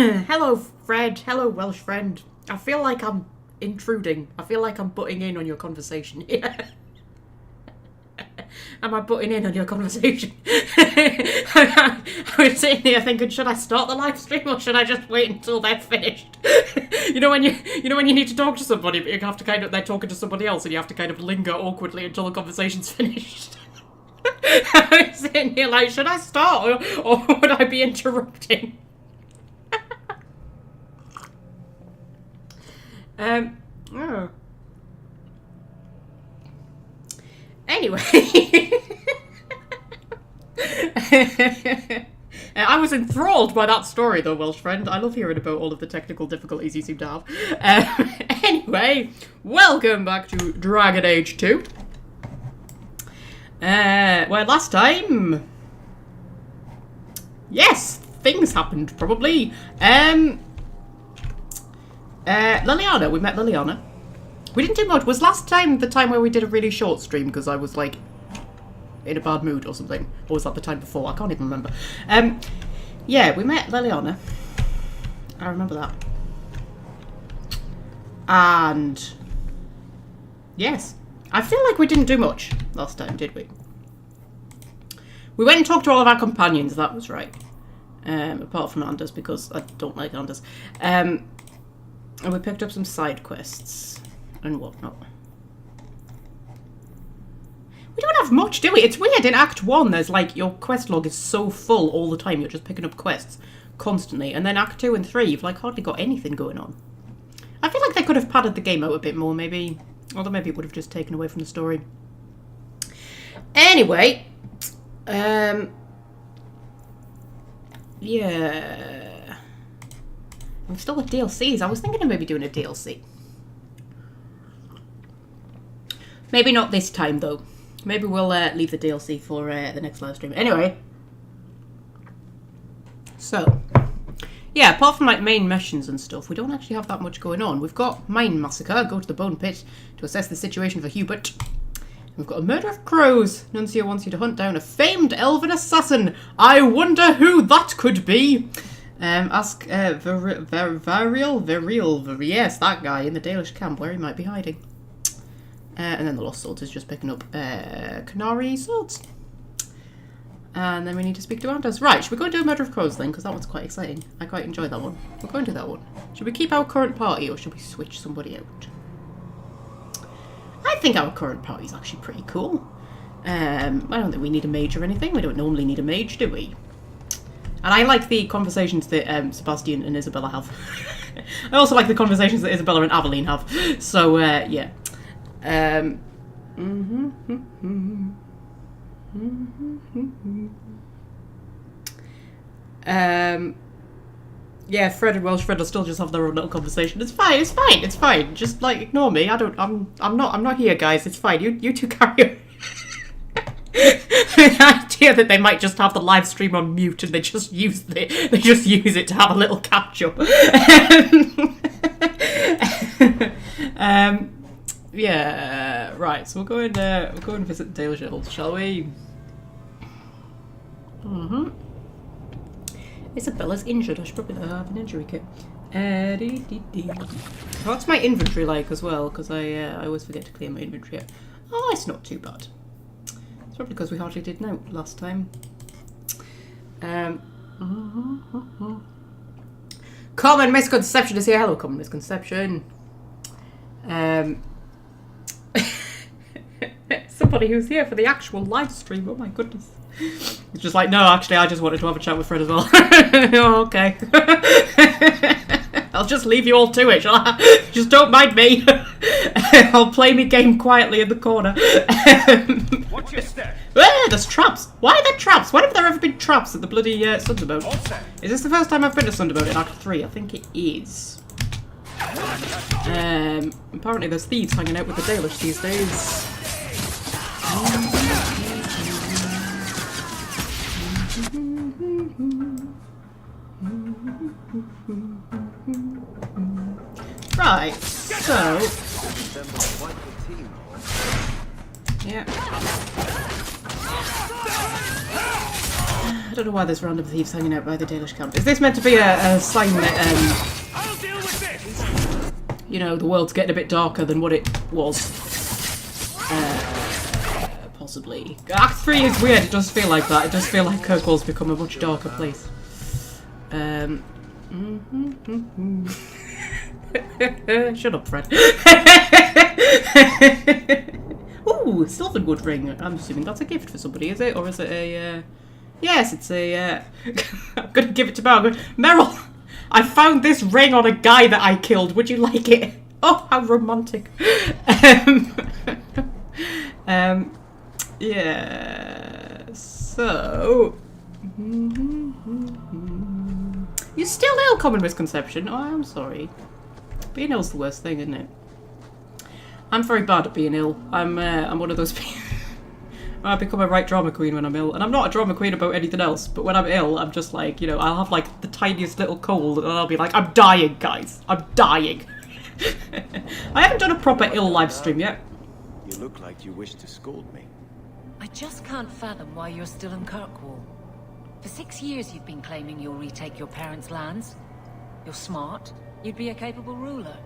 Hello, Fred. Hello, Welsh friend. I feel like I'm intruding. I feel like I'm butting in on your conversation. Yeah. Am I butting in on your conversation? I was sitting here thinking, should I start the live stream or should I just wait until they're finished? you know when you need to talk to somebody, but you have to kind of they're talking to somebody else, and you have to kind of linger awkwardly until the conversation's finished. I was sitting here like, should I start or would I be interrupting? Oh. Anyway. I was enthralled by that story though, Welsh friend. I love hearing about all of the technical difficulties you seem to have. Anyway, welcome back to Dragon Age 2. Where last time... Yes, things happened, probably. Liliana, we met Liliana. We didn't do much. Was last time the time where we did a really short stream because I was like in a bad mood or something? Or was that the time before? I can't even remember. Yeah, we met Liliana. I remember that. And yes, I feel like we didn't do much last time, did we? We went and talked to all of our companions, that was right. Apart from Anders, because I don't like Anders. And we picked up some side quests and whatnot. We don't have much, do we? It's weird, in Act 1 there's like, your quest log is so full all the time, you're just picking up quests constantly. And then Act 2 and 3, you've like hardly got anything going on. I feel like they could have padded the game out a bit more, maybe. Although maybe it would have just taken away from the story. Anyway. Yeah. We've still got DLCs. I was thinking of maybe doing a DLC. Maybe not this time, though. Maybe we'll leave the DLC for the next live stream. Anyway. So. Yeah, apart from like main missions and stuff, we don't actually have that much going on. We've got Mine Massacre, go to the Bone Pit to assess the situation for Hubert. We've got a Murder of Crows. Nuncio wants you to hunt down a famed elven assassin. I wonder who that could be. Ask Variel, yes, that guy in the Dalish camp where he might be hiding. And then the Lost Swords is just picking up Canary Swords. And then we need to speak to Anders. Right, should we go and do a Murder of Crows then? Because that one's quite exciting. I quite enjoy that one. We'll go and do that one. Should we keep our current party or should we switch somebody out? I think our current party is actually pretty cool. I don't think we need a mage or anything. We don't normally need a mage, do we? And I like the conversations that Sebastian and Isabella have. I also like the conversations that Isabella and Aveline have. So, yeah. Yeah, Fred and Welsh Fred will still just have their own little conversation. It's fine, it's fine, it's fine. Just like ignore me. I'm not here, guys. It's fine. You two carry on. The idea that they might just have the live stream on mute and they just use it to have a little catch up. Yeah, right. So we'll go and visit the Dalish Hills, shall we? Isabella's injured. I should probably let her have an injury kit. What's my inventory like as well? Because I always forget to clear my inventory. Oh, it's not too bad. It's probably because we hardly did note last time. Common Misconception is here. Hello, Common Misconception. Somebody who's here for the actual live stream. Oh my goodness. It's just like, no, actually, I just wanted to have a chat with Fred as well. Oh, okay. I'll just leave you all to it, shall I? Just don't mind me. I'll play me game quietly in the corner. Watch your step. There's traps. Why are there traps? When have there ever been traps at the bloody Sunderboat? Is this the first time I've been to Sunderboat in Act 3? I think it is. Apparently there's thieves hanging out with the Dalish these days. Right, so... Yeah. I don't know why there's random thieves hanging out by the Dalish camp. Is this meant to be a sign that, I'll deal with this. you know, the world's getting a bit darker than what it was? Possibly. Act 3 is weird, it does feel like that. It does feel like Kirkwall's become a much darker place. Shut up, Fred. Ooh, Silverwood ring. I'm assuming that's a gift for somebody, is it? Or is it a, Yes, it's a, I'm gonna give it to Meryl. Meryl, I found this ring on a guy that I killed. Would you like it? Oh, how romantic. Yeah, so... You're still ill, common misconception. Oh, I'm sorry. Being ill's the worst thing, isn't it? I'm very bad at being ill. I'm one of those people... I become a right drama queen when I'm ill. And I'm not a drama queen about anything else, but when I'm ill, I'm just like, you know, I'll have like the tiniest little cold and I'll be like, I'm dying, guys. I'm dying. I haven't done a proper ill live stream yet. You look like you wish to scold me. I just can't fathom why you're still in Kirkwall. For 6 years you've been claiming you'll retake your parents' lands. You're smart. You'd be a capable ruler.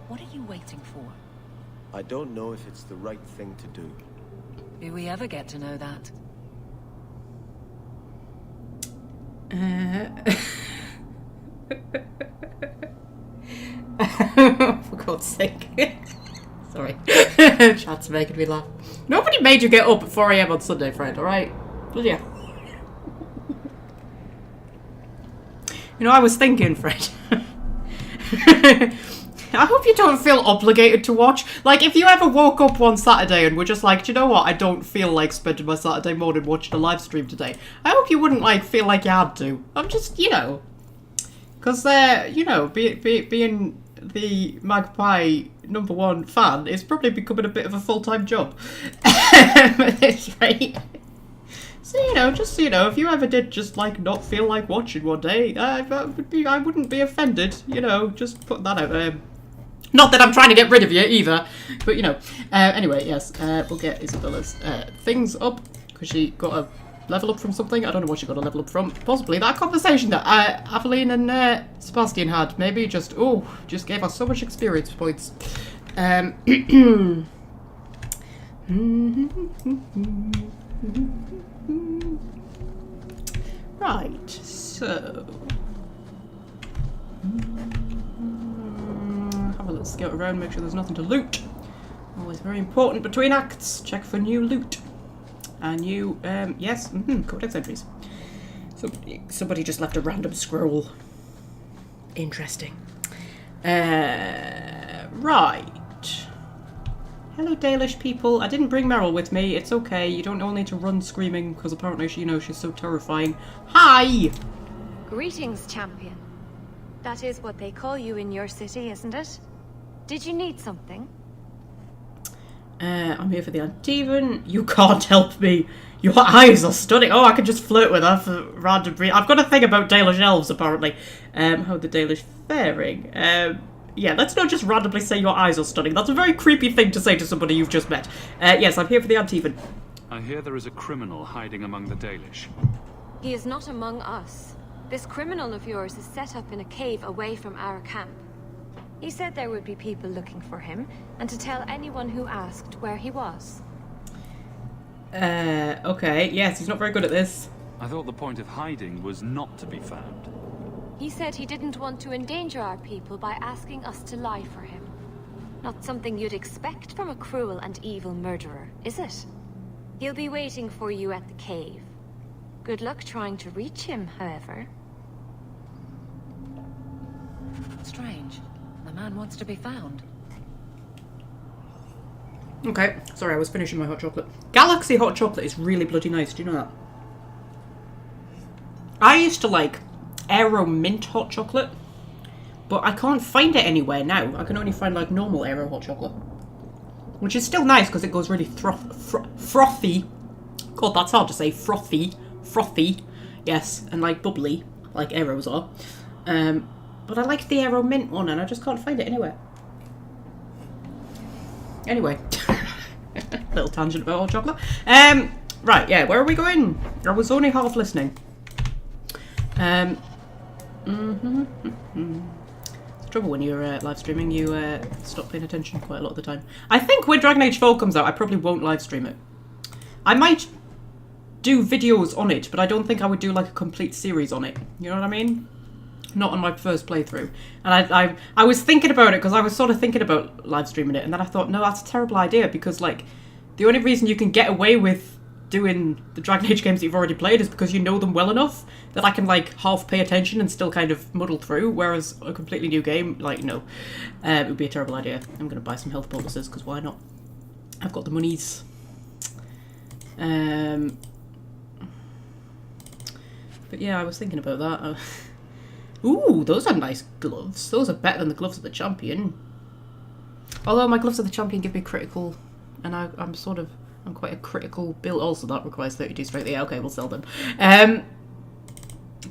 What are you waiting for? I don't know if it's the right thing to do. Do we ever get to know that? For God's sake. Sorry. Chat's making me laugh. Nobody made you get up at 4 AM on Sunday, Fred, alright? Did you? You know, I was thinking, Fred. I hope you don't feel obligated to watch. Like, if you ever woke up one Saturday and were just like, do you know what? I don't feel like spending my Saturday morning watching a live stream today. I hope you wouldn't, like, feel like you had to. I'm just, you know. Because, you know, being the Magpie #1 fan is probably becoming a bit of a full-time job. At this rate. So, you know, just, you know, if you ever did just, like, not feel like watching one day, I wouldn't be offended, you know, just put that out there. Not that I'm trying to get rid of you, either, but, you know. Anyway, yes, we'll get Isabella's things up, because she got a level up from something. I don't know what she got a level up from. Possibly that conversation that Aveline and Sebastian had. Maybe just gave us so much experience points. Right, so... have a little scout around, make sure there's nothing to loot. Always very important between acts. Check for new loot. And new, yes, codex entries. Somebody just left a random scroll. Interesting. Right. Hello, Dalish people. I didn't bring Meryl with me. It's okay. You don't all need to run screaming, because apparently, you know, she's so terrifying. Hi! Greetings, champion. That is what they call you in your city, isn't it? Did you need something? I'm here for the Antivan. You can't help me. Your eyes are stunning. Oh, I can just flirt with her for random reason. I've got a thing about Dalish elves, apparently. How are the Dalish faring? Yeah, let's not just randomly say your eyes are stunning. That's a very creepy thing to say to somebody you've just met. Yes, I'm here for the Antivan. I hear there is a criminal hiding among the Dalish. He is not among us. This criminal of yours is set up in a cave away from our camp. He said there would be people looking for him, and to tell anyone who asked where he was. Okay. Yes, he's not very good at this. I thought the point of hiding was not to be found. He said he didn't want to endanger our people by asking us to lie for him. Not something you'd expect from a cruel and evil murderer, is it? He'll be waiting for you at the cave. Good luck trying to reach him, however. Strange. The man wants to be found. Okay. Sorry, I was finishing my hot chocolate. Galaxy hot chocolate is really bloody nice. Do you know that? I used to like Aero mint hot chocolate, but I can't find it anywhere now. I can only find like normal Aero hot chocolate, which is still nice because it goes really frothy. God, that's hard to say. Frothy, yes, and like bubbly, like Aeros are. But I like the Aero mint one, and I just can't find it anywhere. Anyway, little tangent about hot chocolate. Right, yeah, where are we going? I was only half listening. It's the trouble when you're live streaming, you stop paying attention quite a lot of the time. I think when Dragon Age 4 comes out, I probably won't live stream it. I might do videos on it, but I don't think I would do like a complete series on it. You know what I mean? Not on my first playthrough. And I was thinking about it because I was sort of thinking about live streaming it, and then I thought, no, that's a terrible idea, because like the only reason you can get away with doing the Dragon Age games that you've already played is because you know them well enough that I can like half pay attention and still kind of muddle through, whereas a completely new game, like, no. It would be a terrible idea. I'm going to buy some health bonuses, because why not? I've got the monies. But yeah, I was thinking about that. Ooh, those are nice gloves. Those are better than the gloves of the champion. Although my gloves of the champion give me critical, and I'm quite a critical build. Also, that requires 32 strength. Yeah, okay, we'll sell them.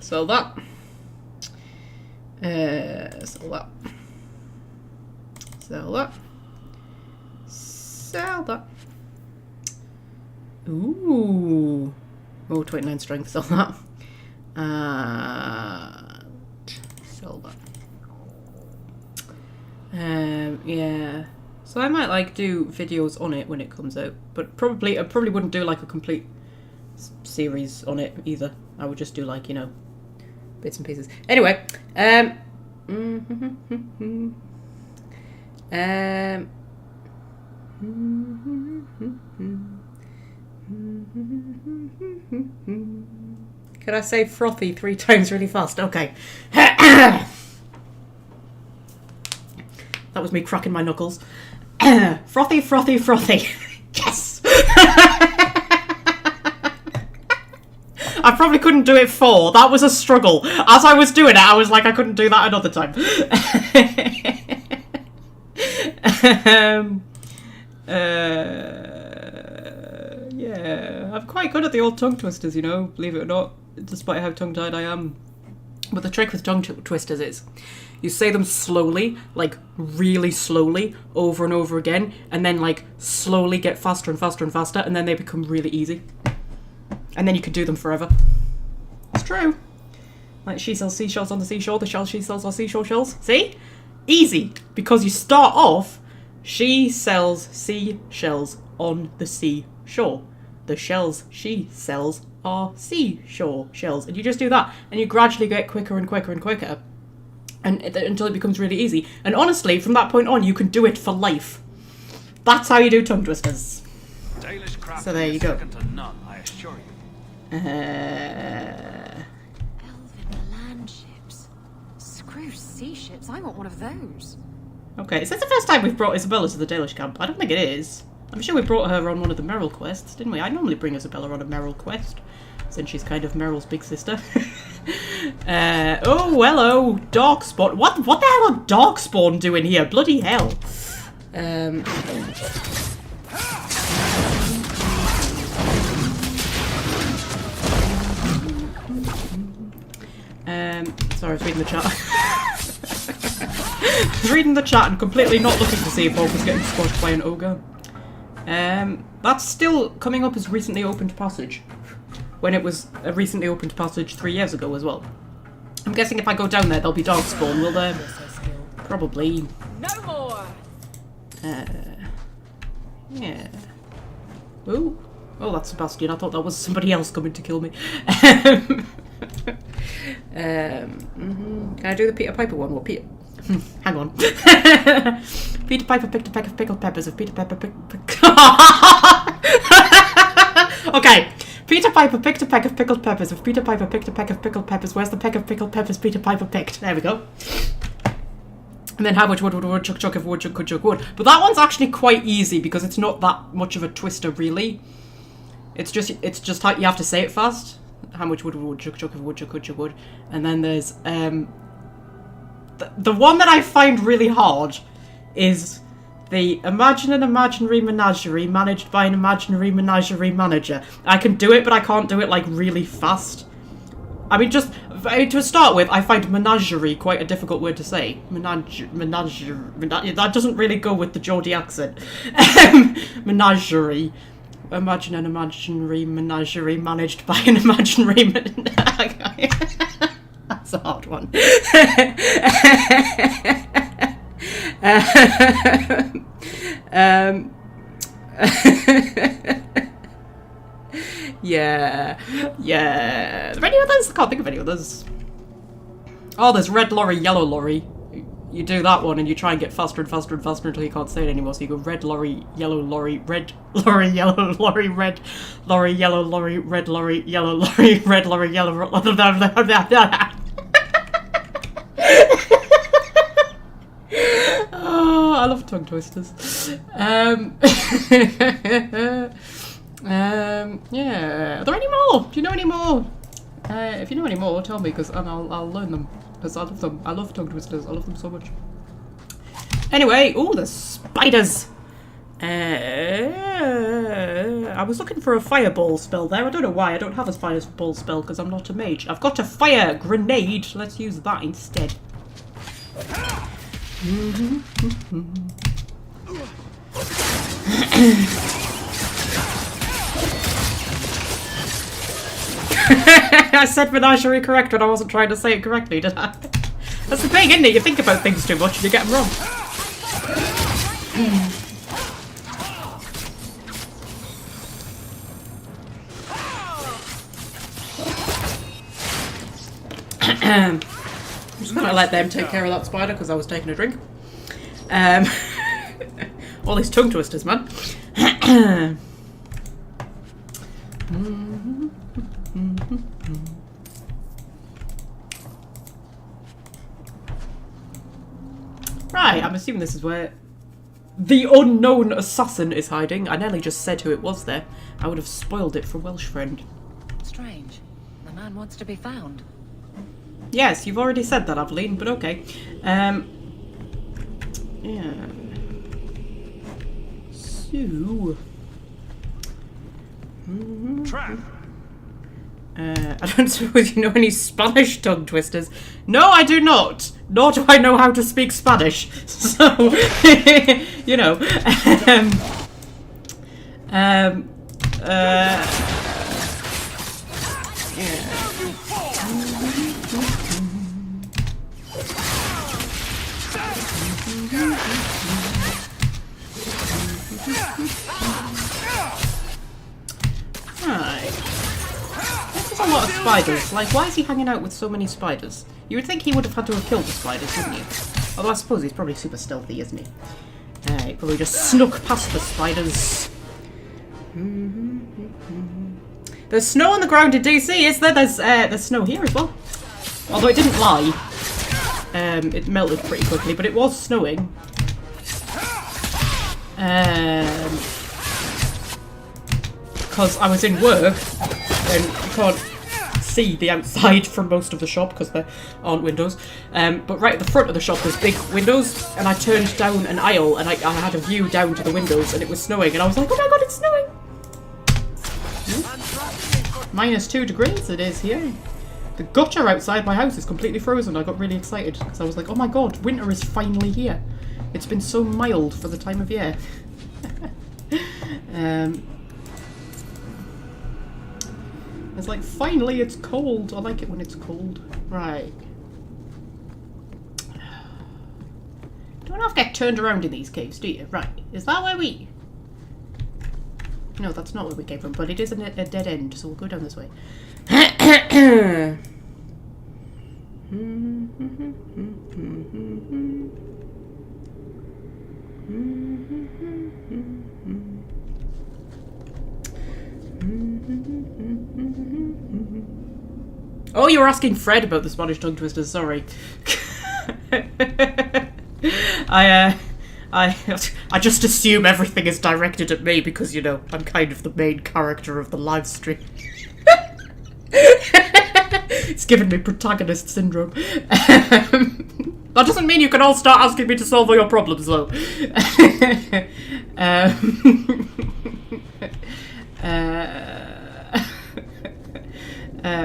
Sell that. Sell that. Sell that. Sell that. Ooh. Oh, 29 strength. Sell that. Sell that. Yeah. So I might like do videos on it when it comes out, but I probably wouldn't do like a complete series on it either. I would just do like, you know, bits and pieces. Anyway, can I say frothy 3 times really fast? Okay. That was me cracking my knuckles. Frothy, frothy, frothy. Yes! I probably couldn't do it 4. That was a struggle. As I was doing it, I was like, I couldn't do that another time. Yeah, I'm quite good at the old tongue twisters, you know, believe it or not, despite how tongue-tied I am. But the trick with tongue twisters is you say them slowly, like really slowly, over and over again, and then like slowly get faster and faster and faster, and then they become really easy. And then you can do them forever. It's true. Like, she sells seashells on the seashore, the shells she sells are seashore shells. See? Easy. Because you start off, she sells seashells on the seashore. The shells she sells are seashore shells. And you just do that, and you gradually get quicker and quicker and quicker. And until it becomes really easy. And honestly, from that point on, you can do it for life. That's how you do tongue twisters. So there you go. Second to none, I assure you. Elven land ships. Screw sea ships. I want one of those. Okay, is this the first time we've brought Isabella to the Dalish camp? I don't think it is. I'm sure we brought her on one of the Merrill quests, didn't we? I normally bring Isabella on a Merrill quest, since she's kind of Merrill's big sister. Oh, hello, Darkspawn. What the hell are Darkspawn doing here? Bloody hell. Sorry, I was reading the chat. I was reading the chat and completely not looking to see if Hawke was getting squashed by an ogre. That's still coming up as recently opened passage, when it was a recently opened passage 3 years ago as well. I'm guessing if I go down there, there'll be Darkspawn, will there? Probably. No more. Yeah. Ooh. Oh, that's Sebastian. I thought that was somebody else coming to kill me. Can I do the Peter Piper one? What Peter? Hang on. Peter Piper picked a peck of pickled peppers. If Peter Piper picked... Okay. Peter Piper picked a peck of pickled peppers. If Peter Piper picked a peck of pickled peppers, where's the peck of pickled peppers Peter Piper picked? There we go. And then how much wood would woodchuck chuck if woodchuck could chuck wood? But that one's actually quite easy because it's not that much of a twister, really. It's just how you have to say it fast. How much wood would woodchuck chuck if woodchuck could chuck wood? And then there's the one that I find really hard is the imagine an imaginary menagerie managed by an imaginary menagerie manager. I can do it, but I can't do it like really fast. I mean, just to start with, I find menagerie quite a difficult word to say. Menagerie. That doesn't really go with the Geordie accent. Menagerie. Imagine an imaginary menagerie managed by an imaginary That's a hard one. Yeah. Are there any others? I can't think of any others. Oh, there's red lorry, yellow lorry. You do that one and you try and get faster and faster and faster until you can't say it anymore. So you go red lorry, yellow lorry, red lorry, yellow lorry, red lorry, yellow lorry, red lorry, yellow lorry, red lorry, yellow lorry. Oh, I love tongue twisters. Yeah. Are there any more? Do you know any more? If you know any more, tell me, because I'll learn them. Because I love them. I love tongue twisters. I love them so much. Anyway, oh, the spiders. I was looking for a fireball spell there. I don't know why. I don't have a fireball spell because I'm not a mage. I've got a fire grenade. Let's use that instead. I said menagerie correct when I wasn't trying to say it correctly, did I? That's the thing, isn't it? You think about things too much and you get them wrong. I'm just gonna let them take care of that spider because I was taking a drink. All these tongue twisters, man. Right, I'm assuming this is where the unknown assassin is hiding. I nearly just said who it was there. I would have spoiled it for Welsh friend. Strange. The man wants to be found. Yes, you've already said that, Aveline, but okay. Yeah. So... Trap! I don't suppose you know any Spanish tongue twisters. No, I do not. Nor do I know how to speak Spanish. So, you know. Yeah. Right. This is a lot of spiders. Like, why is he hanging out with so many spiders? You would think he would have had to have killed the spiders, wouldn't you? Although I suppose he's probably super stealthy, isn't he? He probably just snuck past the spiders. There's snow on the ground in DC, is there? There's snow here as well. Although it didn't lie. It melted pretty quickly, but it was snowing. Because I was in work, and you can't see the outside from most of the shop because there aren't windows. But right at the front of the shop there's big windows, and I turned down an aisle and I had a view down to the windows, and it was snowing, and I was like, oh my god, it's snowing! -2 degrees it is here. The gutter outside my house is completely frozen. I got really excited because I was like, oh my god, winter is finally here. It's been so mild for the time of year. It's like, finally it's cold. I like it when it's cold. Right. Don't have to get turned around in these caves, do you? Right. Is that where we... No, that's not where we came from, but it is a dead end, so we'll go down this way. Oh, you were asking Fred about the Spanish tongue twisters, sorry. I just assume everything is directed at me because, you know, I'm kind of the main character of the live stream. It's given me protagonist syndrome. That doesn't mean you can all start asking me to solve all your problems, though.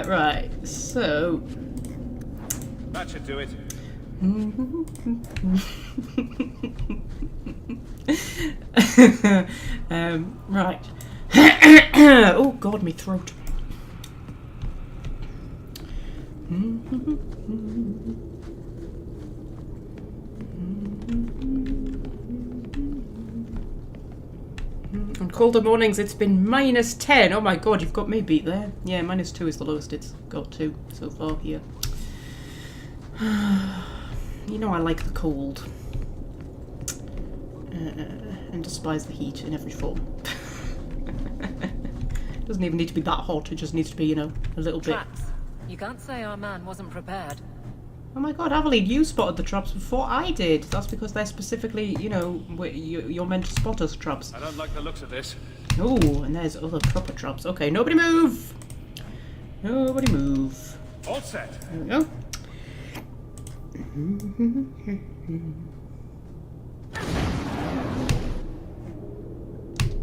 Right, so... That should do it. Right. Oh god, me throat. On colder mornings, it's been -10. Oh my god, you've got me beat there. Yeah, -2 is the lowest it's got to so far here. You know I like the cold. And despise the heat in every form. It doesn't even need to be that hot, it just needs to be, you know, a little bit. Traps. You can't say our man wasn't prepared. Oh my god, Aveline, you spotted the traps before I did. That's because they're specifically, you know, you're meant to spot us traps. I don't like the looks of this. Oh, and there's other proper traps. Okay, nobody move! Nobody move. All set. There we go.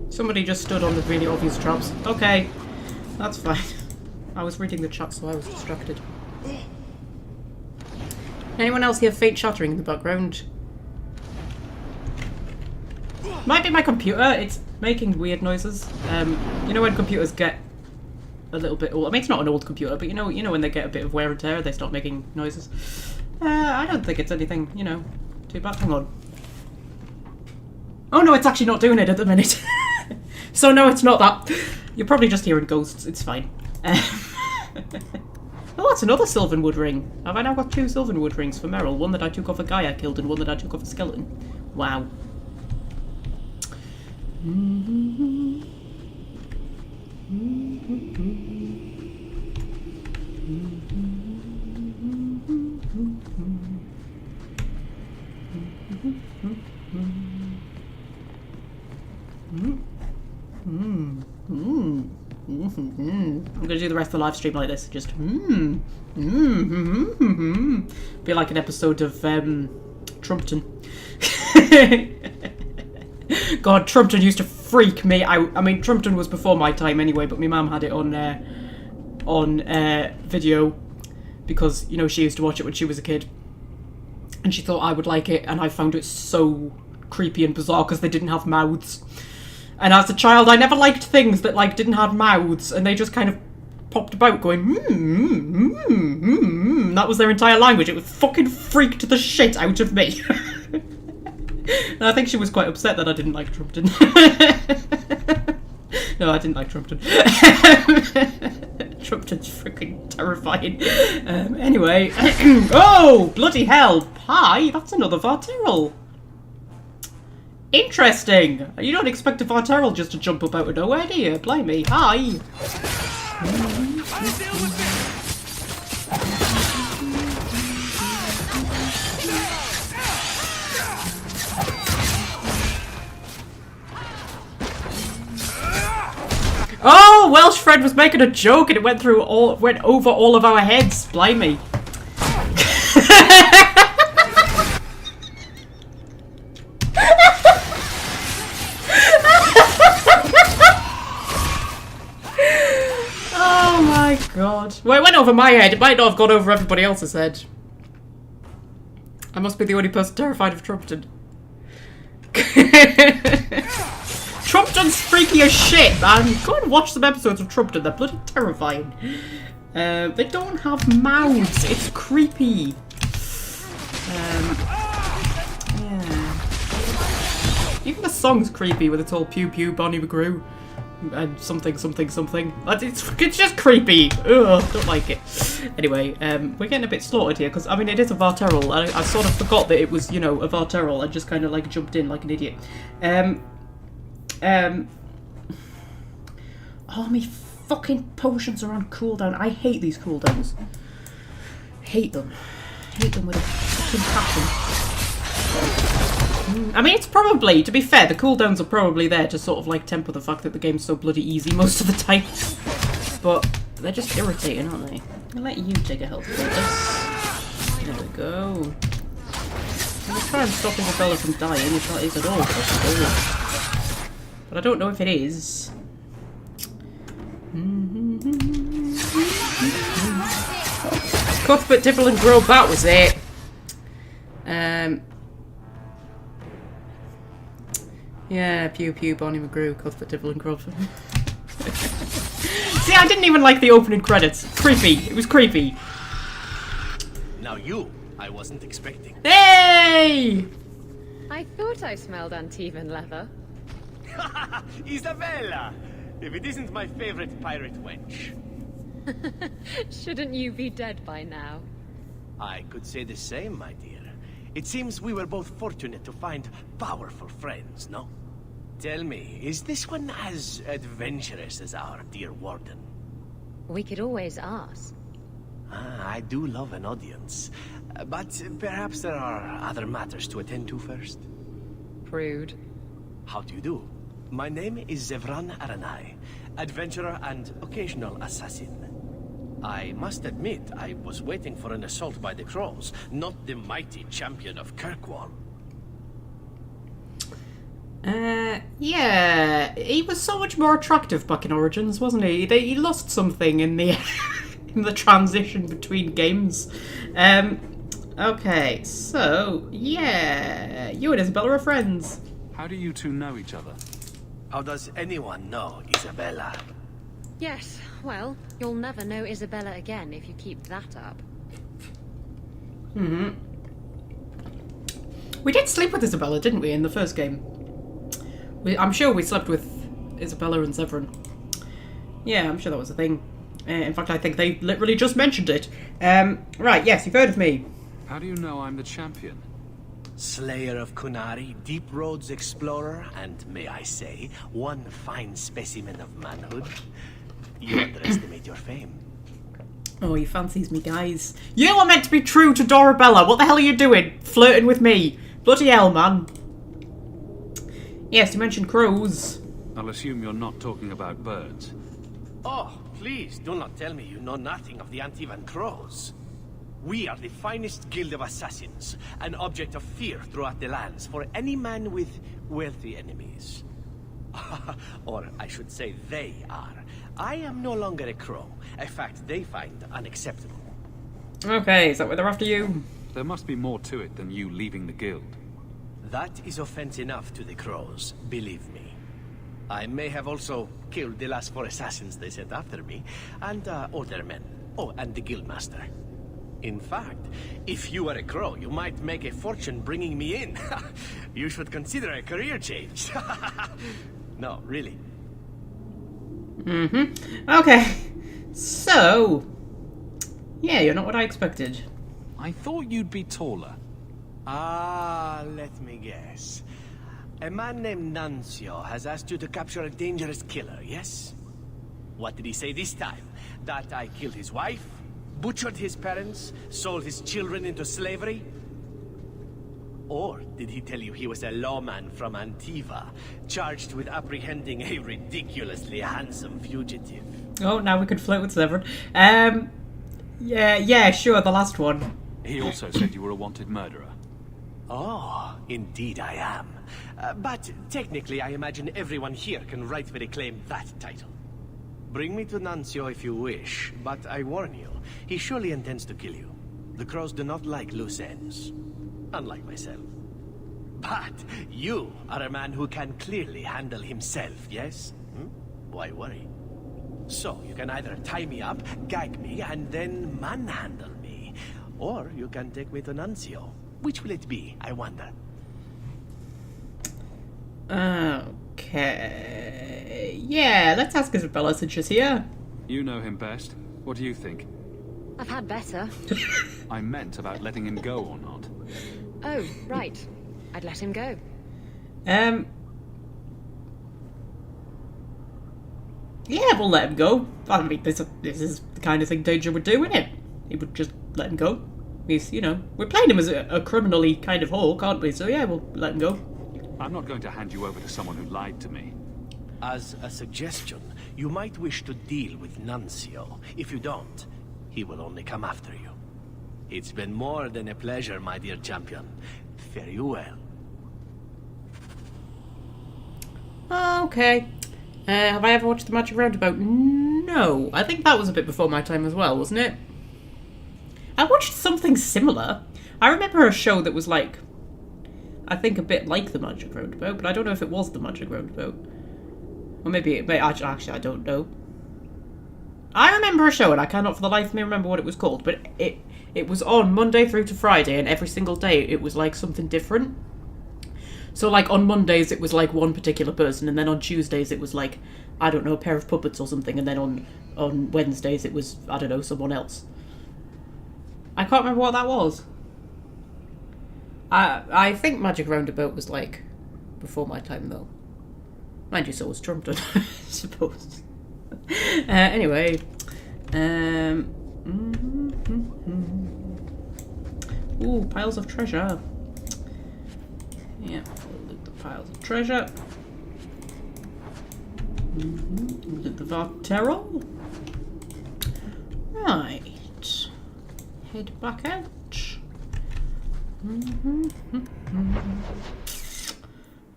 Somebody just stood on the really obvious traps. Okay, that's fine. I was reading the chat, so I was distracted. Anyone else hear faint chattering in the background? Might be my computer. It's making weird noises. You know when computers get a little bit old. I mean, it's not an old computer, but you know when they get a bit of wear and tear, they start making noises. I don't think it's anything, you know, too bad. Hang on. Oh no, it's actually not doing it at the minute. So no, it's not that. You're probably just hearing ghosts. It's fine. Oh, that's another Sylvanwood ring. Have I now got 2 Sylvanwood rings for Meryl? One that I took off a guy I killed and one that I took off a skeleton. Wow. I'm gonna do the rest of the live stream like this. Just be like an episode of Trumpton. God, Trumpton used to freak me out. I mean, Trumpton was before my time anyway, but my mum had it on video because, you know, she used to watch it when she was a kid, and she thought I would like it, and I found it so creepy and bizarre because they didn't have mouths. And as a child, I never liked things that, like, didn't have mouths, and they just kind of popped about going, That was their entire language. It was fucking freaked the shit out of me. And I think she was quite upset that I didn't like Trumpton. No, I didn't like Trumpton. Trumpton's freaking terrifying. Anyway. Oh, bloody hell. Pie? That's another Varterol. Interesting! You don't expect a Varterol just to jump up out of nowhere, do you? Blimey. Hi! Oh! Welsh Fred was making a joke and it went over all of our heads. Blimey. Oh my god. Well, it went over my head. It might not have gone over everybody else's head. I must be the only person terrified of Trumpton. Trumpton's freaky as shit, man. Go and watch some episodes of Trumpton. They're bloody terrifying. They don't have mouths. It's creepy. Yeah. Even the song's creepy with its all pew pew Bonnie McGrew. And something. It's just creepy. Ugh, don't like it. Anyway, we're getting a bit slaughtered here because, I mean, it is a Varterol. I sort of forgot that it was, you know, a Varterol. I just kind of, like, jumped in like an idiot. Oh, me fucking potions are on cooldown. I hate these cooldowns. Hate them. Hate them with a fucking passion. I mean, it's probably, to be fair, the cooldowns are probably there to sort of, like, temper the fact that the game's so bloody easy most of the time. But they're just irritating, aren't they? I'll let you take a health bonus. There we go. I'll try and stop Isabella from dying, if that is at all possible. But I don't know if it is. Cuthbert, Dibble and Grove, that was it. Yeah, pew pew, Bonnie McGrew, Cuthbert, Dibble and Grove. See, I didn't even like the opening credits. Creepy. It was creepy. you, I wasn't expecting. Hey! I thought I smelled uneven leather. Isabella! If it isn't my favorite pirate wench. Shouldn't you be dead by now? I could say the same, my dear. It seems we were both fortunate to find powerful friends, no? Tell me, is this one as adventurous as our dear warden? We could always ask. I do love an audience. But perhaps there are other matters to attend to first. Prude. How do you do? My name is Zevran Aranai, adventurer and occasional assassin. I must admit, I was waiting for an assault by the Crows, not the mighty champion of Kirkwall. Yeah, he was so much more attractive back in Origins, wasn't he? He lost something in the in the transition between games. Okay, so yeah, you and Isabella are friends. How do you two know each other? How does anyone know Isabella? Yes, well, you'll never know Isabella again if you keep that up. We did sleep with Isabella, didn't we, in the first game? I'm sure we slept with Isabella and Zevran. Yeah, I'm sure that was a thing. In fact, I think they literally just mentioned it. Right, yes, you've heard of me. How do you know I'm the champion? Slayer of Kunari, Deep Roads explorer, and may I say, one fine specimen of manhood. You underestimate your fame. Oh, he fancies me, guys. You are meant to be true to Dorabella. What the hell are you doing? Flirting with me. Bloody hell, man. Yes, you mentioned crows. I'll assume you're not talking about birds. Oh, please, do not tell me you know nothing of the Antivan Crows. We are the finest guild of assassins, an object of fear throughout the lands for any man with wealthy enemies. Or I should say they are. I am no longer a crow, a fact they find unacceptable. Okay, is that why they're after you? There must be more to it than you leaving the guild. That is offense enough to the crows, believe me. I may have also killed the last 4 assassins they sent after me, and older men. Oh, and the guildmaster. In fact, if you were a crow, you might make a fortune bringing me in. You should consider a career change. No, really. Okay. So, yeah, you're not what I expected. I thought you'd be taller. Let me guess. A man named Nuncio has asked you to capture a dangerous killer, yes? What did he say this time? That I killed his wife? Butchered his parents? Sold his children into slavery? Or did he tell you he was a lawman from Antiva, charged with apprehending a ridiculously handsome fugitive? Oh, now we could flirt with Zevran. Yeah, sure, the last one. He also said you were a wanted murderer. Oh, indeed I am. But technically, I imagine everyone here can rightfully claim that title. Bring me to Nuncio if you wish, but I warn you, he surely intends to kill you. The crows do not like loose ends. Unlike myself. But you are a man who can clearly handle himself, yes? Why worry? So, you can either tie me up, gag me, and then manhandle me. Or you can take me to Nuncio. Which will it be, I wonder? Okay. Yeah, let's ask Isabella since she's here. You know him best. What do you think? I've had better. I meant about letting him go or not. Oh, right. I'd let him go. Yeah, we'll let him go. I mean, this is the kind of thing Danger would do, isn't it? He would just let him go. He's, you know, we're playing him as a criminally kind of Hawke, aren't we? So yeah, we'll let him go. I'm not going to hand you over to someone who lied to me. As a suggestion, you might wish to deal with Nuncio. If you don't, he will only come after you. It's been more than a pleasure, my dear champion. Fare you well. Okay. Have I ever watched The Magic Roundabout? No. I think that was a bit before my time as well, wasn't it? I watched something similar. I remember a show that was like, I think a bit like The Magic Roundabout, but I don't know if it was The Magic Roundabout. Or maybe actually, I don't know. I remember a show, and I cannot for the life of me remember what it was called, but it was on Monday through to Friday, and every single day it was like something different. So like on Mondays it was like one particular person, and then on Tuesdays it was like, I don't know, a pair of puppets or something, and then on Wednesdays it was, I don't know, someone else. I can't remember what that was. I think Magic Roundabout was like before my time though. Mind you, so was Trumpton, I suppose. Anyway, ooh, piles of treasure. Yeah, we'll loot the piles of treasure. We'll loot the Varterol. Right. Head back out.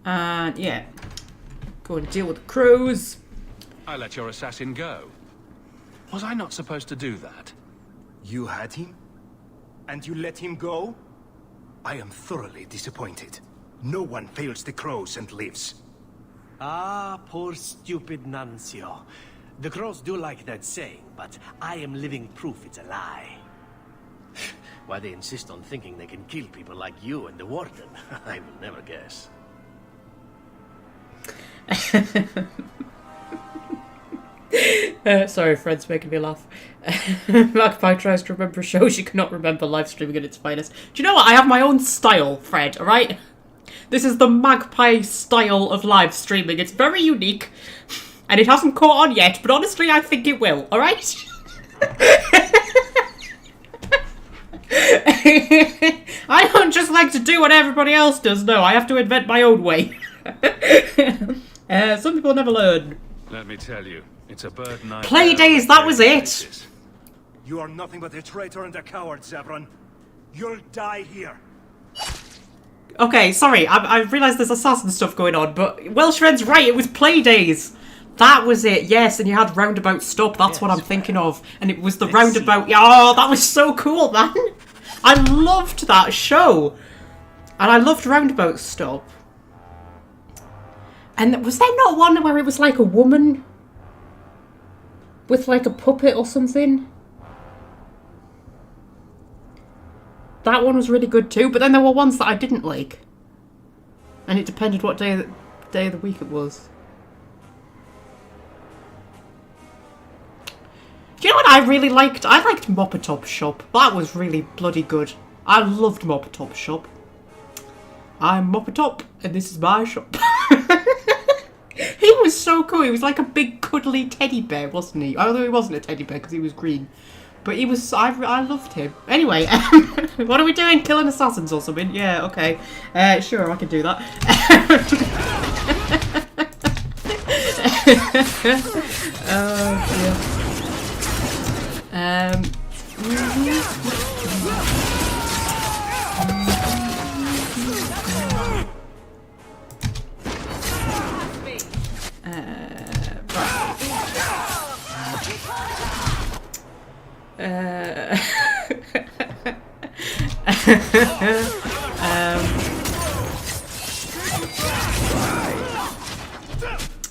And yeah, go and deal with the crows. I let your assassin go. Was I not supposed to do that? You had him? And you let him go? I am thoroughly disappointed. No one fails the crows and lives. Ah, poor stupid Nuncio. The crows do like that saying, but I am living proof it's a lie. Why they insist on thinking they can kill people like you and the warden, I will never guess. Sorry, Fred's making me laugh. Magpie tries to remember a show she cannot remember live streaming at its finest. Do you know what? I have my own style, Fred, alright? This is the Magpie style of live streaming. It's very unique, and it hasn't caught on yet, but honestly, I think it will, alright? I don't just like to do what everybody else does, no, I have to invent my own way. Some people never learn. Let me tell you, it's a burden I Play bear days, on a that was daily it. basis. You are nothing but a traitor and a coward, Zevran. You'll die here. Okay, sorry, I realised there's assassin stuff going on, but Welshred's right, it was play days. That was it, yes, and you had roundabout stop, that's what I'm thinking of. And it was the roundabout, oh, that was so cool, man. I loved that show. And I loved roundabout stop. And was there not one where it was like a woman? With like a puppet or something? That one was really good too, but then there were ones that I didn't like. And it depended what day of the week it was. Do you know what I really liked? I liked Mopatop's shop. That was really bloody good. I loved Mopatop's shop. I'm Mopatop, and this is my shop. He was so cool. He was like a big cuddly teddy bear, wasn't he? Although he wasn't a teddy bear because he was green. But he was, I loved him. Anyway, what are we doing? Killing assassins or something? Yeah, okay. Sure, I can do that.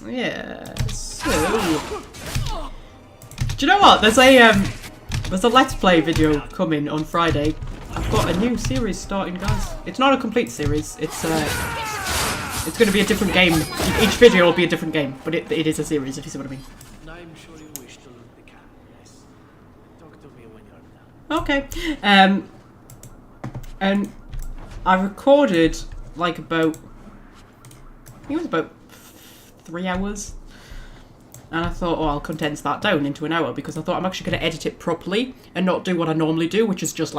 Yeah, so... Do you know what? There's a Let's Play video coming on Friday. I've got a new series starting, guys. It's not a complete series. It's going to be a different game. Each video will be a different game, but it is a series, if you see what I mean. I'm sure you wish to loot the camp, yes. Talk to me when you're done. Okay. And I recorded like about, I think it was about 3 hours. And I thought, oh, I'll condense that down into an hour because I thought I'm actually going to edit it properly and not do what I normally do, which is just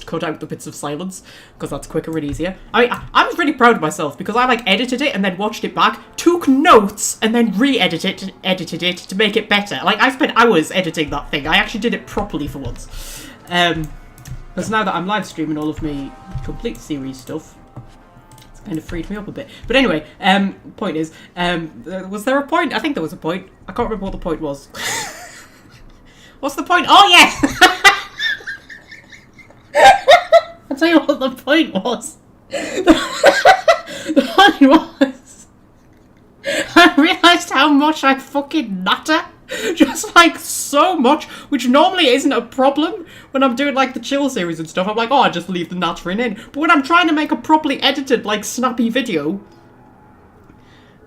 cut out the bits of silence because that's quicker and easier. I was really proud of myself because I edited it and then watched it back, took notes and then edited it to make it better. I spent hours editing that thing. I actually did it properly for once. Because now that I'm live streaming all of my complete series stuff, it's kind of freed me up a bit. But anyway, point is, was there a point? I think there was a point. I can't remember what the point was. What's the point? Oh, yes! I'll tell you what the point was. The point was, I realised how much I fucking natter. Just so much, which normally isn't a problem when I'm doing like the chill series and stuff. I'm like, oh, I just leave the nattering in. But when I'm trying to make a properly edited, like, snappy video,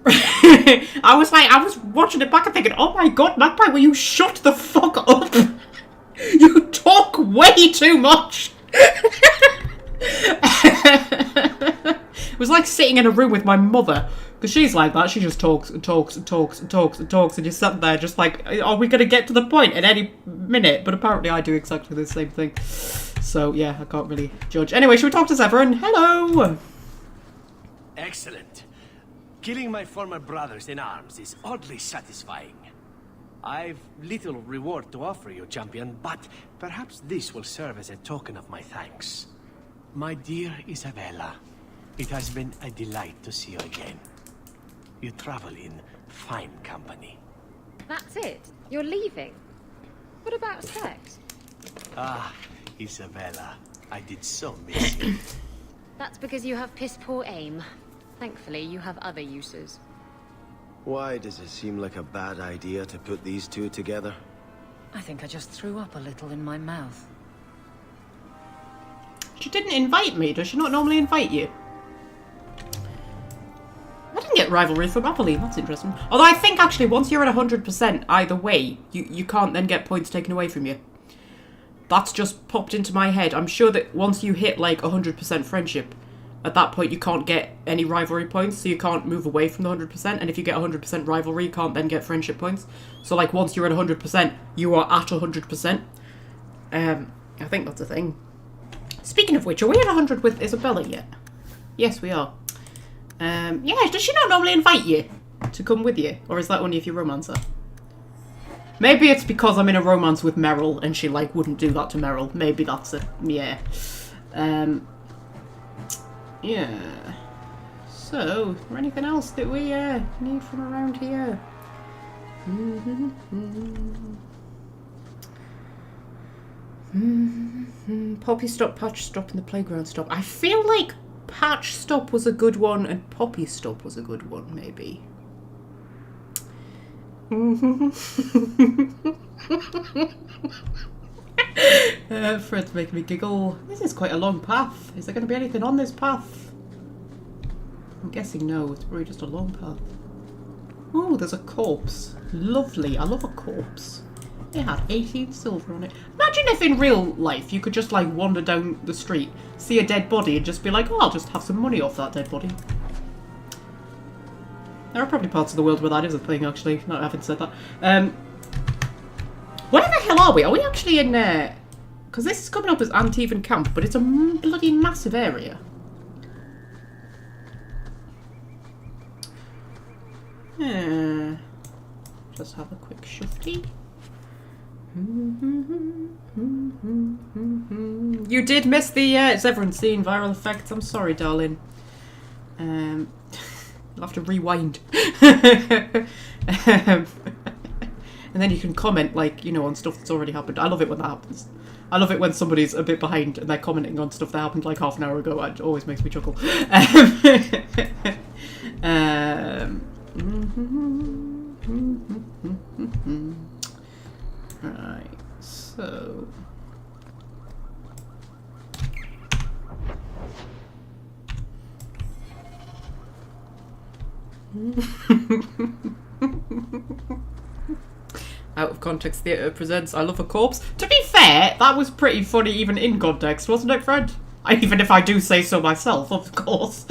I was watching it back and thinking, oh my god, Magpie, will you shut the fuck up? You talk way too much. It was like sitting in a room with my mother, because she's like that. She just talks and talks and talks and talks and talks, and you sat there just like, are we going to get to the point at any minute? But apparently I do exactly the same thing. So yeah, I can't really judge. Anyway, should we talk to Severin? Hello! Excellent. Killing my former brothers in arms is oddly satisfying. I've little reward to offer you, champion, but perhaps this will serve as a token of my thanks. My dear Isabella, it has been a delight to see you again. You travel in fine company. That's it? You're leaving? What about sex? Ah, Isabella, I did so miss you. That's because you have piss-poor aim. Thankfully, you have other uses. Why does it seem like a bad idea to put these two together? I think I just threw up a little in my mouth. She didn't invite me. Does she not normally invite you? I didn't get rivalry from Napoli. That's interesting. Although I think actually once you're at 100% either way, you can't then get points taken away from you. That's just popped into my head. I'm sure that once you hit like 100% friendship, at that point you can't get any rivalry points, so you can't move away from the 100%, and if you get 100% rivalry, you can't then get friendship points. So like once you're at 100%, you are at 100%. I think that's a thing. Speaking of which, are we at 100 with Isabella yet? Yes, we are. Yeah, does she not normally invite you to come with you? Or is that only if you romance her? Maybe it's because I'm in a romance with Meryl and she, like, wouldn't do that to Meryl. Maybe that's it. Yeah. Yeah. So, is there anything else that we need from around here? Poppy stop, patch stop, and the playground stop. I feel like patch stop was a good one and poppy stop was a good one, maybe. Fred's making me giggle. This is quite a long path. Is there going to be anything on this path? I'm guessing no. It's probably just a long path. Oh, there's a corpse. Lovely. I love a corpse. It had 18 silver on it. Imagine if in real life you could just like wander down the street, see a dead body and just be like, oh, I'll just have some money off that dead body. There are probably parts of the world where that is a thing, actually. No, I haven't said that. Where the hell are we? Are we actually in there? Because this is coming up as Antivan Camp, but it's a bloody massive area. Yeah. Just have a quick shufty. You did miss the Severin scene viral effects. I'm sorry, darling. You'll have to rewind. And then you can comment, like, you know, on stuff that's already happened. I love it when that happens. I love it when somebody's a bit behind and they're commenting on stuff that happened like half an hour ago. It always makes me chuckle. Right, so... Out of Context Theatre presents I Love a Corpse. To be fair, that was pretty funny even in context, wasn't it, Fred? Even if I do say so myself, of course.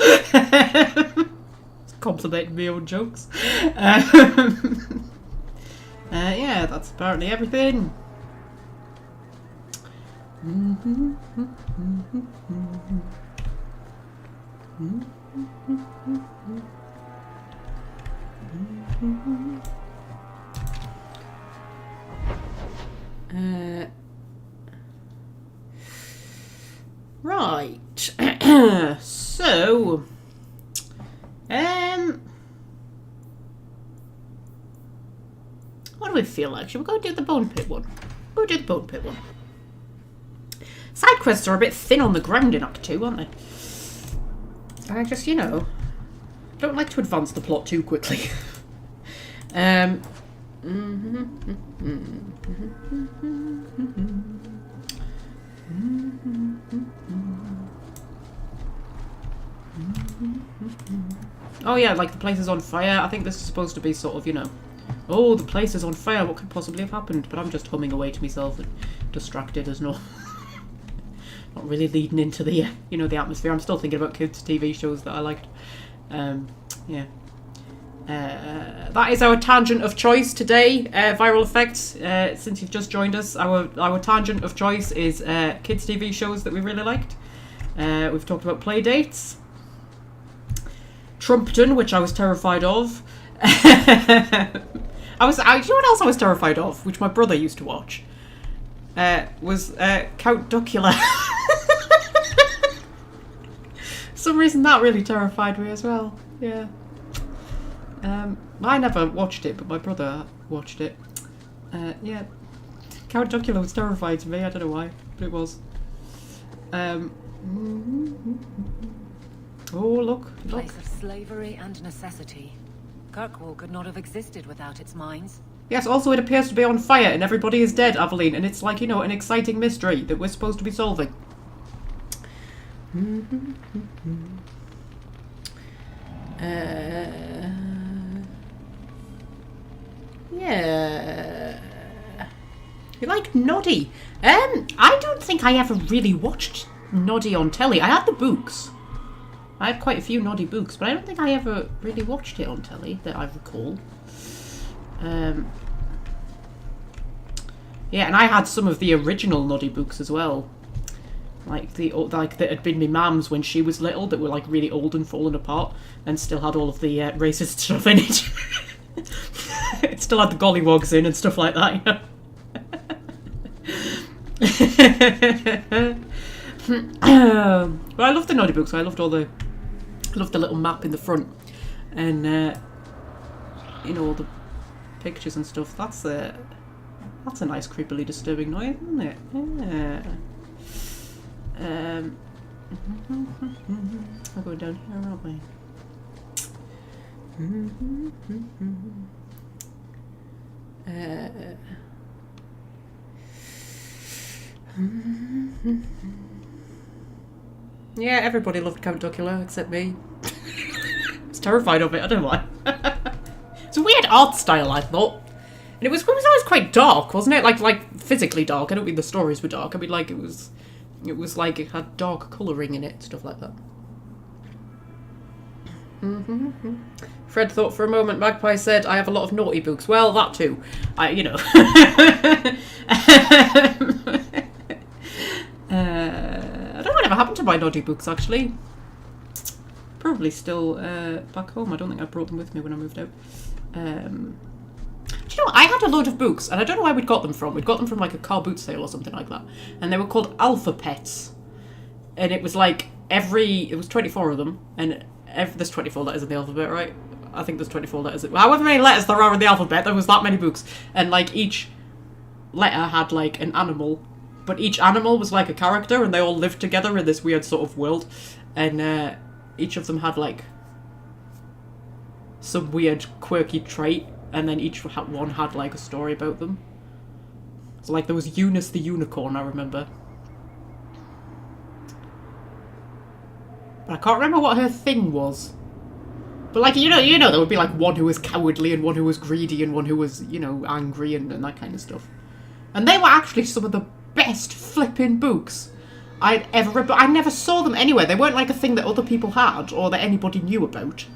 Complimenting my own jokes. Yeah, that's apparently everything. Right. So, what do we feel like? Should we go do the bone pit one? Go do the bone pit one. Side quests are a bit thin on the ground in Act 2, aren't they? I just, you know, don't like to advance the plot too quickly. Oh yeah, like the place is on fire. I think this is supposed to be sort of, you know, oh, the place is on fire, what could possibly have happened? But I'm just humming away to myself and distracted as not not really leading into the, you know, the atmosphere. I'm still thinking about kids' TV shows that I liked. Yeah. That is our tangent of choice today, viral effects. Since you've just joined us, our tangent of choice is kids' TV shows that we really liked. We've talked about play dates. Trumpton, which I was terrified of. You know what else I was terrified of, which my brother used to watch? Was Count Duckula. For some reason that really terrified me as well. Yeah. I never watched it, but my brother watched it. Yeah. Count Duckula was terrifying to me, I don't know why, but it was. Oh, look. Place of slavery and necessity. Kirkwall could not have existed without its mines. Yes, also it appears to be on fire and everybody is dead, Aveline, and it's like, you know, an exciting mystery that we're supposed to be solving. Yeah. You like Noddy? I don't think I ever really watched Noddy on telly. I had the books. I had quite a few Noddy books, but I don't think I ever really watched it on telly that I recall. Yeah, and I had some of the original Noddy books as well. Like that had been my mum's when she was little, that were like really old and fallen apart, and still had all of the racist stuff in it. It still had the gollywogs in and stuff like that, you know. But I loved the Noddy books. I loved the little map in the front, and you know, all the pictures and stuff. That's a nice creepily disturbing noise, isn't it? Yeah. We're going down here, aren't we? Yeah, everybody loved Count Duckula except me. I was terrified of it, I don't know why. It's a weird art style, I thought. And it was always quite dark, wasn't it? Like physically dark. I don't mean the stories were dark. I mean like it was like it had dark colouring in it, stuff like that. Fred thought for a moment. Magpie said, I have a lot of naughty books. Well, that too. You know. I don't know whatever happened to my naughty books, actually. Probably still back home. I don't think I brought them with me when I moved out. Do you know what? I had a load of books, and I don't know where we'd got them from. We'd got them from like a car boot sale or something like that. And they were called Alpha Pets. And it was like it was 24 of them, and there's 24 letters in the alphabet, right? I think there's 24 letters. However many letters there are in the alphabet, there was that many books. And like each letter had like an animal, but each animal was like a character, and they all lived together in this weird sort of world. And each of them had like some weird quirky trait, and then each one had like a story about them. So like there was Eunice the unicorn, I remember. But I can't remember what her thing was. But like, you know, there would be like one who was cowardly and one who was greedy and one who was, you know, angry and that kind of stuff. And they were actually some of the best flipping books I'd ever read, but I never saw them anywhere. They weren't like a thing that other people had or that anybody knew about.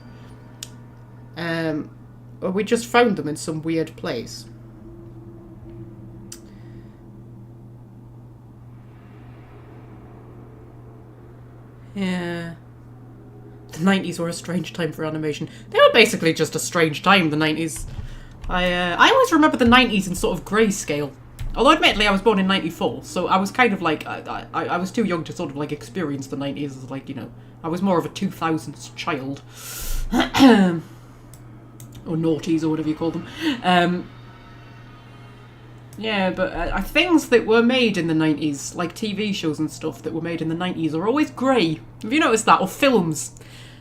Or we just found them in some weird place. Yeah. The 90s were a strange time for animation. They were basically just a strange time, the 90s. I always remember the 90s in sort of grayscale. Although admittedly I was born in 94, so I was kind of like, I was too young to sort of like experience the 90s as like, you know, I was more of a 2000s child. Or noughties or whatever you call them. Yeah, but things that were made in the 90s, like TV shows and stuff that were made in the 90s, are always grey. Have you noticed that? Or films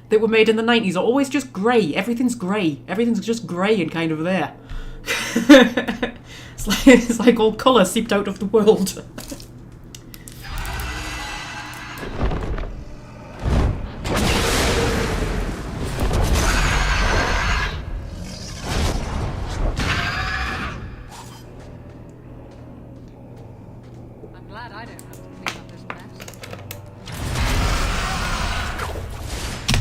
that were made in the 90s are always just grey. Everything's grey. Everything's just grey and kind of there. It's like all colour seeped out of the world. I'm glad I don't have to clean up this mess.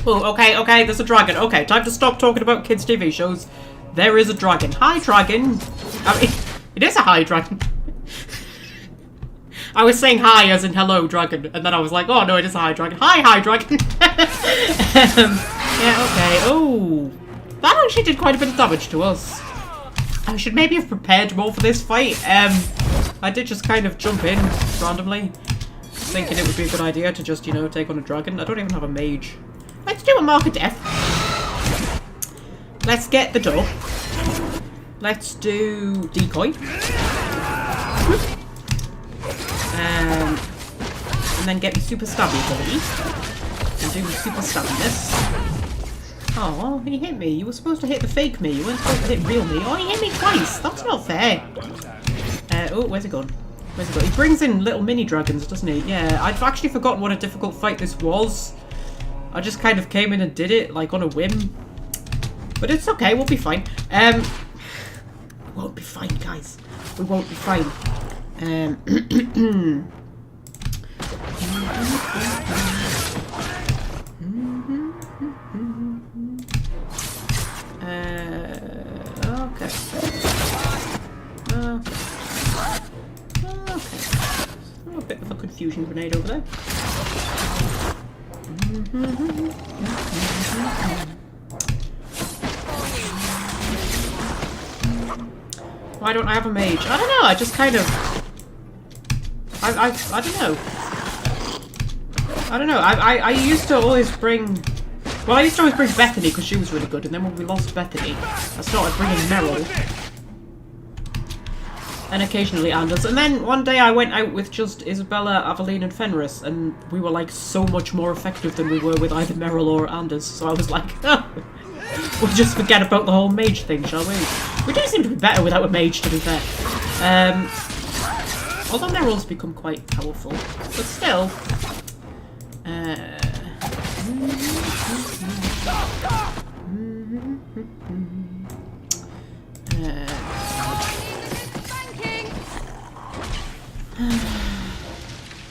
Oh, okay, there's a dragon. Okay, time to stop talking about kids' TV shows. There is a dragon. Hi, dragon. I mean, it is a hi, dragon. I was saying hi as in hello, dragon, and then I was like, oh no, it is a hi, dragon. Hi, dragon. Yeah, okay. Oh, that actually did quite a bit of damage to us. I should maybe have prepared more for this fight. I did just kind of jump in randomly, thinking it would be a good idea to just, you know, take on a dragon. I don't even have a mage. Let's do a mark of death. Let's get the dog. Let's do decoy. And then get the super stabby ability. And do super stabbiness. Oh, he hit me. You were supposed to hit the fake me. You weren't supposed to hit real me. Oh, he hit me twice. That's not fair. Oh, where's he gone? Where's he gone? He brings in little mini dragons, doesn't he? Yeah, I've actually forgotten what a difficult fight this was. I just kind of came in and did it, like, on a whim. But it's okay, we'll be fine. We won't be fine, guys. We won't be fine. Okay. A bit of a confusion grenade over there. Why don't I have a mage? I don't know, I just kind of... I don't know. I don't know, I used to always bring... Well, I used to always bring Bethany because she was really good, and then when we lost Bethany, I started bringing Meryl. And occasionally Anders. And then one day I went out with just Isabella, Aveline, and Fenris, and we were like so much more effective than we were with either Meryl or Anders. So I was like, oh, we'll just forget about the whole mage thing, shall we? We do seem to be better without a mage, to be fair. Although Meryl's become quite powerful, but still.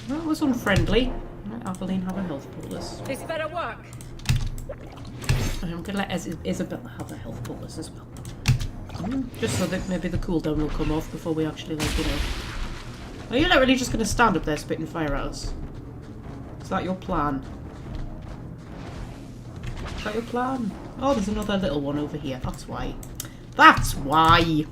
That was unfriendly. Let Aveline have a health poultice. This better work. I'm gonna let Isabella have a health poultice as well. Just so that maybe the cooldown will come off before we actually, like, you know. Are you literally just gonna stand up there spitting fire at us? Is that your plan? Is that your plan? Oh, there's another little one over here. That's why. That's why!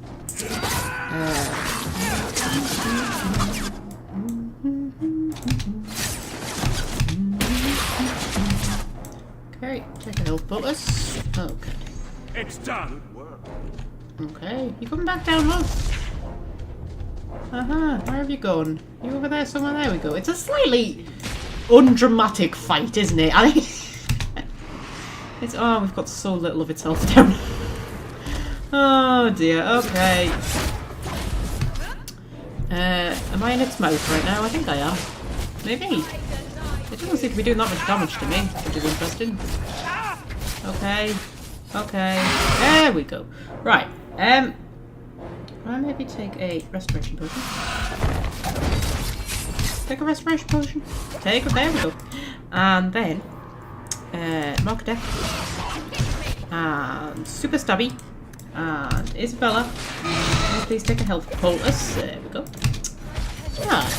Okay, take a health poultice. Okay. It's done. Okay, you coming back down, love? Where have you gone? You over there somewhere? There we go. It's a slightly undramatic fight, isn't it? I think it's... Oh, we've got so little of its health down. Oh dear, okay. Am I in its mouth right now? I think I am. Maybe. It doesn't seem to be doing that much damage to me, which is interesting. Okay. Okay. There we go. Right. I'll maybe take a restoration potion. Take a restoration potion. Take it. There we go. And then Mark Death. And Super Stabby. And Isabella. Please take a health poultice. There we go. Ah.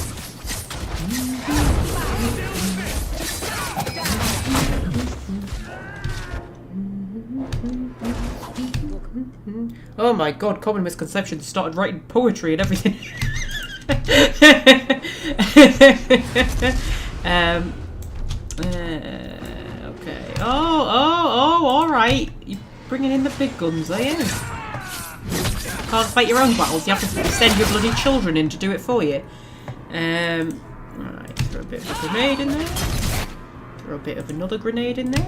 Oh my god, common misconception. Started writing poetry and everything. Okay. Oh, alright. You're bringing in the big guns, are you? Can't fight your own battles, you have to send your bloody children in to do it for you. Alright, throw a bit of a grenade in there. Throw a bit of another grenade in there.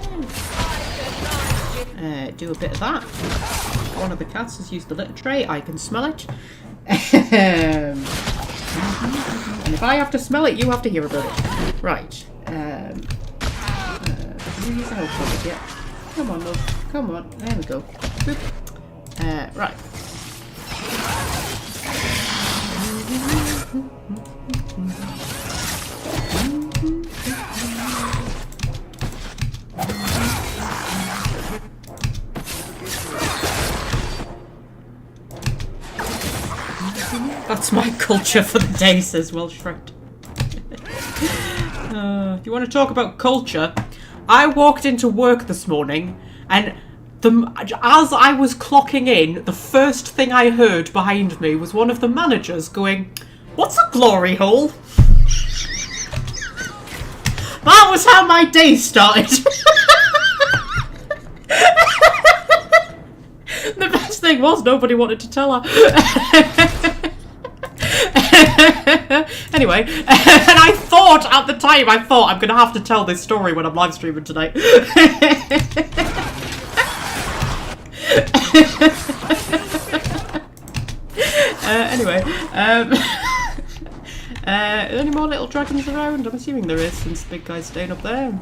Do a bit of that. One of the cats has used the litter tray. I can smell it. And if I have to smell it, you have to hear about it. Right. Can you use the health pocket yet? Come on, love. Come on. There we go. Boop. Right. That's my culture for the day, says Welsh Friend. If you want to talk about culture, I walked into work this morning and as I was clocking in, the first thing I heard behind me was one of the managers going, "What's a glory hole?" That was how my day started. The best thing was nobody wanted to tell her. Anyway, and I thought at the time, I'm going to have to tell this story when I'm live streaming tonight. Anyway, any more little dragons around? I'm assuming there is, since the big guy's staying up there.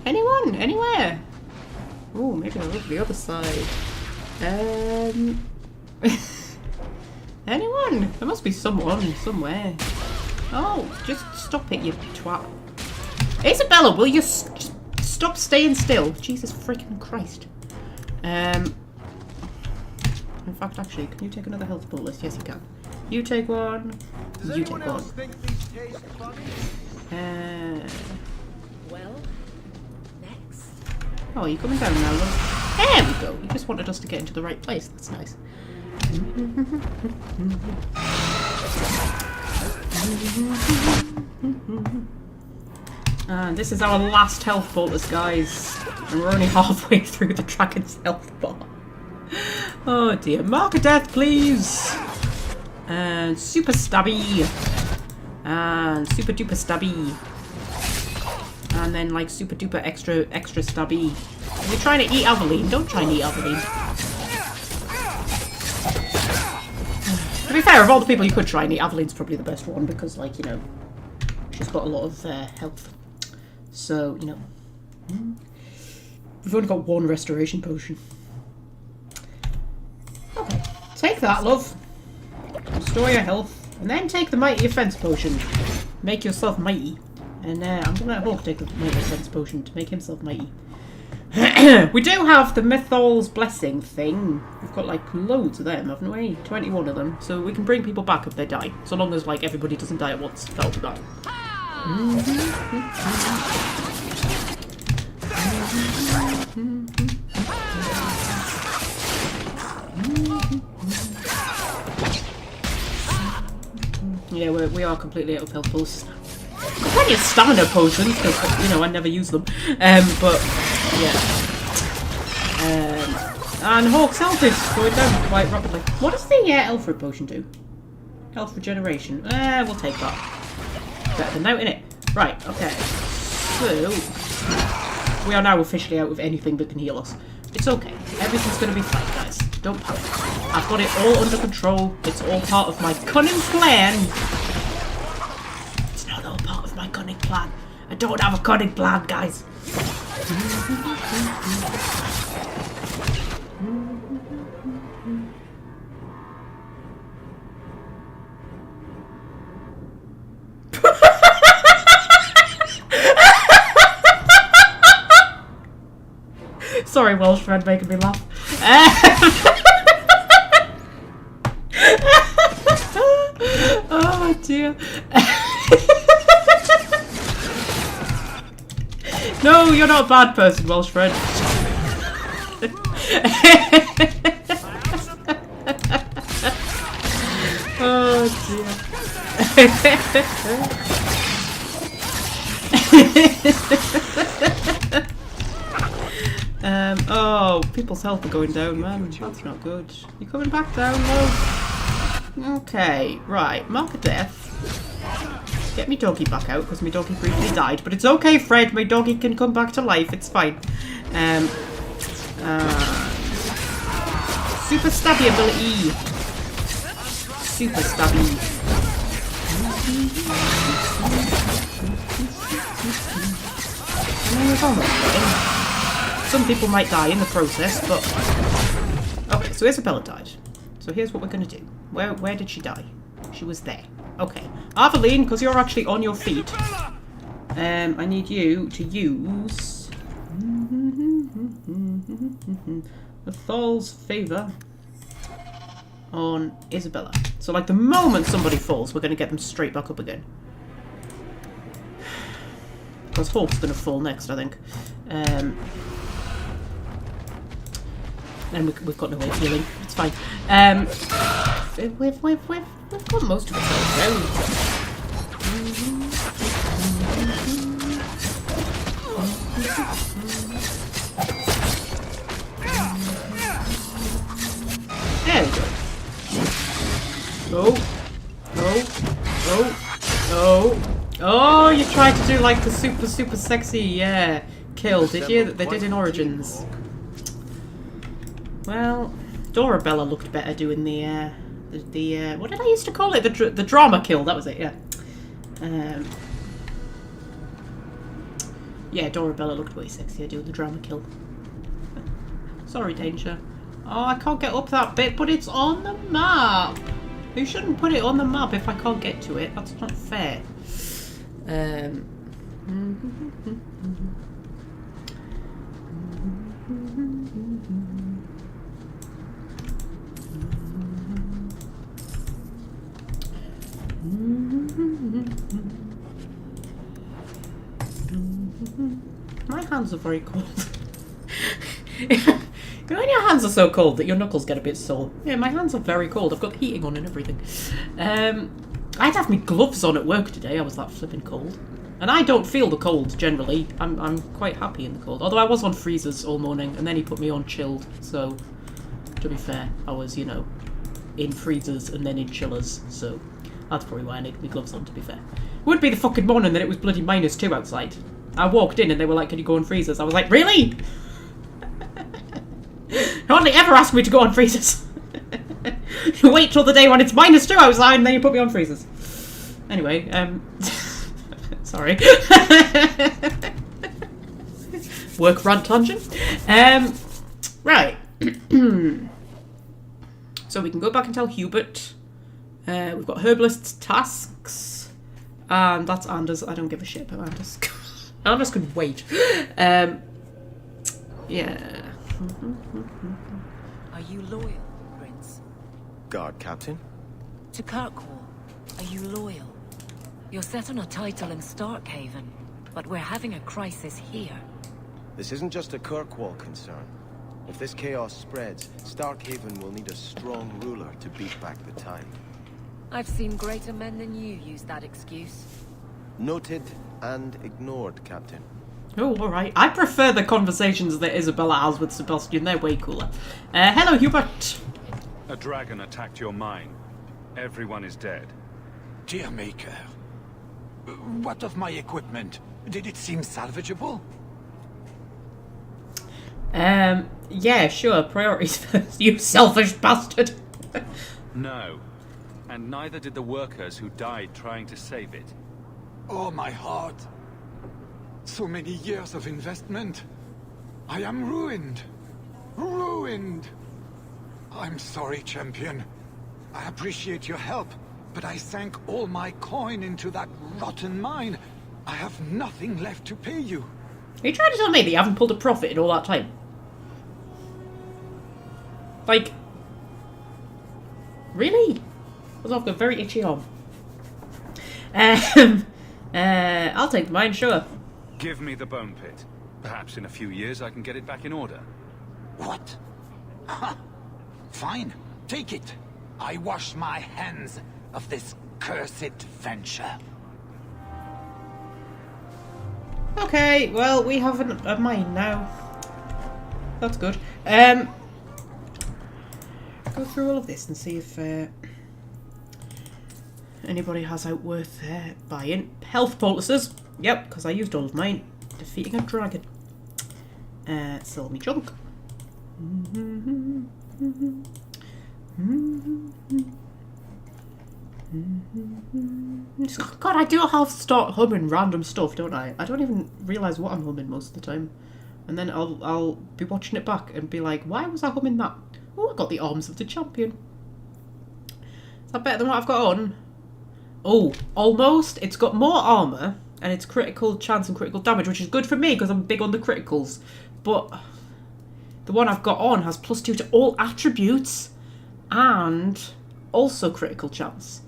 Anyone? Anywhere? Oh, maybe I'll look the other side. Anyone? There must be someone somewhere. Oh, just stop it, you twat. Isabella, will you just stop staying still? Jesus freaking Christ. In fact, actually, can you take another health bullet? Yes, you can. You take one. You take one. Well, next. Oh, you're coming down now, love. There we go. You just wanted us to get into the right place. That's nice. And this is our last health bolus, guys. And we're only halfway through the dragon's health bar. Oh dear. Mark of death, please. And super stabby. And super duper stabby. And then like super duper extra stabby. If you're trying to eat Aveline, don't try and eat Aveline. To be fair, of all the people you could try and eat, Aveline's probably the best one because, like, you know, she's got a lot of health. So, you know, we've only got one restoration potion. Okay, take that, love. Restore your health, and then take the mighty offense potion. Make yourself mighty. And I'm gonna let Hawke take the mighty offense potion to make himself mighty. We do have the Mythol's Blessing thing. We've got like loads of them, haven't we? 21 of them. So we can bring people back if they die. So long as like everybody doesn't die at once. That'll be bad. Yeah, we are completely out of health pulse. Plenty of stamina potions, because, you know, I never use them. But, yeah. And Hawke's health is going down quite rapidly. What does the Alfred potion do? Health regeneration. We'll take that. Better than now, innit? Right, okay. So, we are now officially out of anything that can heal us. It's okay. Everything's going to be fine, guys. Don't panic. I've got it all under control. It's all part of my cunning plan. It's not all part of my cunning plan. I don't have a cunning plan, guys. Sorry, Welsh friend, making me laugh. Oh dear. No, you're not a bad person, Welsh friend. Oh dear. Oh, people's health are going down, man. That's not good. You coming back down, love? Okay, right. Mark of death. Get me doggy back out, because my doggy briefly died. But it's okay, Fred. My doggy can come back to life. It's fine. Super stabby ability. Super stabby. Some people might die in the process, but... Okay, so Isabella died. So here's what we're going to do. Where did she die? She was there. Okay. Aveline, because you're actually on your feet, I need you to use... the Thal's Favour on Isabella. So like the moment somebody falls, we're going to get them straight back up again. Because Hawke's going to fall next, I think. And we've got no way of healing. It's fine. We've got most of it already. There we go. Oh, you tried to do like the super sexy, kill, did you? That they did in Origins. Well, Dorabella looked better doing the what did I used to call it? The drama kill, that was it, yeah. Yeah, Dorabella looked way sexier doing the drama kill. Sorry, Danger. Oh, I can't get up that bit, but it's on the map. You shouldn't put it on the map if I can't get to it. That's not fair. My hands are very cold. You know when your hands are so cold that your knuckles get a bit sore? Yeah, my hands are very cold. I've got the heating on and everything. I had to have my gloves on at work today. I was that flipping cold. And I don't feel the cold, generally. I'm quite happy in the cold. Although I was on freezers all morning, and then he put me on chilled. So, to be fair, I was, you know, in freezers and then in chillers. So, that's probably why I needed my gloves on, to be fair. It would be the fucking morning that it was bloody -2 outside. I walked in and they were like, can you go on freezers? I was like, really? Hardly ever ask me to go on freezers. You wait till the day when it's -2 outside and then you put me on freezers. Anyway, sorry. Work rant tangent. Right. So we can go back and tell Hubert. We've got Herbalist's tasks. And that's Anders. I don't give a shit about Anders. Anders can wait. Yeah. Are you loyal, Prince? Guard Captain? To Kirkwall, are you loyal? You're set on a title in Starkhaven, but we're having a crisis here. This isn't just a Kirkwall concern. If this chaos spreads, Starkhaven will need a strong ruler to beat back the tide. I've seen greater men than you use that excuse. Noted and ignored, Captain. Oh, alright. I prefer the conversations that Isabella has with Sebastian. They're way cooler. Hello, Hubert. A dragon attacked your mine. Everyone is dead. Dear Maker, what of my equipment? Did it seem salvageable? Yeah, sure. Priorities first, you selfish bastard. No. And neither did the workers who died trying to save it. Oh, my heart. So many years of investment. I am ruined. Ruined. I'm sorry, champion. I appreciate your help, but I sank all my coin into that rotten mine. I have nothing left to pay you. Are you trying to tell me that you haven't pulled a profit in all that time? Like... Really? I've got a very itchy arm. I'll take mine, sure. Give me the bone pit. Perhaps in a few years I can get it back in order. What? Huh. Fine, take it. I wash my hands of this cursed venture. Okay, well, we have a mine now. That's good. Go through all of this and see if anybody has out worth buying. Health poultices. Yep, because I used all of mine. Defeating a dragon. Sell me junk. God, I do half start humming random stuff, don't I? I don't even realise what I'm humming most of the time. And then I'll be watching it back and be like, why was I humming that? Oh, I got the arms of the champion. Is that better than what I've got on? Oh, almost. It's got more armour and it's critical chance and critical damage, which is good for me because I'm big on the criticals. But the one I've got on has +2 to all attributes and also critical chance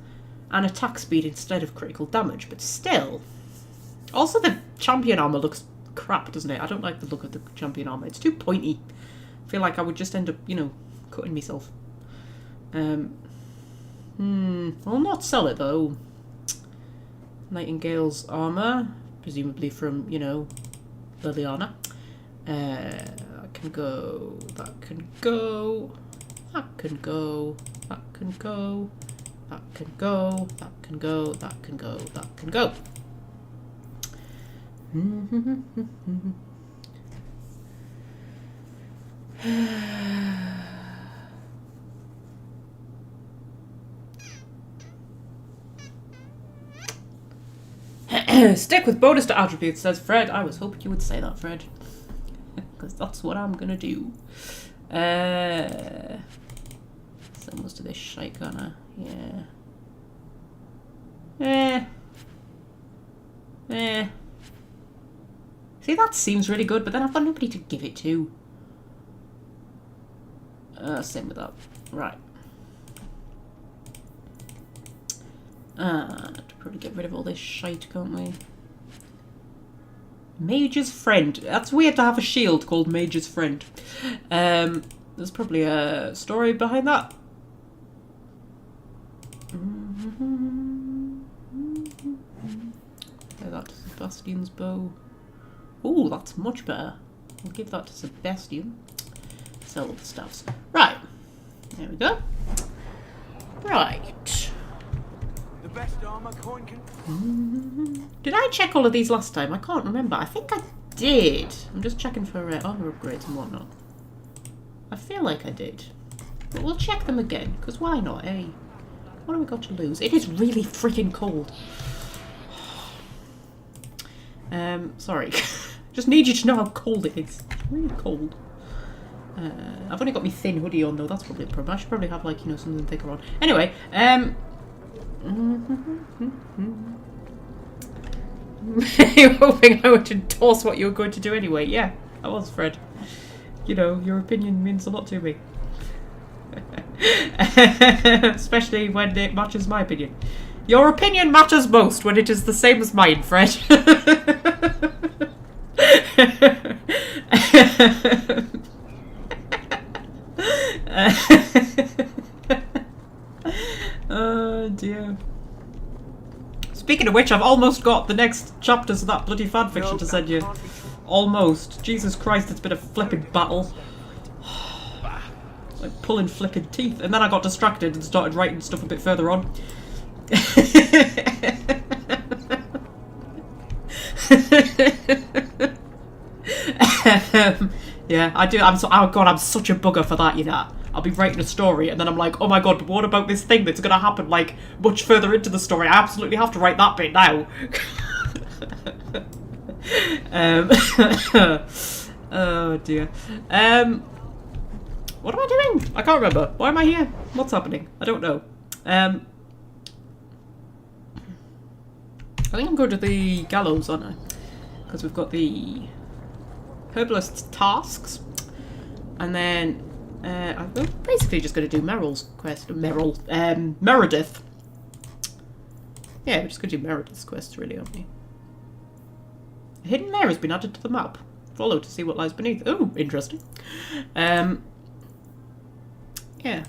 and attack speed instead of critical damage, but still. Also, the champion armour looks crap, doesn't it? I don't like the look of the champion armour. It's too pointy. I feel like I would just end up, you know, cutting myself. I'll not sell it though. Nightingale's armour, presumably from, you know, Liliana. That can go, that can go, that can go, that can go, that can go, that can go, that can go, that can go. Stick with bonus to attributes, says Fred. I was hoping you would say that, Fred. Because that's what I'm gonna do. So most of this shite gonna, yeah. See, that seems really good, but then I've got nobody to give it to. Same with that. Right. Probably get rid of all this shite, can't we? Mage's Friend. That's weird to have a shield called Mage's Friend. There's probably a story behind that. Give that to Sebastian's bow. Ooh, that's much better. I'll give that to Sebastian. Sell all the stuffs. Right. There we go. Right. The best armor coin can... Did I check all of these last time? I can't remember. I think I did. I'm just checking for armor upgrades and whatnot. I feel like I did. But we'll check them again, because why not, eh? What have we got to lose? It is really freaking cold. Sorry. Just need you to know how cold it is. It's really cold. I've only got my thin hoodie on though, that's probably a problem. I should probably have, like, you know, something thicker on. Anyway, you're hoping I would endorse what you were going to do anyway. Yeah, I was, Fred. You know, your opinion means a lot to me. Especially when it matches my opinion. Your opinion matters most when it is the same as mine, Fred. Oh dear. Speaking of which, I've almost got the next chapters of that bloody fanfiction to send you. Almost. Jesus Christ, it's been a flipping battle. Like pulling flipping teeth. And then I got distracted and started writing stuff a bit further on. Yeah, I do. Oh god, I'm such a bugger for that, you know. I'll be writing a story and then I'm like, oh my god, but what about this thing that's gonna happen like much further into the story? I absolutely have to write that bit now. Oh dear. What am I doing? I can't remember. Why am I here? What's happening? I don't know. I think I'm going to the gallows, aren't I? Because we've got the herbalist's tasks, and then I'm basically just going to do Meryl's quest. Meredith. Yeah, we're just going to do Meredith's quest, really, aren't we? A hidden layer has been added to the map. Follow to see what lies beneath. Oh, interesting. Yeah,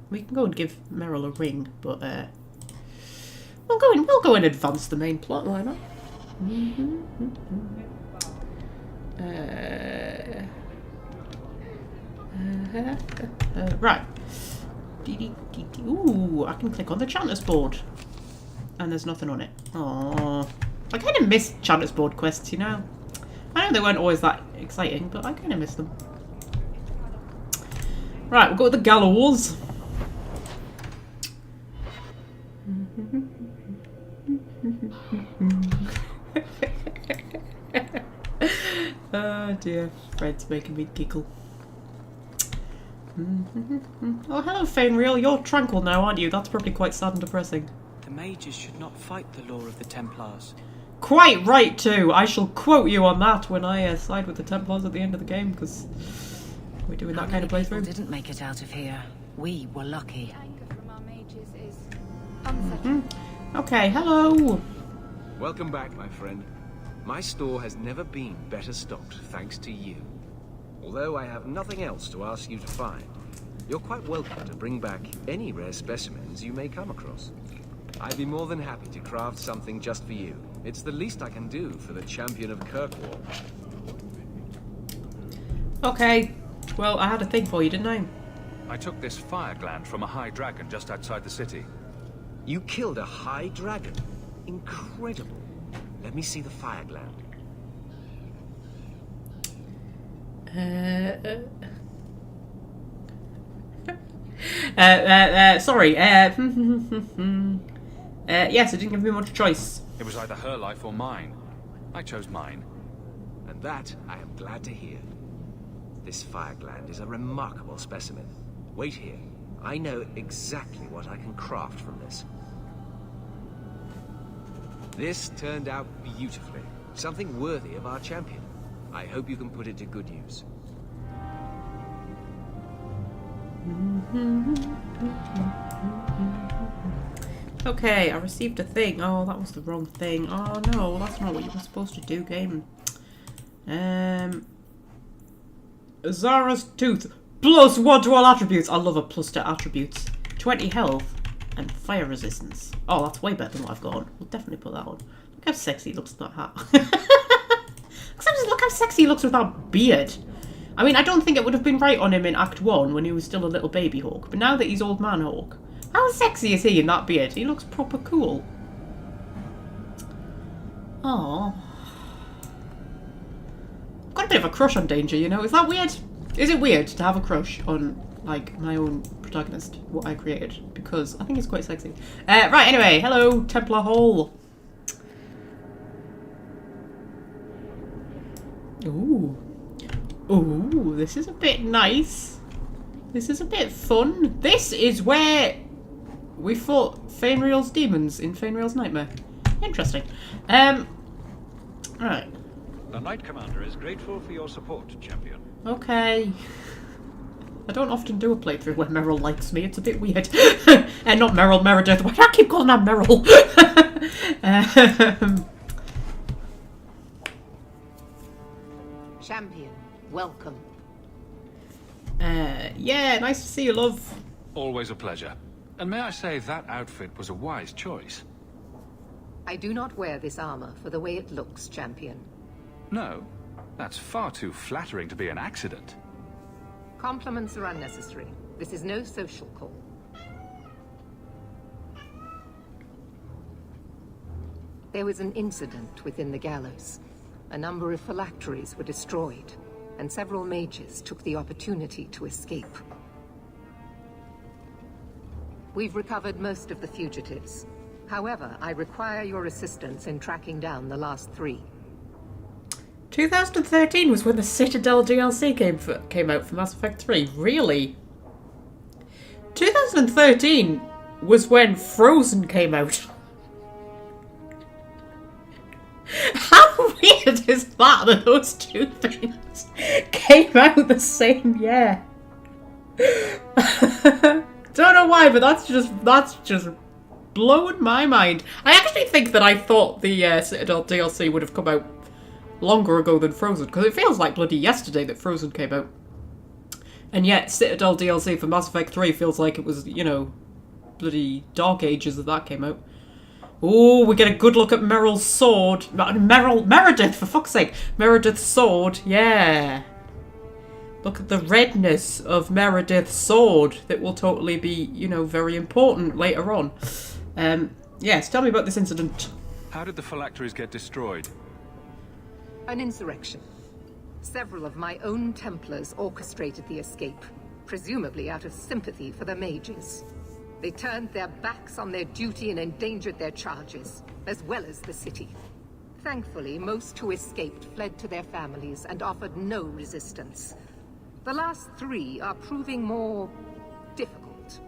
we can go and give Meryl a ring, but we'll go and advance the main plot line. Huh? Right. Ooh, I can click on the Chanter's board, and there's nothing on it. Aww. I kind of miss Chanter's board quests, you know. I know they weren't always that exciting, but I kind of miss them. Right, we'll go with the gallows. Oh dear, Fred's making me giggle. Oh, hello, Fainreal. You're tranquil now, aren't you? That's probably quite sad and depressing. The mages should not fight the law of the Templars. Quite right, too. I shall quote you on that when I side with the Templars at the end of the game, because we're doing that kind of People playthrough. didn't make it out of here. We were lucky. Anger from our mages is unsettling. Okay, hello. Welcome back, my friend. My store has never been better stocked thanks to you. Although I have nothing else to ask you to find, you're quite welcome to bring back any rare specimens you may come across. I'd be more than happy to craft something just for you. It's the least I can do for the champion of Kirkwall. Okay. Well, I had a thing for you, didn't I? I took this fire gland from a high dragon just outside the city. You killed a high dragon? Incredible. Let me see the fire gland. Sorry. Yes, it didn't give me much choice. It was either her life or mine. I chose mine. And that I am glad to hear. This fire gland is a remarkable specimen. Wait here. I know exactly what I can craft from this. This turned out beautifully. Something worthy of our champion. I hope you can put it to good use. Okay, I received a thing. Oh, that was the wrong thing. Oh no, that's not what you were supposed to do, game. Zara's tooth. +1 to all attributes. I love a +2 attributes. 20 health and fire resistance. Oh, that's way better than what I've got on. We'll definitely put that on. Look how sexy he looks with that hat. Look how sexy he looks with that beard. I mean, I don't think it would have been right on him in Act 1 when he was still a little baby Hawke. But now that he's old man Hawke, how sexy is he in that beard? He looks proper cool. Aww. Got a bit of a crush on Danger, you know? Is that weird? Is it weird to have a crush on, like, my own protagonist, what I created? Because I think it's quite sexy. Right, anyway. Hello, Templar Hall. Ooh. Ooh, this is a bit nice. This is a bit fun. This is where we fought Fainreal's demons in Fainreal's Nightmare. Interesting. Right. The Knight Commander is grateful for your support, champion. Okay. I don't often do a playthrough where Meryl likes me. It's a bit weird. And not Meryl, Meredith. Why do I keep calling her Meryl? Champion, welcome. Yeah, nice to see you, love. Always a pleasure. And may I say that outfit was a wise choice. I do not wear this armor for the way it looks, champion. No, that's far too flattering to be an accident. Compliments are unnecessary. This is no social call. There was an incident within the gallows. A number of phylacteries were destroyed, and several mages took the opportunity to escape. We've recovered most of the fugitives. However, I require your assistance in tracking down the last 3. 2013 was when the Citadel DLC came out for Mass Effect 3. Really? 2013 was when Frozen came out. How weird is that those two things came out the same year? Don't know why, but that's just blowing my mind. I actually think that I thought the Citadel DLC would have come out longer ago than Frozen, because it feels like bloody yesterday that Frozen came out. And yet, Citadel DLC for Mass Effect 3 feels like it was, you know, bloody Dark Ages that came out. Oh, we get a good look at Meryl's sword. Meredith, for fuck's sake. Meredith's sword, yeah. Look at the redness of Meredith's sword. That will totally be, you know, very important later on. Yes, tell me about this incident. How did the phylacteries get destroyed? An insurrection. Several of my own Templars orchestrated the escape, presumably out of sympathy for the mages. They turned their backs on their duty and endangered their charges, as well as the city. Thankfully, most who escaped fled to their families and offered no resistance. The last 3 are proving more difficult.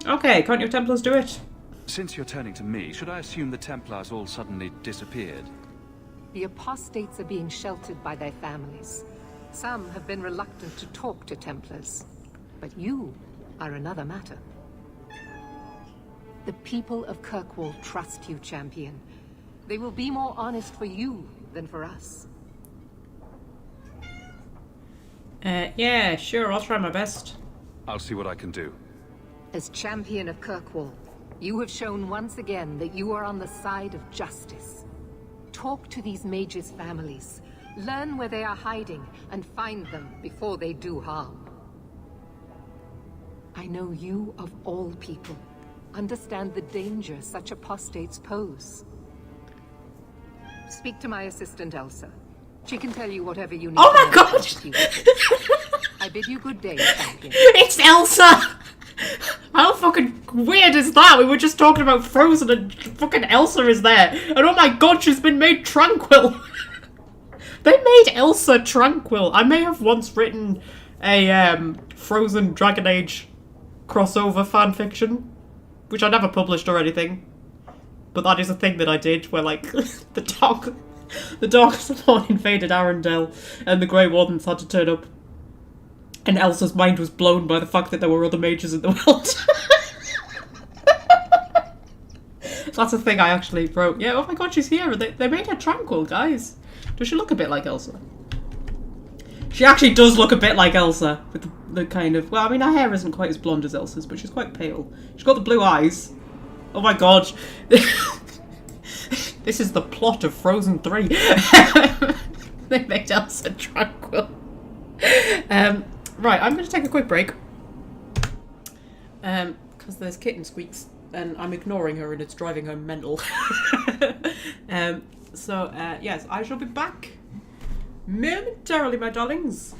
Okay, can't your Templars do it? Since you're turning to me, should I assume the Templars all suddenly disappeared? The apostates are being sheltered by their families. Some have been reluctant to talk to Templars. But you are another matter. The people of Kirkwall trust you, champion. They will be more honest for you than for us. Yeah, sure, I'll try my best. I'll see what I can do. As champion of Kirkwall, you have shown once again that you are on the side of justice. Talk to these mages' families. Learn where they are hiding and find them before they do harm. I know you, of all people, understand the danger such apostates pose. Speak to my assistant, Elsa. She can tell you whatever you need Oh to my know. God! I bid you good day, champion. It's Elsa! How fucking weird is that? We were just talking about Frozen and fucking Elsa is there. And oh my god, she's been made tranquil. They made Elsa tranquil. I may have once written a Frozen Dragon Age crossover fanfiction, which I never published or anything. But that is a thing that I did, where like the Dark Spawn invaded Arendelle and the Grey Wardens had to turn up. And Elsa's mind was blown by the fact that there were other mages in the world. That's a thing I actually wrote. Yeah, oh my god, she's here. They made her tranquil, guys. Does she look a bit like Elsa? She actually does look a bit like Elsa. With the kind of... Well, I mean, her hair isn't quite as blonde as Elsa's, but she's quite pale. She's got the blue eyes. Oh my god. This is the plot of Frozen 3. They made Elsa tranquil. Right, I'm going to take a quick break. Because there's kitten squeaks, and I'm ignoring her and it's driving her mental. Yes, I shall be back momentarily, my darlings.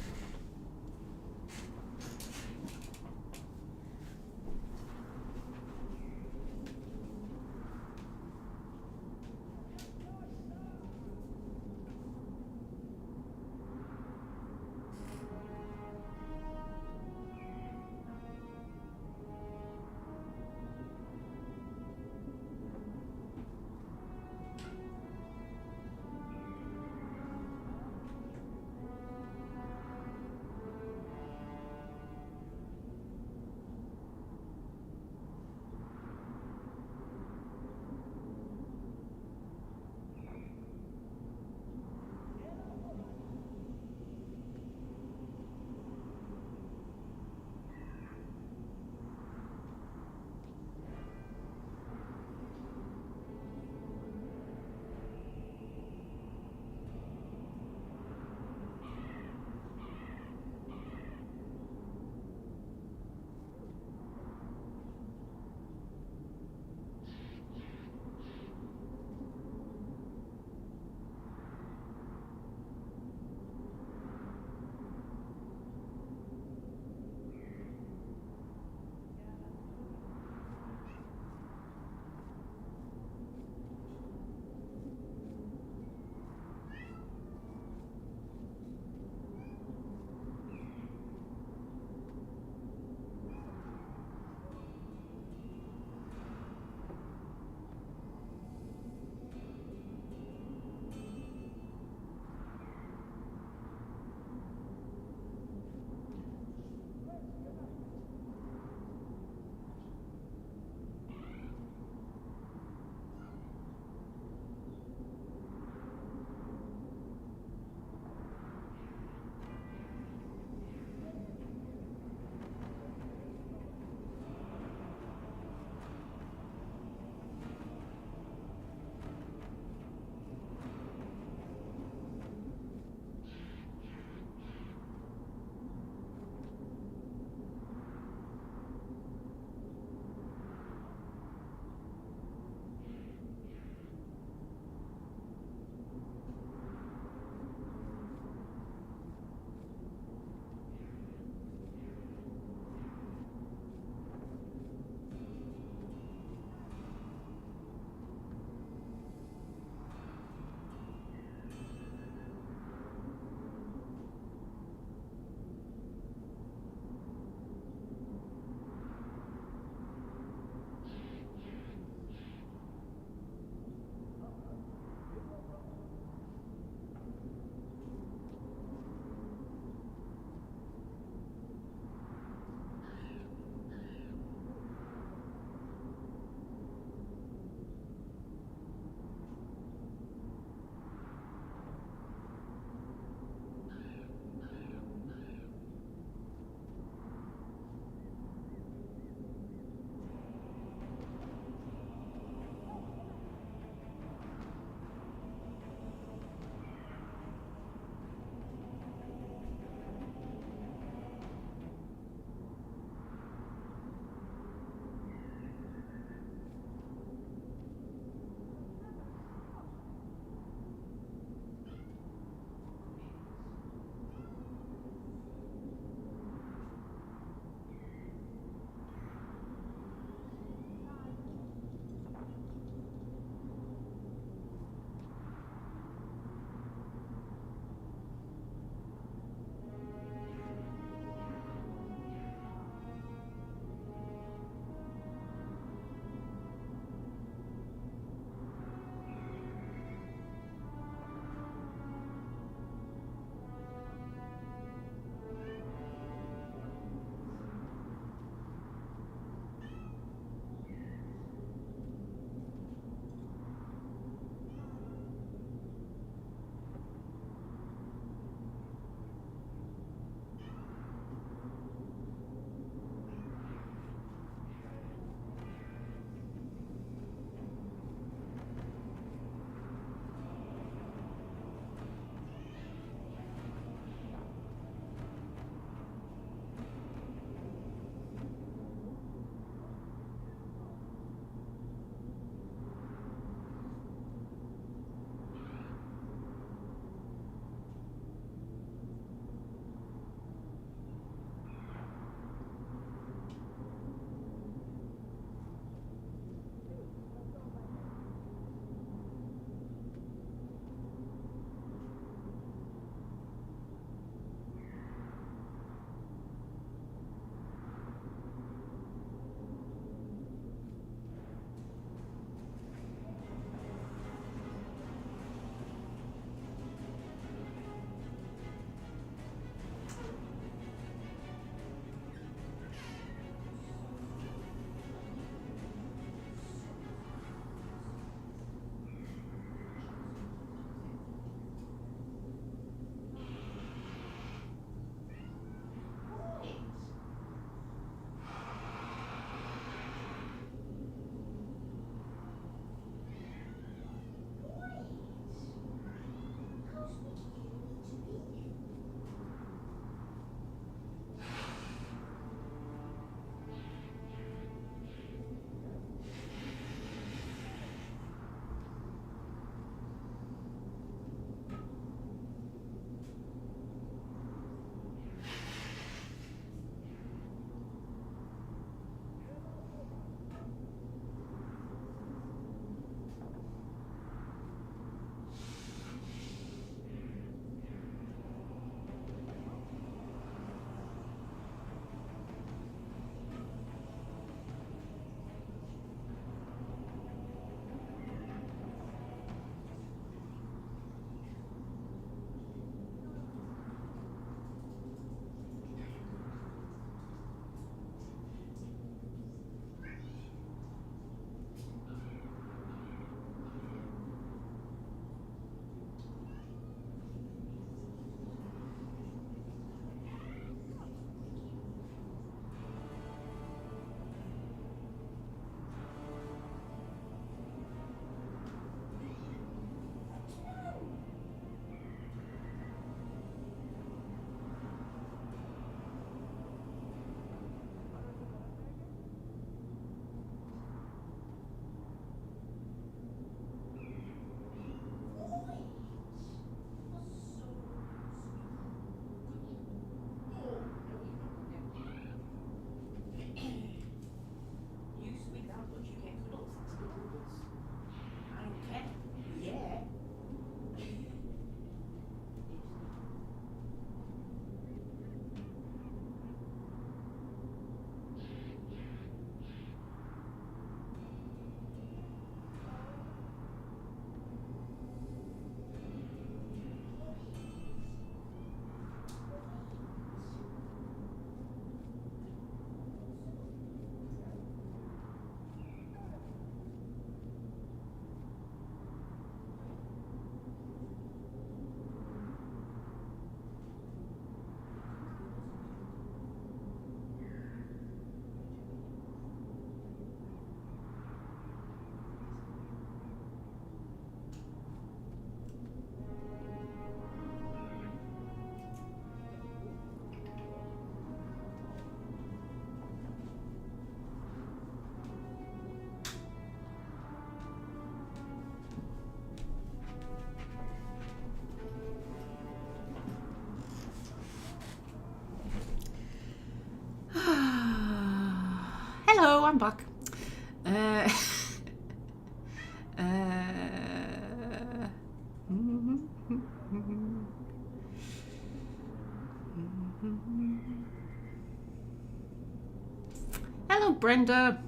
I'm back. Hello, Brenda.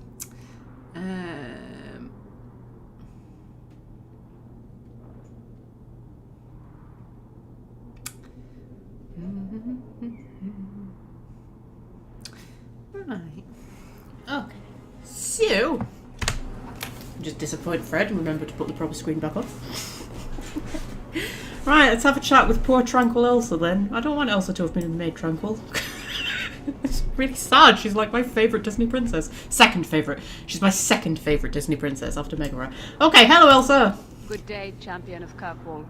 Right. Okay. So, just disappoint Fred and remember to put the proper screen back on. Right, let's have a chat with poor Tranquil Elsa then. I don't want Elsa to have been made tranquil. It's really sad. She's like my favourite Disney princess. Second favourite. She's my second favourite Disney princess after Megara. Okay, hello Elsa. Good day, champion of Kirkwall.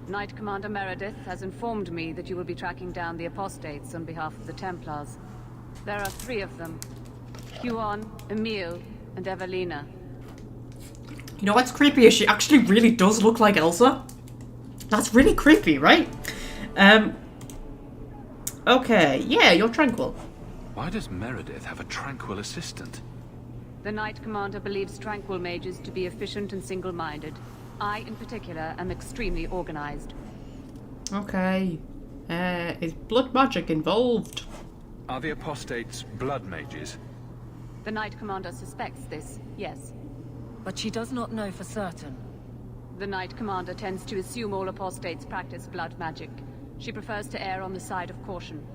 Knight Commander Meredith has informed me that you will be tracking down the apostates on behalf of the Templars. There are 3 of them. Huon, Emile, and Evelina. You know what's creepy is she actually really does look like Elsa. That's really creepy, right? Okay, yeah, you're Tranquil. Why does Meredith have a Tranquil assistant? The Knight Commander believes Tranquil mages to be efficient and single-minded. I, in particular, am extremely organized. Okay. Is blood magic involved? Are the apostates blood mages? The Knight Commander suspects this, yes. But she does not know for certain. The Knight Commander tends to assume all apostates practice blood magic. She prefers to err on the side of caution.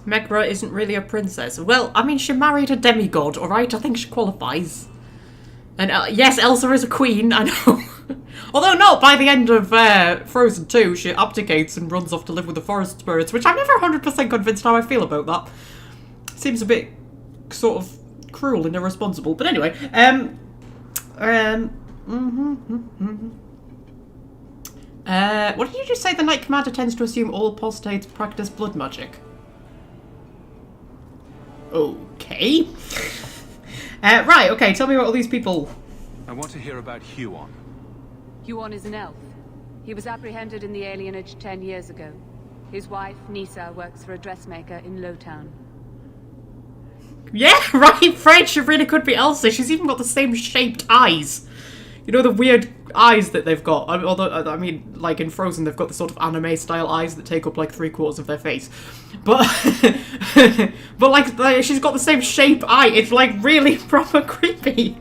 Megara isn't really a princess. Well, I mean, she married a demigod, alright? I think she qualifies. And yes, Elsa is a queen, I know. Although no, by the end of Frozen 2, she abdicates and runs off to live with the forest spirits, which I'm never 100% convinced how I feel about that. Seems a bit sort of cruel and irresponsible. But anyway, what did you just say? The Knight Commander tends to assume all apostates practice blood magic. Okay. Right, okay, tell me about all these people. I want to hear about Huon. Huon is an elf. He was apprehended in the alienage 10 years ago. His wife, Nisa, works for a dressmaker in Lowtown. Yeah, right, Fred, she really could be Elsa. She's even got the same shaped eyes. You know, the weird eyes that they've got. I mean, like in Frozen, they've got the sort of anime-style eyes that take up like 3/4 of their face. But, but like, she's got the same shape eye. It's like really proper creepy.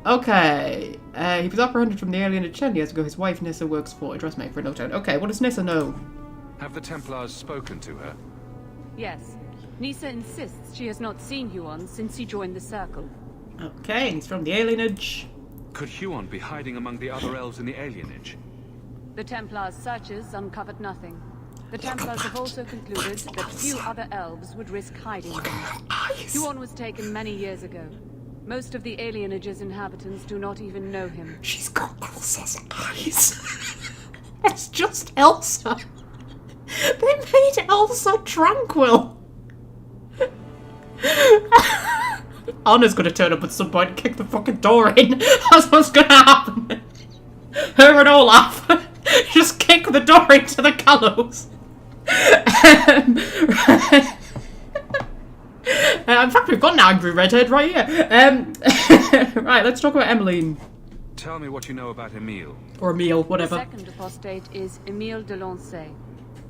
Okay. He was apprehended from the alien 10 years ago. His wife, Nissa, works for a dressmaker in Lowtown. Okay, what does Nissa know? Have the Templars spoken to her? Yes. Nisa insists she has not seen Huon since he joined the Circle. Okay, and he's from the alienage. Could Huon be hiding among the other elves in the alienage? The Templars' searches uncovered nothing. The Templars have also concluded that few other elves would risk hiding him. Huon was taken many years ago. Most of the alienage's inhabitants do not even know him. She's got Elsa's eyes. It's just Elsa. They made Elsa tranquil. Anna's gonna turn up at some point and kick the fucking door in. That's what's gonna happen. Her and Olaf just kick the door into the gallows. In fact, we've got an angry redhead right here. Right, let's talk about Emmeline. Tell me what you know about Emile. Or Emile, whatever. The second apostate is Emile de Lancey,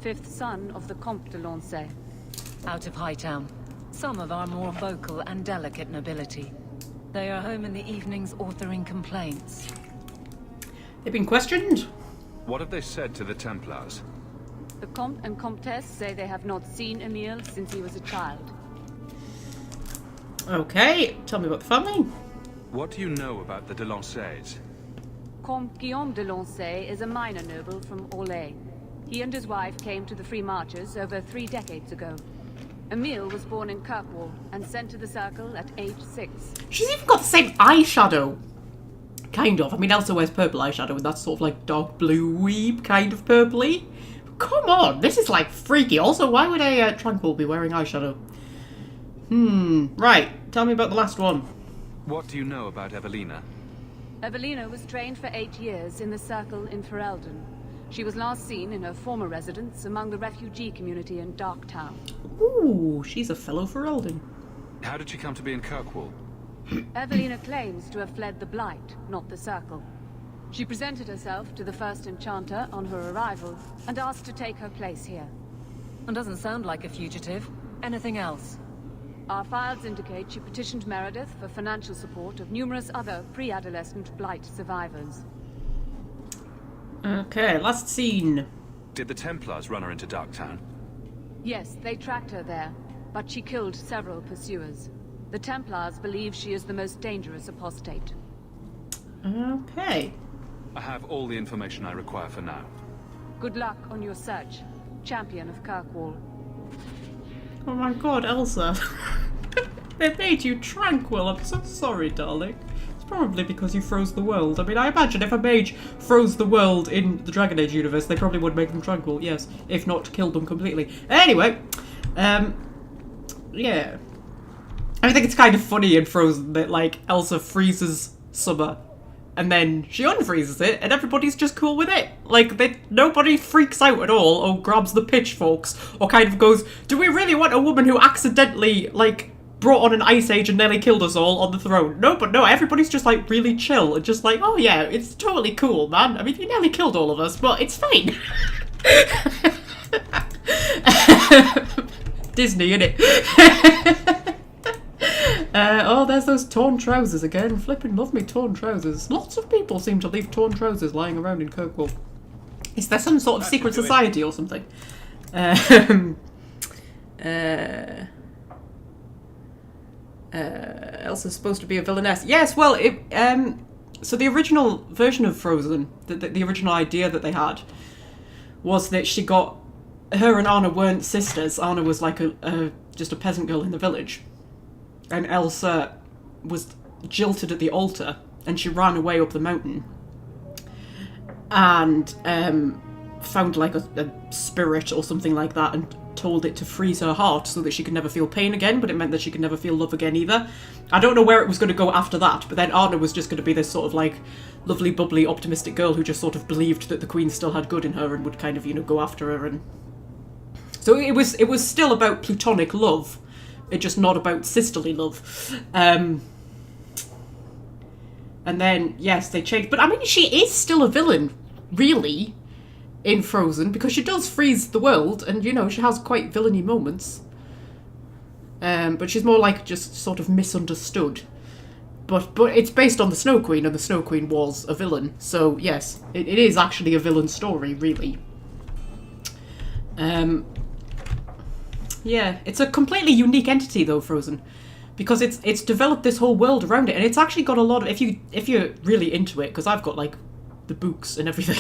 5th son of the Comte de Lancey. Out of Hightown. Some of our more vocal and delicate nobility. They are home in the evenings authoring complaints. They've been questioned? What have they said to the Templars? The Comte and Comtesse say they have not seen Emile since he was a child. Okay, tell me about the family. What do you know about the de Lanceys? Comte Guillaume de Lancey is a minor noble from Orlais. He and his wife came to the Free Marches over 3 decades ago. Emile was born in Kirkwall and sent to the Circle at age 6. She's even got the same eyeshadow. Kind of. I mean, Elsa wears purple eyeshadow, and that's sort of like dark blue-y kind of purpley. But come on, this is like freaky. Also, why would a Tranquil be wearing eyeshadow? Right. Tell me about the last one. What do you know about Evelina? Evelina was trained for 8 years in the Circle in Ferelden. She was last seen in her former residence among the refugee community in Darktown. Ooh, she's a fellow for Eldon. How did she come to be in Kirkwall? Evelina claims to have fled the Blight, not the Circle. She presented herself to the first Enchanter on her arrival and asked to take her place here. And doesn't sound like a fugitive. Anything else? Our files indicate she petitioned Meredith for financial support of numerous other pre-adolescent Blight survivors. Okay, last scene. Did the Templars run her into Darktown? Yes, they tracked her there, but she killed several pursuers. The Templars believe she is the most dangerous apostate. Okay. I have all the information I require for now. Good luck on your search, Champion of Kirkwall. Oh my god, Elsa. They made you tranquil. I'm so sorry, darling. It's probably because you froze the world. I mean, I imagine if a mage froze the world in the Dragon Age universe, they probably would make them tranquil, yes. If not, kill them completely. Anyway, yeah. I think it's kind of funny in Frozen that, like, Elsa freezes Summer and then she unfreezes it and everybody's just cool with it. Like, nobody freaks out at all or grabs the pitchforks or kind of goes, do we really want a woman who accidentally, like, brought on an ice age and nearly killed us all on the throne? No, but no, everybody's just, like, really chill and just like, oh yeah, it's totally cool, man. I mean, you nearly killed all of us, but it's fine. Disney, innit? Oh, there's those torn trousers again. Flippin' love me torn trousers. Lots of people seem to leave torn trousers lying around in Kirkwall. Is there some sort of secret society or something? Elsa's supposed to be a villainess. Yes, well, so the original version of Frozen, the original idea that they had, was that her and Anna weren't sisters. Anna was like just a peasant girl in the village. And Elsa was jilted at the altar, and she ran away up the mountain. And found like a spirit or something like that, and told it to freeze her heart so that she could never feel pain again, but it meant that she could never feel love again either. I don't know where it was going to go after that, but then Anna was just going to be this sort of like lovely, bubbly, optimistic girl who just sort of believed that the Queen still had good in her and would kind of, go after her. And so it was still about platonic love. It's just not about sisterly love. And then, yes, they changed. But, I mean, she is still a villain, really, in Frozen, because she does freeze the world, and, she has quite villainy moments. But she's more like just sort of misunderstood. But it's based on the Snow Queen, and the Snow Queen was a villain. So, yes, it is actually a villain story, really. Yeah, it's a completely unique entity though, Frozen, because it's developed this whole world around it, and it's actually got a lot of, if you're really into it, because I've got like the books and everything,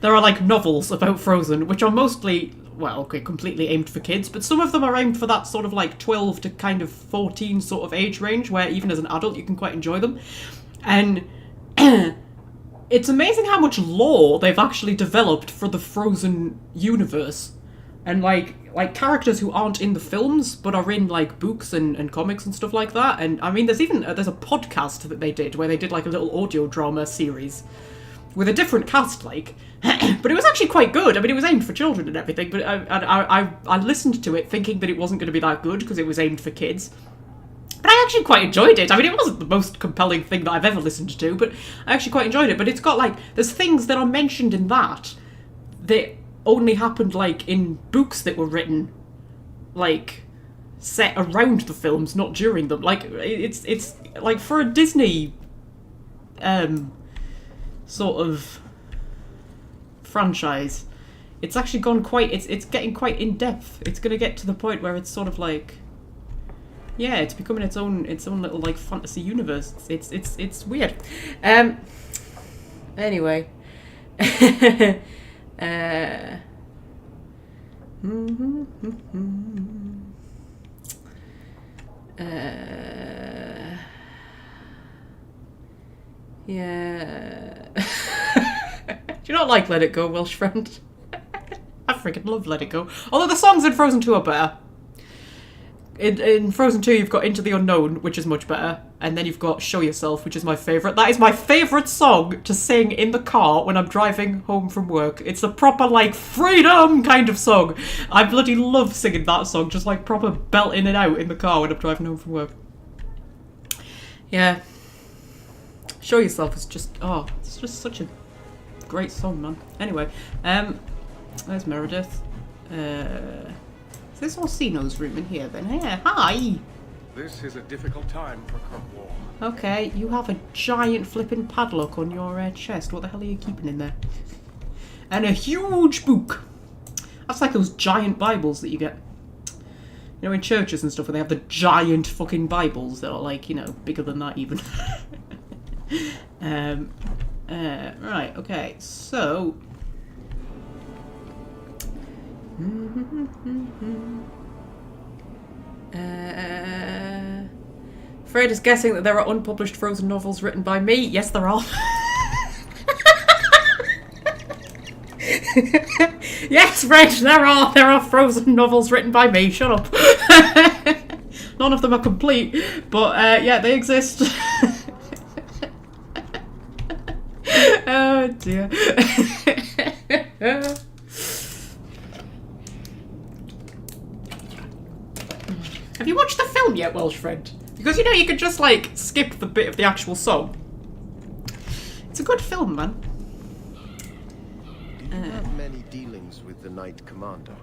there are like novels about Frozen, which are mostly, well, okay, completely aimed for kids, but some of them are aimed for that sort of like 12 to kind of 14 sort of age range, where even as an adult you can quite enjoy them, and it's amazing how much lore they've actually developed for the Frozen universe. And like characters who aren't in the films but are in like books and comics and stuff like that. And I mean, there's a podcast that they did where they did like a little audio drama series with a different cast, like, but it was actually quite good. I mean, it was aimed for children and everything, but I listened to it thinking that it wasn't going to be that good because it was aimed for kids. But I actually quite enjoyed it. I mean, it wasn't the most compelling thing that I've ever listened to, but I actually quite enjoyed it. But it's got like, there's things that are mentioned in that only happened like in books that were written like set around the films, not during them. Like it's like for a Disney sort of franchise, it's actually gone quite, it's getting quite in depth. It's going to get to the point where it's sort of like, yeah, it's becoming its own little like fantasy universe. It's weird. Anyway. Yeah. Do you not like Let It Go, Welsh friend? I freaking love Let It Go. Although the songs in Frozen 2 are better. in Frozen 2, you've got Into the Unknown, which is much better. And then you've got Show Yourself, which is my favourite. That is my favourite song to sing in the car when I'm driving home from work. It's the proper, like, freedom kind of song. I bloody love singing that song, just like proper belting it out in the car when I'm driving home from work. Yeah. Show Yourself is just, oh, it's just such a great song, man. Anyway, there's Meredith. Is this Orsino's room in here then? Yeah, hi! This is a difficult time for Kirkwall. Okay, you have a giant flipping padlock on your chest. What the hell are you keeping in there? And a huge book. That's like those giant Bibles that you get. You know, in churches and stuff where they have the giant fucking Bibles that are like, you know, bigger than that even. Right, okay, so... Fred is guessing that there are unpublished Frozen novels written by me. Yes, there are. Yes, Fred, there are Frozen novels written by me. Shut up. None of them are complete, but yeah, they exist. Oh dear. Have you watched the film yet, Welsh friend? Because, you know, you could just, like, skip the bit of the actual song. It's a good film, man. Do you have many dealings with the Knight Commander?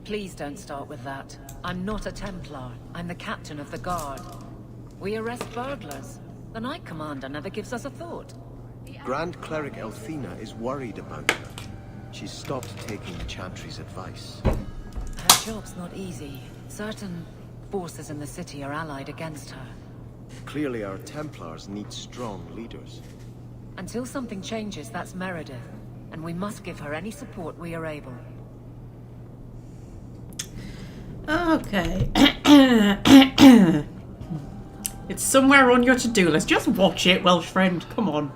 Please don't start with that. I'm not a Templar. I'm the captain of the guard. We arrest burglars. The Knight Commander never gives us a thought. Grand Cleric Elthina is worried about her. She's stopped taking the Chantry's advice. Her job's not easy. Certain forces in the city are allied against her. Clearly our Templars need strong leaders. Until something changes, that's Meredith. And we must give her any support we are able. Okay. It's somewhere on your to-do list. Just watch it, Welsh friend. Come on.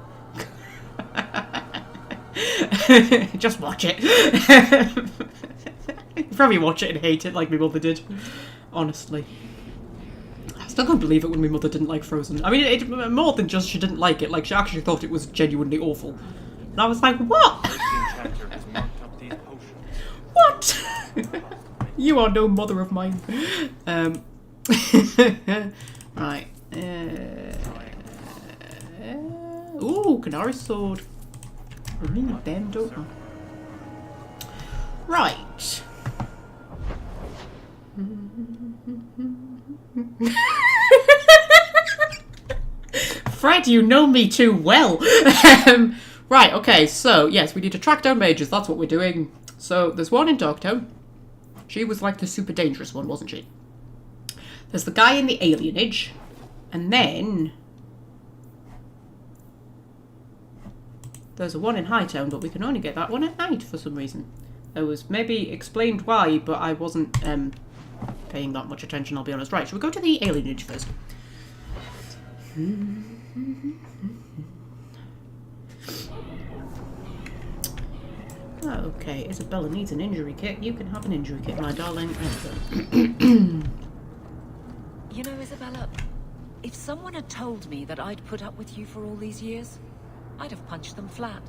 Just watch it. You probably watch it and hate it like my mother did. Honestly. I still can't believe it when my mother didn't like Frozen. I mean, it more than just she didn't like it. Like, she actually thought it was genuinely awful. And I was like, what? What? You are no mother of mine. Right. Ooh, Canary sword. Really bend over. Right. Fred, you know me too well. Right, okay, so, yes, we need to track down mages. That's what we're doing. So, there's one in Darktown. She was like the super dangerous one, wasn't she? There's the guy in the alienage. And then... there's a one in Hightown, but we can only get that one at night for some reason. There was maybe explained why, but I wasn't paying that much attention, I'll be honest. Right, shall we go to the alienage first? Okay, Isabella needs an injury kit. You can have an injury kit, my darling. You know, Isabella, if someone had told me that I'd put up with you for all these years, I'd have punched them flat.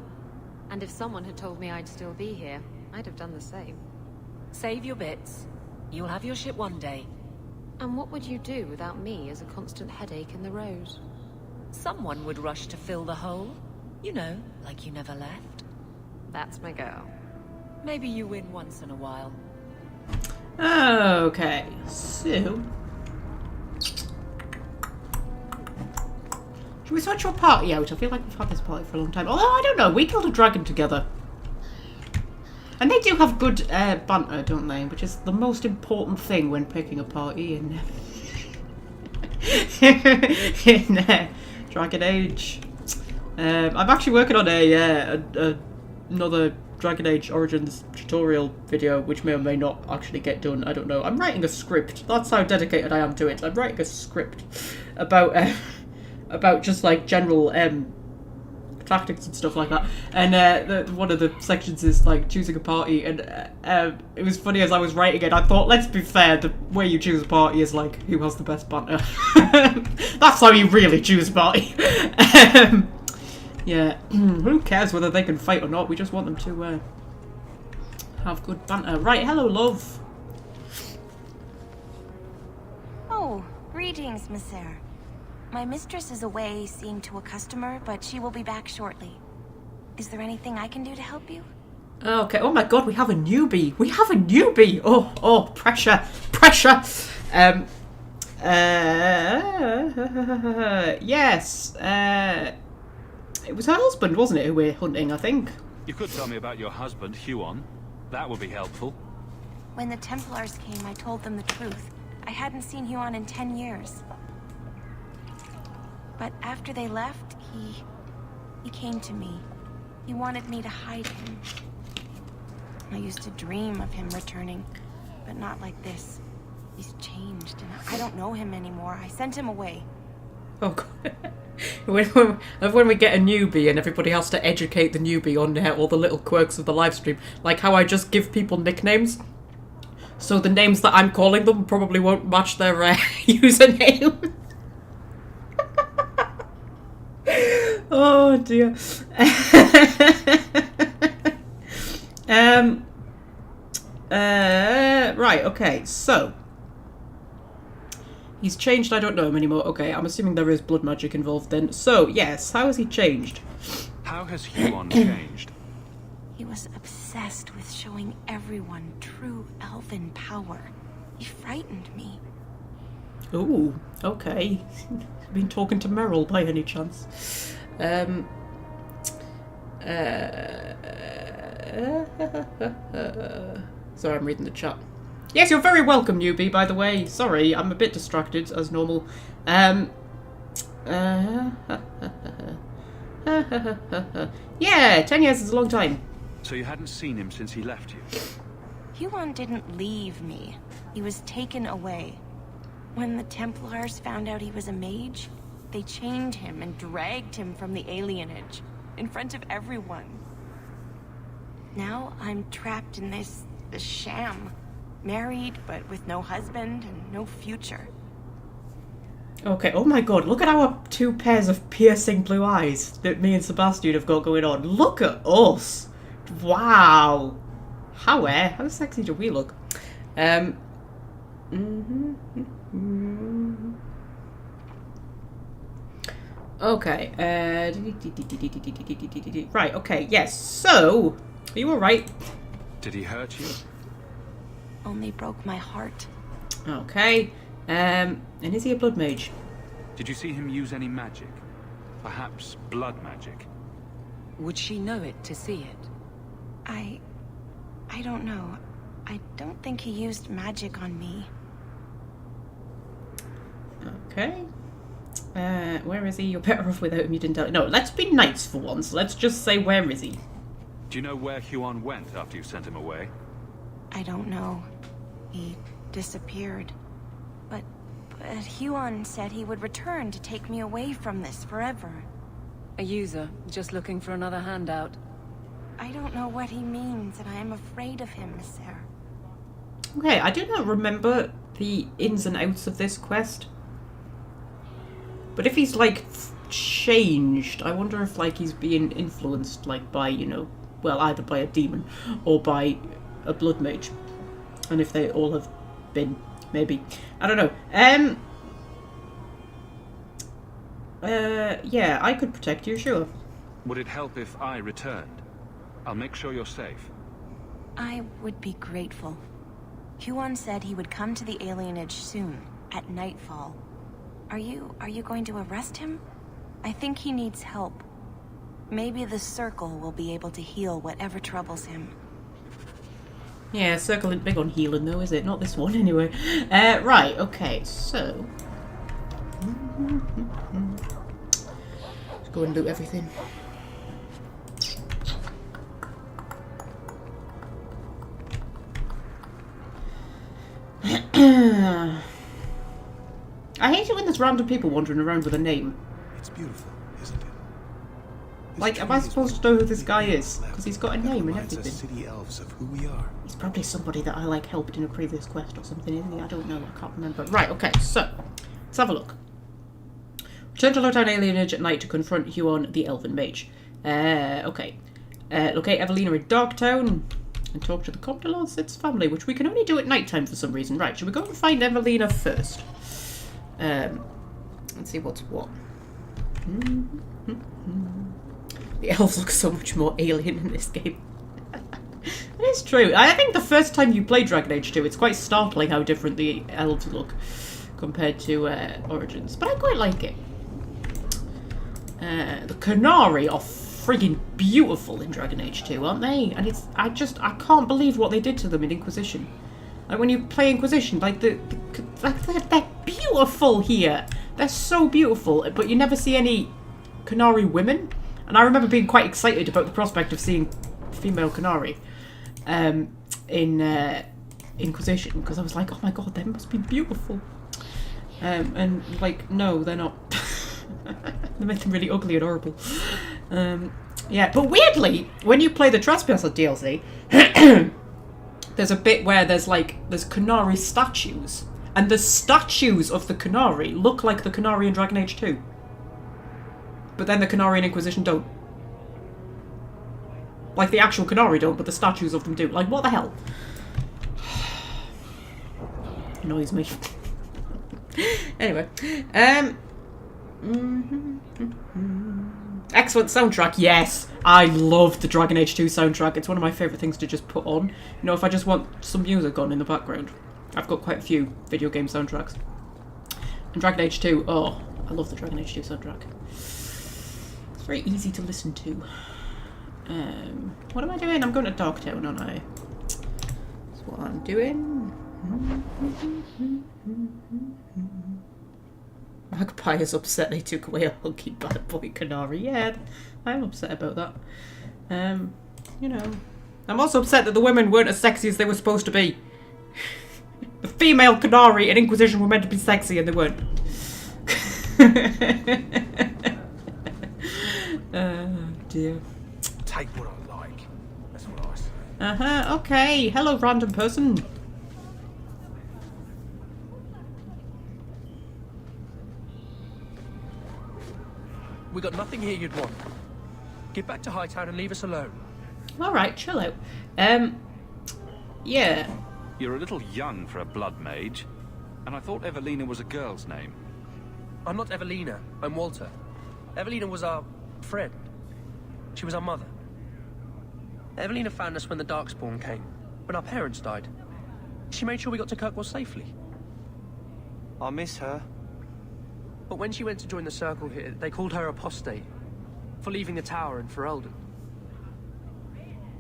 And if someone had told me I'd still be here, I'd have done the same. Save your bits. You'll have your ship one day. And what would you do without me as a constant headache in the road? Someone would rush to fill the hole. You know, like you never left. That's my girl. Maybe you win once in a while. Okay, so... should we switch your party out? I feel like we've had this party for a long time. Although, I don't know, we killed a dragon together. And they do have good banter, don't they? Which is the most important thing when picking a party in Dragon Age. I'm actually working on another Dragon Age Origins tutorial video, which may or may not actually get done. I don't know. I'm writing a script. That's how dedicated I am to it. I'm writing a script about just like general tactics and stuff like that. And one of the sections is like choosing a party, and it was funny as I was writing it. I thought, let's be fair, the way you choose a party is like who has the best banter. That's how you really choose a party. Yeah, who cares whether they can fight or not? We just want them to have good banter. Right, hello, love. Oh, greetings, Monsieur. My mistress is away seeing to a customer, but she will be back shortly. Is there anything I can do to help you? Okay, oh my god, we have a newbie. We have a newbie. Oh, pressure. Pressure. Yes. It was her husband, wasn't it, who we're hunting, I think? You could tell me about your husband, Huon. That would be helpful. When the Templars came, I told them the truth. I hadn't seen Huon in 10 years. But after they left, he came to me. He wanted me to hide him. I used to dream of him returning, but not like this. He's changed, and I don't know him anymore. I sent him away. Oh god. when we get a newbie and everybody has to educate the newbie on all the little quirks of the live stream, like how I just give people nicknames, so the names that I'm calling them probably won't match their username. Oh dear. Right, okay, so he's changed, I don't know him anymore. Okay, I'm assuming there is blood magic involved then. So, yes, how has he changed? How has Huon changed? He was obsessed with showing everyone true elven power. He frightened me. Ooh, okay. Been talking to Meryl by any chance? Sorry, I'm reading the chat. Yes, you're very welcome, newbie, by the way. Sorry, I'm a bit distracted, as normal. Yeah, 10 years is a long time. So you hadn't seen him since he left you? Huon didn't leave me. He was taken away. When the Templars found out he was a mage, they chained him and dragged him from the alienage, in front of everyone. Now I'm trapped in this sham. Married, but with no husband and no future. Okay, oh my god, look at our two pairs of piercing blue eyes that me and Sebastian have got going on. Look at us! Wow! How sexy do we look? Okay, right, okay, yes, so, are you alright? Did he hurt you? Only broke my heart. Okay, and is he a blood mage? Did you see him use any magic? Perhaps blood magic? Would she know it to see it? I don't know. I don't think he used magic on me. Okay. Where is he? You're better off without him, you didn't tell. No, let's be nice for once. Let's just say, where is he? Do you know where Huon went after you sent him away? I don't know. He disappeared. But Huon said he would return to take me away from this forever. A user, just looking for another handout. I don't know what he means, and I am afraid of him, Monsieur. Okay, I do not remember the ins and outs of this quest. But if he's, like, changed, I wonder if, like, he's being influenced, like, by, you know, well, either by a demon or by a blood mage. And if they all have been, maybe. I don't know. Yeah, I could protect you, sure. Would it help if I returned? I'll make sure you're safe. I would be grateful. Huon said he would come to the alienage soon, at nightfall. Are you going to arrest him? I think he needs help. Maybe the Circle will be able to heal whatever troubles him. Yeah, Circle isn't big on healing though, is it? Not this one, anyway. Right, okay, so... Let's go and loot everything. I hate it when there's random people wandering around with a name. It's beautiful, isn't it? Like, am I supposed to know who this guy is? Because he's got a name and everything. City elves of who we are. He's probably somebody that I, like, helped in a previous quest or something, isn't he? I don't know, I can't remember. Right, okay, so, let's have a look. Return to Lowtown Alienage at night to confront Huon the Elven Mage. Okay. Locate Evelina in Darktown and talk to the Comte de Lancet's family, which we can only do at night time for some reason. Right, should we go and find Evelina first? Let's see what's what. The elves look so much more alien in this game. It is true. I think the first time you play Dragon Age 2, it's quite startling how different the elves look compared to Origins. But I quite like it. The Canary are friggin' beautiful in Dragon Age 2, aren't they? And it's I can't believe what they did to them in Inquisition. Like when you play Inquisition, like they're beautiful here. They're so beautiful, but you never see any Canary women. And I remember being quite excited about the prospect of seeing female Canary in Inquisition, because I was like, oh my god, they must be beautiful. And like, no, they're not. They make them really ugly and horrible. Yeah, but weirdly, when you play the Trespasser DLC, there's a bit where there's Canary statues, and the statues of the Canary look like the Canary in Dragon Age 2. But then the Canary in Inquisition don't. Like, the actual Canary don't, but the statues of them do. Like, what the hell? Annoys me. Anyway. Excellent soundtrack, yes! I love the Dragon Age 2 soundtrack. It's one of my favourite things to just put on. You know, if I just want some music on in the background. I've got quite a few video game soundtracks. And Dragon Age 2, oh, I love the Dragon Age 2 soundtrack. It's very easy to listen to. What am I doing? I'm going to Darktown, aren't I? That's what I'm doing. Magpie is upset they took away a hunky bad boy Canary. Yeah, I'm upset about that. You know. I'm also upset that the women weren't as sexy as they were supposed to be. The female Canary in Inquisition were meant to be sexy and they weren't. Oh dear. Take what I like. That's what I say. Uh-huh, okay. Hello, random person. We got nothing here you'd want. Get back to Hightown and leave us alone. Alright, chill out. Yeah. You're a little young for a blood mage, and I thought Evelina was a girl's name. I'm not Evelina, I'm Walter. Evelina was our friend. She was our mother. Evelina found us when the Darkspawn came, when our parents died. She made sure we got to Kirkwall safely. I miss her. But when she went to join the Circle here, they called her apostate for leaving the tower in Ferelden.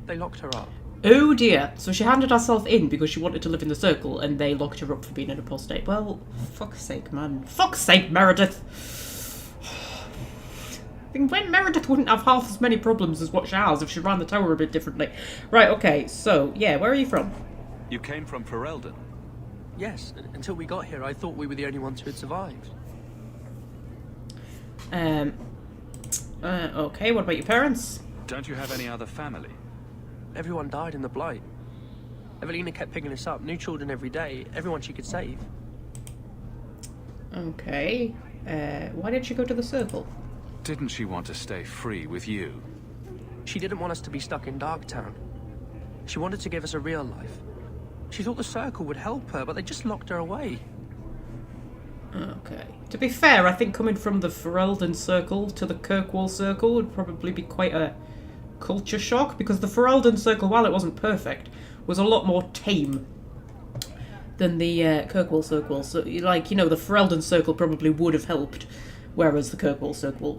They locked her up. Oh dear. So she handed herself in because she wanted to live in the Circle and they locked her up for being an apostate. Well, fuck's sake, man. Fuck's sake, Meredith! I think when Meredith wouldn't have half as many problems as what she has if she ran the tower a bit differently. Right, okay, so, yeah, where are you from? You came from Ferelden? Yes, until we got here I thought we were the only ones who had survived. Okay, what about your parents? Don't you have any other family? Everyone died in the Blight. Evelina kept picking us up, new children every day, everyone she could save. Okay, why did she go to the Circle? Didn't she want to stay free with you? She didn't want us to be stuck in Darktown. She wanted to give us a real life. She thought the Circle would help her, but they just locked her away. Okay. To be fair, I think coming from the Ferelden Circle to the Kirkwall Circle would probably be quite a culture shock, because the Ferelden Circle, while it wasn't perfect, was a lot more tame than the Kirkwall Circle. So, like, you know, the Ferelden Circle probably would have helped, whereas the Kirkwall Circle...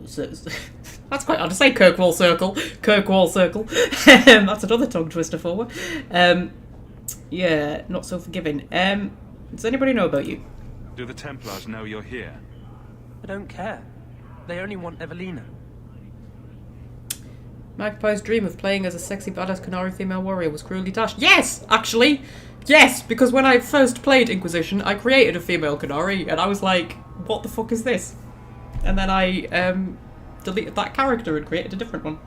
That's quite hard to say, Kirkwall Circle. Kirkwall Circle. That's another tongue twister for her. Yeah, not so forgiving. Does anybody know about you? Do the Templars know you're here? I don't care. They only want Evelina. Magpie's dream of playing as a sexy badass Canary female warrior was cruelly dashed. Yes, actually! Yes, because when I first played Inquisition, I created a female Canary, and I was like, what the fuck is this? And then I deleted that character and created a different one.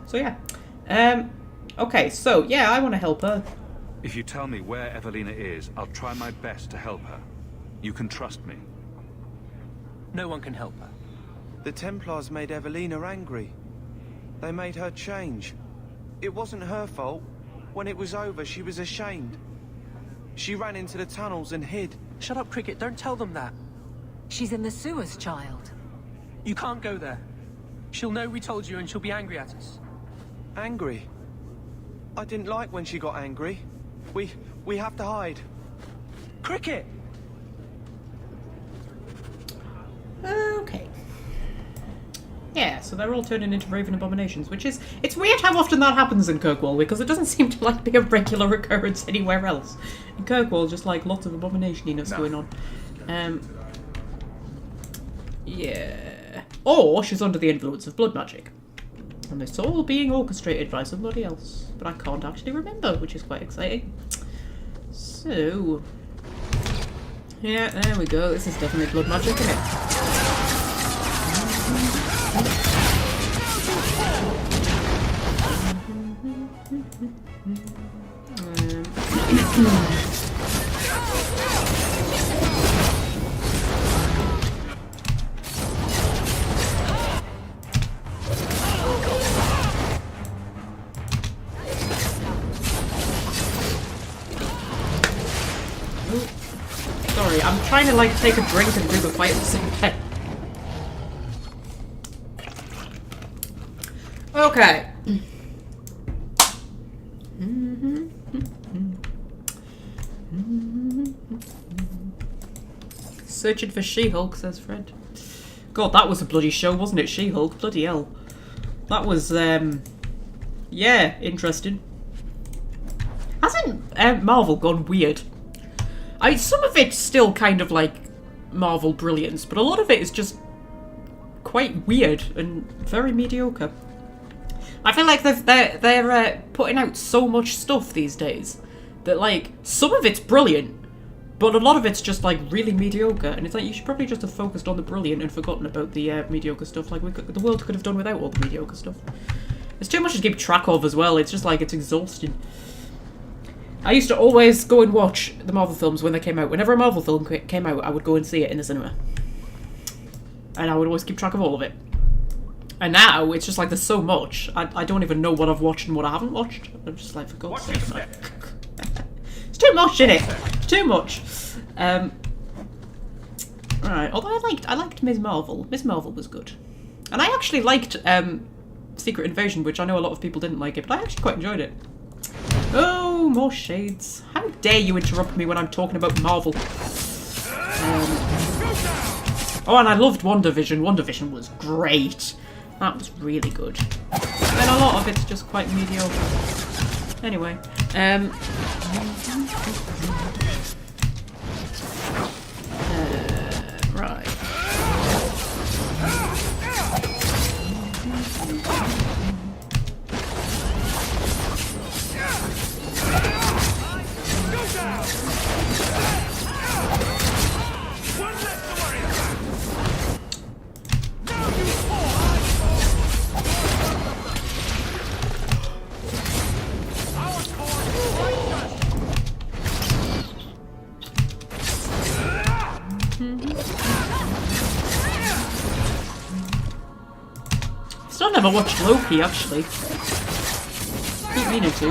So yeah. Okay, so yeah, I want to help her. If you tell me where Evelina is, I'll try my best to help her. You can trust me. No one can help her. The Templars made Evelina angry. They made her change. It wasn't her fault. When it was over, she was ashamed. She ran into the tunnels and hid. Shut up, Cricket. Don't tell them that. She's in the sewers, child. You can't go there. She'll know we told you and she'll be angry at us. Angry? I didn't like when she got angry. We have to hide. Cricket! Okay. Yeah, so they're all turning into raven abominations, which is... It's weird how often that happens in Kirkwall, because it doesn't seem to, like, be a regular occurrence anywhere else. In Kirkwall, just, like, lots of abomination-iness going on. Yeah. Or she's under the influence of blood magic. And it's all being orchestrated by somebody else. But I can't actually remember, which is quite exciting. So... Yeah, there we go. This is definitely blood magic, isn't it? Sorry, I'm trying to like take a drink and do the fight at the same time. Okay. Searching for She-Hulk, says Fred. God, that was a bloody show, wasn't it? She-Hulk, bloody hell. That was, yeah, interesting. Hasn't Marvel gone weird? Some of it's still kind of like Marvel brilliance, but a lot of it is just quite weird and very mediocre. I feel like they're putting out so much stuff these days that like some of it's brilliant, but a lot of it's just like really mediocre. And it's like you should probably just have focused on the brilliant and forgotten about the mediocre stuff. Like the world could have done without all the mediocre stuff. There's too much to keep track of as well. It's just like it's exhausting. I used to always go and watch the Marvel films when they came out. Whenever a Marvel film came out, I would go and see it in the cinema. And I would always keep track of all of it. And now, it's just like there's so much. I don't even know what I've watched and what I haven't watched. I'm just like, for God's sake. It's too much, innit? Too much. Right, although I liked Ms. Marvel. Ms. Marvel was good. And I actually liked Secret Invasion, which I know a lot of people didn't like it, but I actually quite enjoyed it. Oh, more shades. How dare you interrupt me when I'm talking about Marvel. Oh, and I loved WandaVision. WandaVision was great. That was really good. And a lot of it's just quite mediocre. Anyway. Right. Still never watched Loki, actually. Keep meaning to.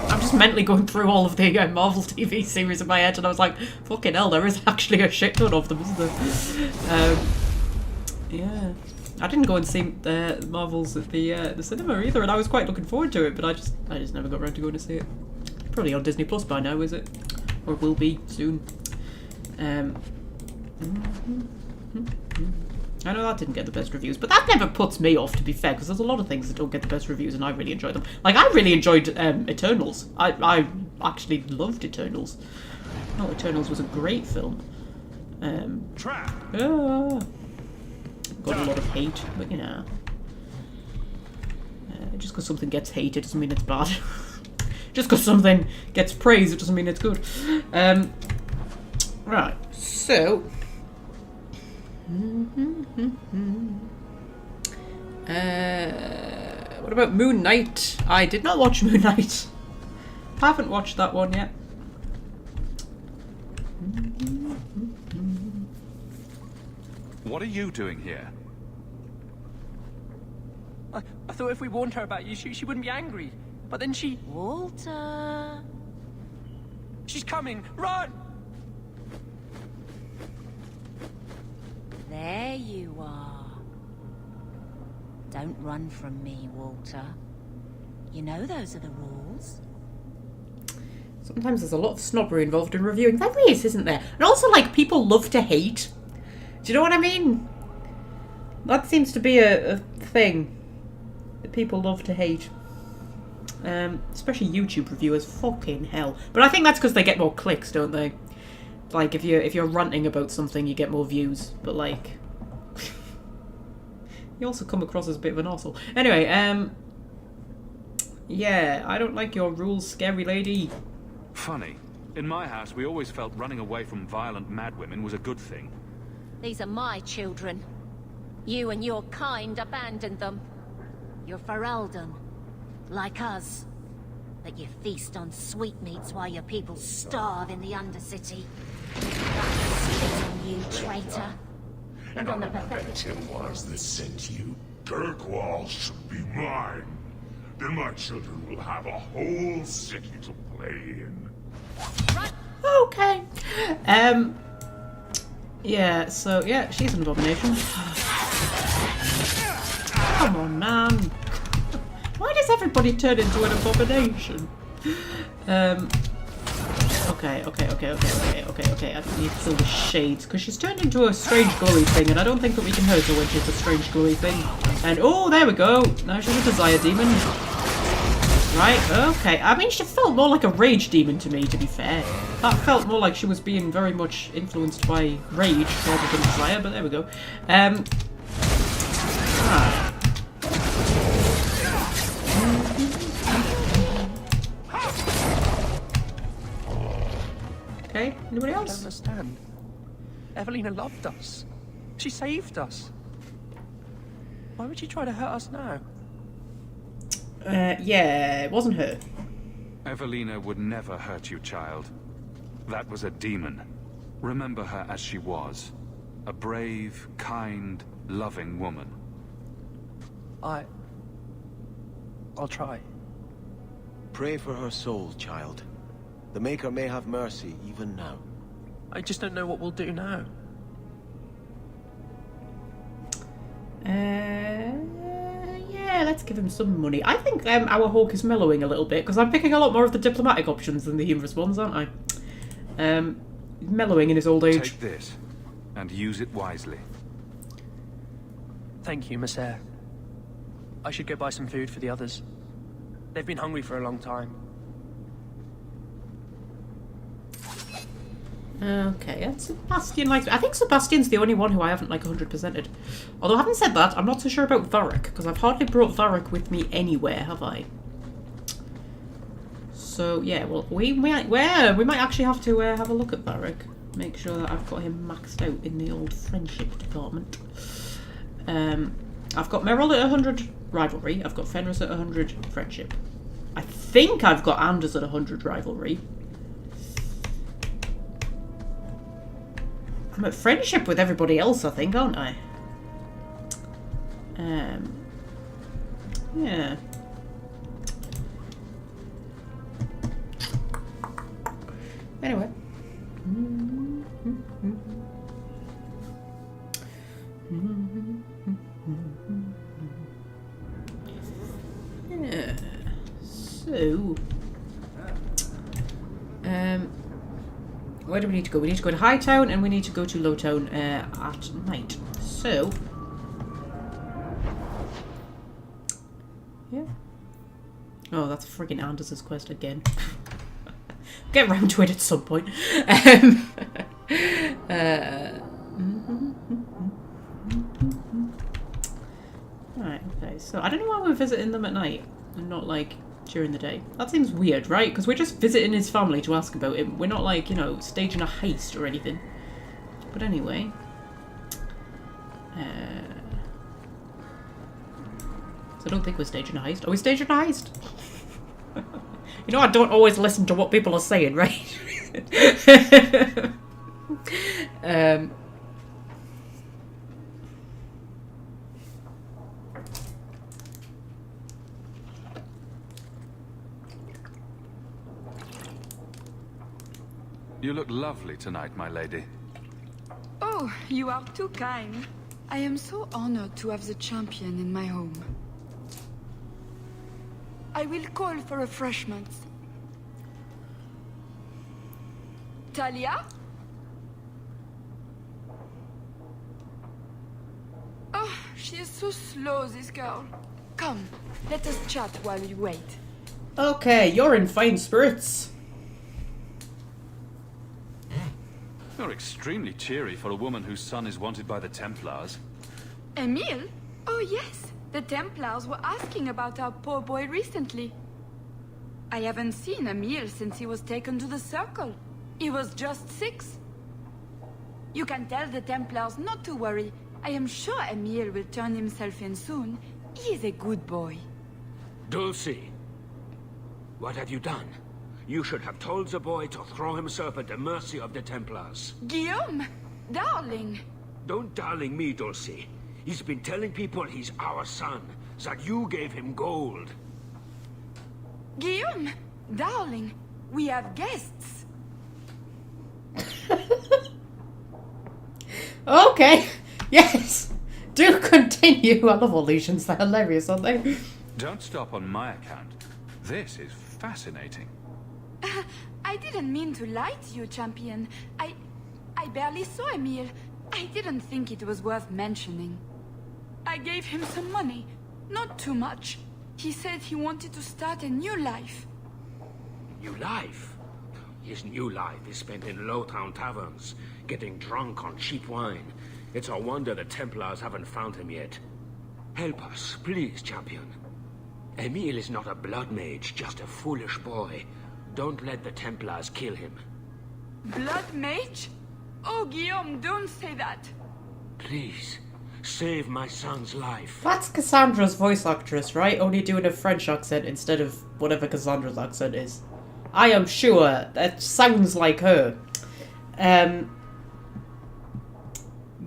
I'm just mentally going through all of the Marvel TV series in my head, and I was like, fucking hell, there is actually a shit ton of them, isn't there? Yeah. I didn't go and see Marvels at the cinema either, and I was quite looking forward to it, but I just never got around to going to see it. Probably on Disney Plus by now, is it? Or will be soon. I know that didn't get the best reviews, but that never puts me off, to be fair, because there's a lot of things that don't get the best reviews, and I really enjoy them. Like, I really enjoyed Eternals. I actually loved Eternals. Oh, Eternals was a great film. Trap. Got a lot of hate, but you know. Just because something gets hated doesn't mean it's bad. Just because something gets praised, it doesn't mean it's good. Right, so... What about Moon Knight? I did not watch Moon Knight. Haven't watched that one yet. What are you doing here? I thought if we warned her about you, she wouldn't be angry. But then she... Walter... She's coming! Run! There you are. Don't run from me, Walter. You know those are the rules. Sometimes there's a lot of snobbery involved in reviewing. There is, isn't there? And also, like, people love to hate. Do you know what I mean? That seems to be a thing that people love to hate. Especially YouTube reviewers. Fucking hell. But I think that's because they get more clicks, don't they? Like, if you're ranting about something, you get more views. But, like... you also come across as a bit of an arsehole. Anyway, yeah, I don't like your rules, scary lady. Funny. In my house, we always felt running away from violent madwomen was a good thing. These are my children. You and your kind abandoned them. You're Ferelden, like us. But you feast on sweetmeats while your people starve in the Undercity. That's on you, traitor. And on the pathetic it was that sent you. Kirkwall should be mine. Then my children will have a whole city to play in. Okay. Yeah, so, yeah, she's an abomination. Come on, man. Why does everybody turn into an abomination? Okay. I need to fill the shades, because she's turned into a strange glowy thing, and I don't think that we can hurt her when she's a strange glowy thing. And, oh, there we go. Now she's a desire demon. Right, okay. I mean, she felt more like a rage demon to me, to be fair. That felt more like she was being very much influenced by rage rather than desire, but there we go. Okay, anybody else? I don't understand. Evelina loved us. She saved us. Why would she try to hurt us now? Yeah, it wasn't her. Evelina would never hurt you, child. That was a demon. Remember her as she was. A brave, kind, loving woman. I'll try. Pray for her soul, child. The Maker may have mercy even now. I just don't know what we'll do now. Yeah, let's give him some money. I think our Hawke is mellowing a little bit, because I'm picking a lot more of the diplomatic options than the humorous ones, aren't I? Mellowing in his old age. Take this, and use it wisely. Thank you, Miss Eyre. I should go buy some food for the others. They've been hungry for a long time. Okay, yeah, Sebastian likes... I think Sebastian's the only one who I haven't, like, 100%ed. Although, having said that, I'm not so sure about Varric, because I've hardly brought Varric with me anywhere, have I? So, yeah, well, we might actually have to have a look at Varric. Make sure that I've got him maxed out in the old friendship department. I've got Merrill at 100 rivalry. I've got Fenris at 100 friendship. I think I've got Anders at 100 rivalry. I'm at friendship with everybody else, I think, aren't I? Yeah. Anyway. Yeah. So... where do we need to go? We need to go to Hightown and we need to go to Lowtown at night. So... yeah. Oh, that's friggin' Anders' quest again. Get round to it at some point. Right, okay. So, I don't know why we're visiting them at night and not, like, during the day. That seems weird, right? Because we're just visiting his family to ask about him. We're not, like, you know, staging a heist or anything. But anyway. So I don't think we're staging a heist. Are we staging a heist? You know, I don't always listen to what people are saying, right? You look lovely tonight, my lady. Oh, you are too kind. I am so honored to have the champion in my home. I will call for refreshments. Talia? Oh, she is so slow, this girl. Come, let us chat while we wait. Okay, you're in fine spirits. You're extremely cheery for a woman whose son is wanted by the Templars. Emile? Oh yes, the Templars were asking about our poor boy recently. I haven't seen Emile since he was taken to the Circle. He was just 6. You can tell the Templars not to worry. I am sure Emile will turn himself in soon. He is a good boy. Dulcie, what have you done? You should have told the boy to throw himself at the mercy of the Templars. Guillaume, darling. Don't darling me, Dulcie. He's been telling people he's our son, that you gave him gold. Guillaume, darling, we have guests. Okay, yes. Do continue. I love all lesions. They're hilarious, aren't they? Don't stop on my account. This is fascinating. I didn't mean to lie to you, champion. I barely saw Emile. I didn't think it was worth mentioning. I gave him some money. Not too much. He said he wanted to start a new life. New life? His new life is spent in low-town taverns, getting drunk on cheap wine. It's a wonder the Templars haven't found him yet. Help us, please, champion. Emile is not a blood mage, just a foolish boy. Don't let the Templars kill him. Blood mage? Oh, Guillaume, don't say that. Please, save my son's life. That's Cassandra's voice actress, right? Only doing a French accent instead of whatever Cassandra's accent is. I am sure that sounds like her.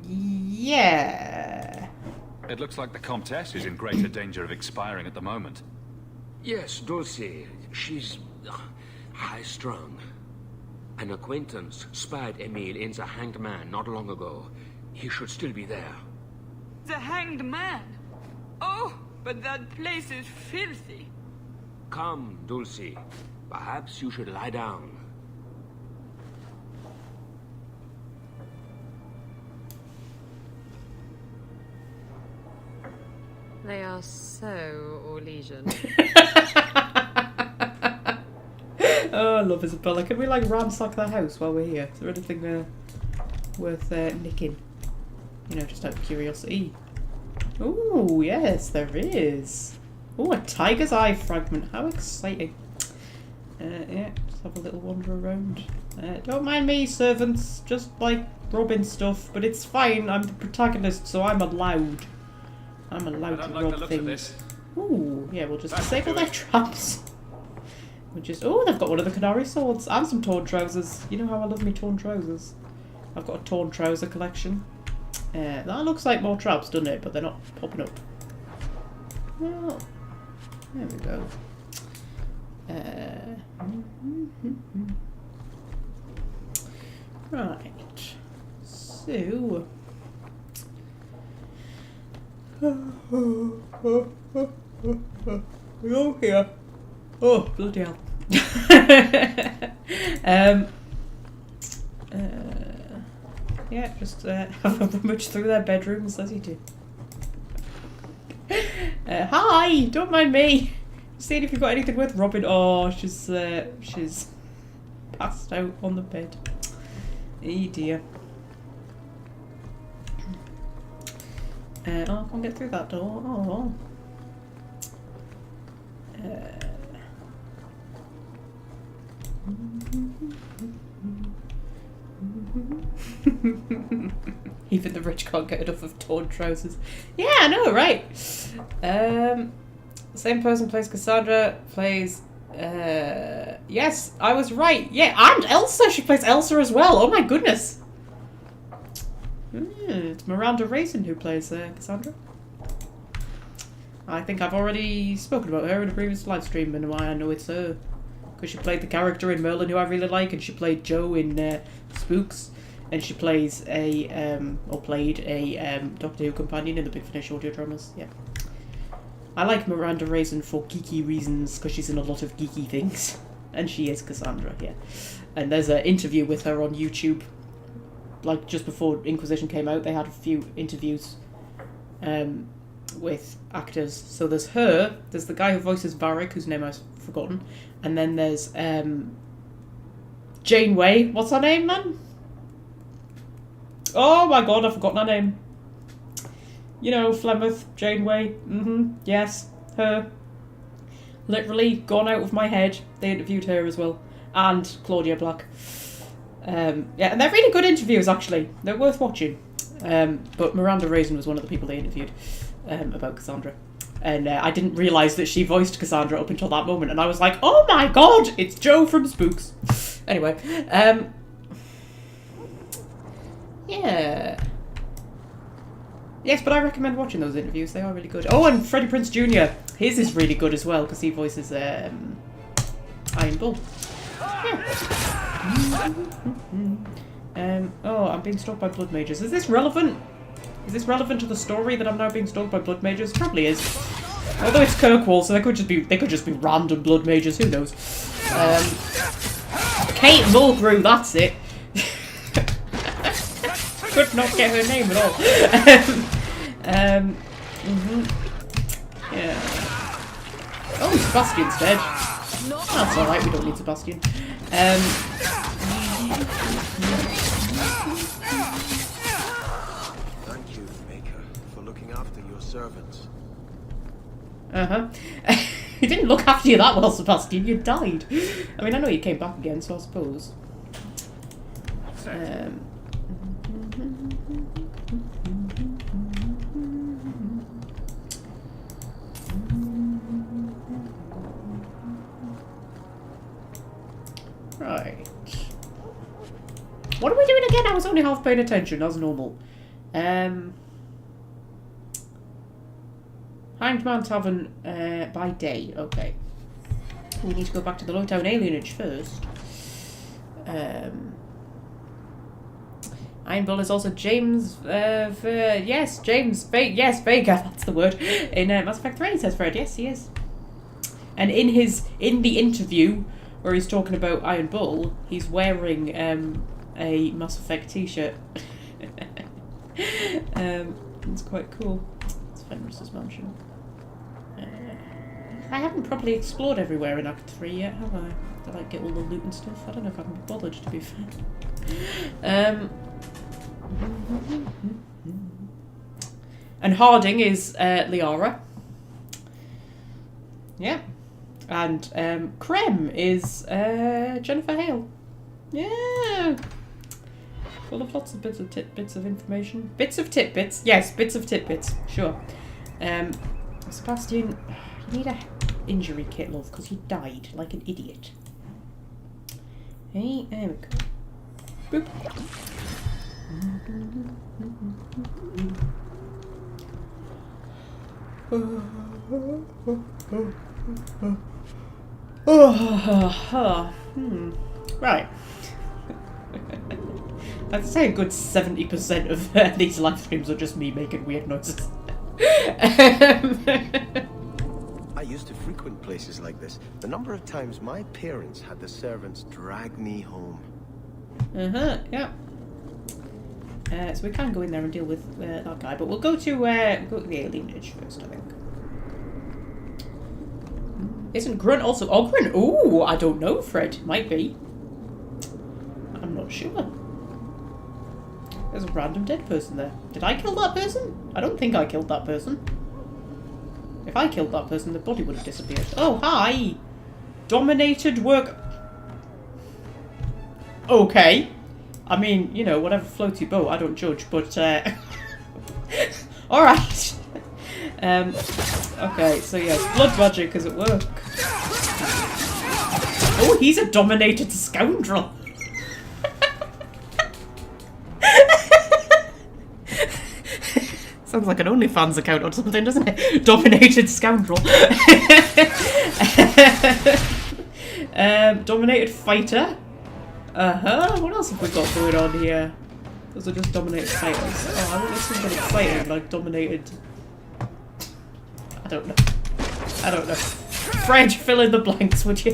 Yeah. It looks like the Comtesse is in greater danger of expiring at the moment. Yes, Dulcie. She's high-strung. An acquaintance spied Emile in the Hanged Man not long ago. He should still be there. The Hanged Man? Oh, but that place is filthy. Come, Dulcie. Perhaps you should lie down. They are so all-lesion. Oh, I love Isabella. Can we like ransack their house while we're here? Is there anything worth nicking? You know, just out of curiosity. Ooh, yes, there is. Ooh, a tiger's eye fragment. How exciting. Yeah, just have a little wander around. Don't mind me, servants. Just like robbing stuff, but it's fine. I'm the protagonist, so I'm allowed. I'm allowed to rob things. Ooh, yeah, we'll just disable their traps. We'll just... Oh, they've got one of the Canary swords and some torn trousers. You know how I love me torn trousers. I've got a torn trouser collection. That looks like more traps, doesn't it? But they're not popping up. Well, there we go. Right. So... Go here. Oh, bloody hell. Yeah, just have a rummage through their bedrooms as you do. Hi! Don't mind me! Seeing if you've got anything worth robbing. Oh, she's passed out on the bed. Oh dear. Oh, I can't get through that door. Oh. Even the rich can't get enough of torn trousers. Yeah, I know, right? Same person plays Cassandra, plays... yes, I was right. Yeah, and Elsa! She plays Elsa as well. Oh my goodness. It's Miranda Raisin who plays Cassandra. I think I've already spoken about her in a previous live stream and why I know it's her. Because she played the character in Merlin who I really like, and she played Jo in Spooks, and she plays played a Doctor Who companion in the Big Finish audio dramas. Yeah. I like Miranda Raisin for geeky reasons, because she's in a lot of geeky things. And she is Cassandra, yeah. And there's an interview with her on YouTube. Like, just before Inquisition came out, they had a few interviews with actors. So there's her, there's the guy who voices Varric, whose name I've forgotten, and then there's Janeway. What's her name, man? Oh my god, I've forgotten her name. You know, Flemeth, Janeway. Yes, her. Literally gone out of my head. They interviewed her as well. And Claudia Black. Yeah, and they're really good interviews, actually. They're worth watching. But Miranda Raisin was one of the people they interviewed about Cassandra. And I didn't realise that she voiced Cassandra up until that moment. And I was like, oh my god, it's Jo from Spooks. Anyway, yeah. Yes, but I recommend watching those interviews. They are really good. Oh, and Freddie Prinze Jr. His is really good as well, because he voices Iron Bull. Yeah. Oh, I'm being stalked by blood mages. Is this relevant? Is this relevant to the story that I'm now being stalked by blood mages? Probably is. Although it's Kirkwall, so they could just be random blood mages. Who knows? Kate Mulgrew, that's it. Could not get her name at all. Yeah. Oh, Sebastian's dead. That's alright, we don't need Sebastian. Thank you, Maker, for looking after your servants. He didn't look after you that well, Sebastian. You died. I mean, I know you came back again, so I suppose. Right. What are we doing again? I was only half paying attention, as normal. Hanged Man Tavern by day. Okay. We need to go back to the Lowtown Alienage first. Iron Bull is also James, James Baker, that's the word, in Mass Effect 3, says Fred. Yes, he is. And in the interview where he's talking about Iron Bull, he's wearing a Mass Effect t-shirt. It's quite cool. It's Fenris's mansion. I haven't properly explored everywhere in Act 3 yet, have I? To like get all the loot and stuff. I don't know if I can be bothered, to be fair. And Harding is Liara. Yeah. And Krem is Jennifer Hale. Yeah. Full of lots of bits of tidbits of information. Bits of tidbits. Yes, bits of tidbits. Sure. Sebastian, you need a injury kit, love, because you died like an idiot. Hey, there we go. Boop. Right. I'd say a good 70% of these live streams are just me making weird noises. I used to frequent places like this. The number of times my parents had the servants drag me home. Yeah. So we can go in there and deal with that guy, but we'll go to the alienage first, I think. Isn't Grunt also Ogren? Ooh, I don't know, Fred. Might be. I'm not sure. There's a random dead person there. Did I kill that person? I don't think I killed that person. If I killed that person, the body would have disappeared. Oh, hi! Dominated work... Okay. I mean, you know, whatever floats your boat, I don't judge, but, alright. Okay, so yeah, blood magic, does it work? Oh, he's a dominated scoundrel. Sounds like an OnlyFans account or something, doesn't it? Dominated scoundrel. Dominated fighter. What else have we got going on here? Those are just dominated fighters. Oh, I want this something exciting, like dominated... I don't know. Fred, fill in the blanks, would you?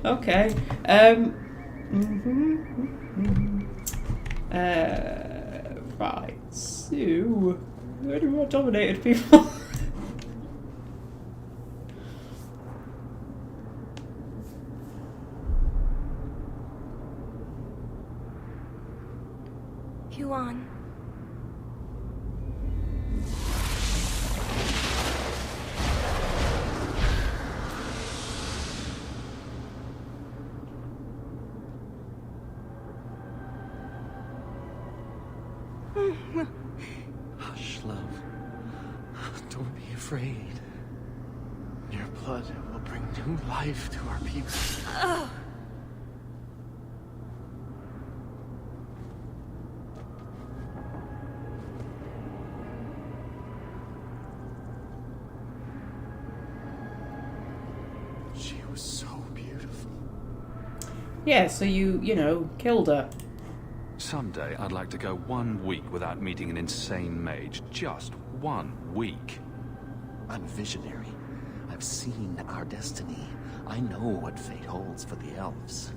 Okay. Right. So, where do we want dominated people? Huan. Hush, love. Don't be afraid. Your blood will bring new life to our people. She was so beautiful. Yeah, so you know, killed her. Someday I'd like to go 1 week without meeting an insane mage. Just 1 week. I'm visionary. I've seen our destiny. I know what fate holds for the elves.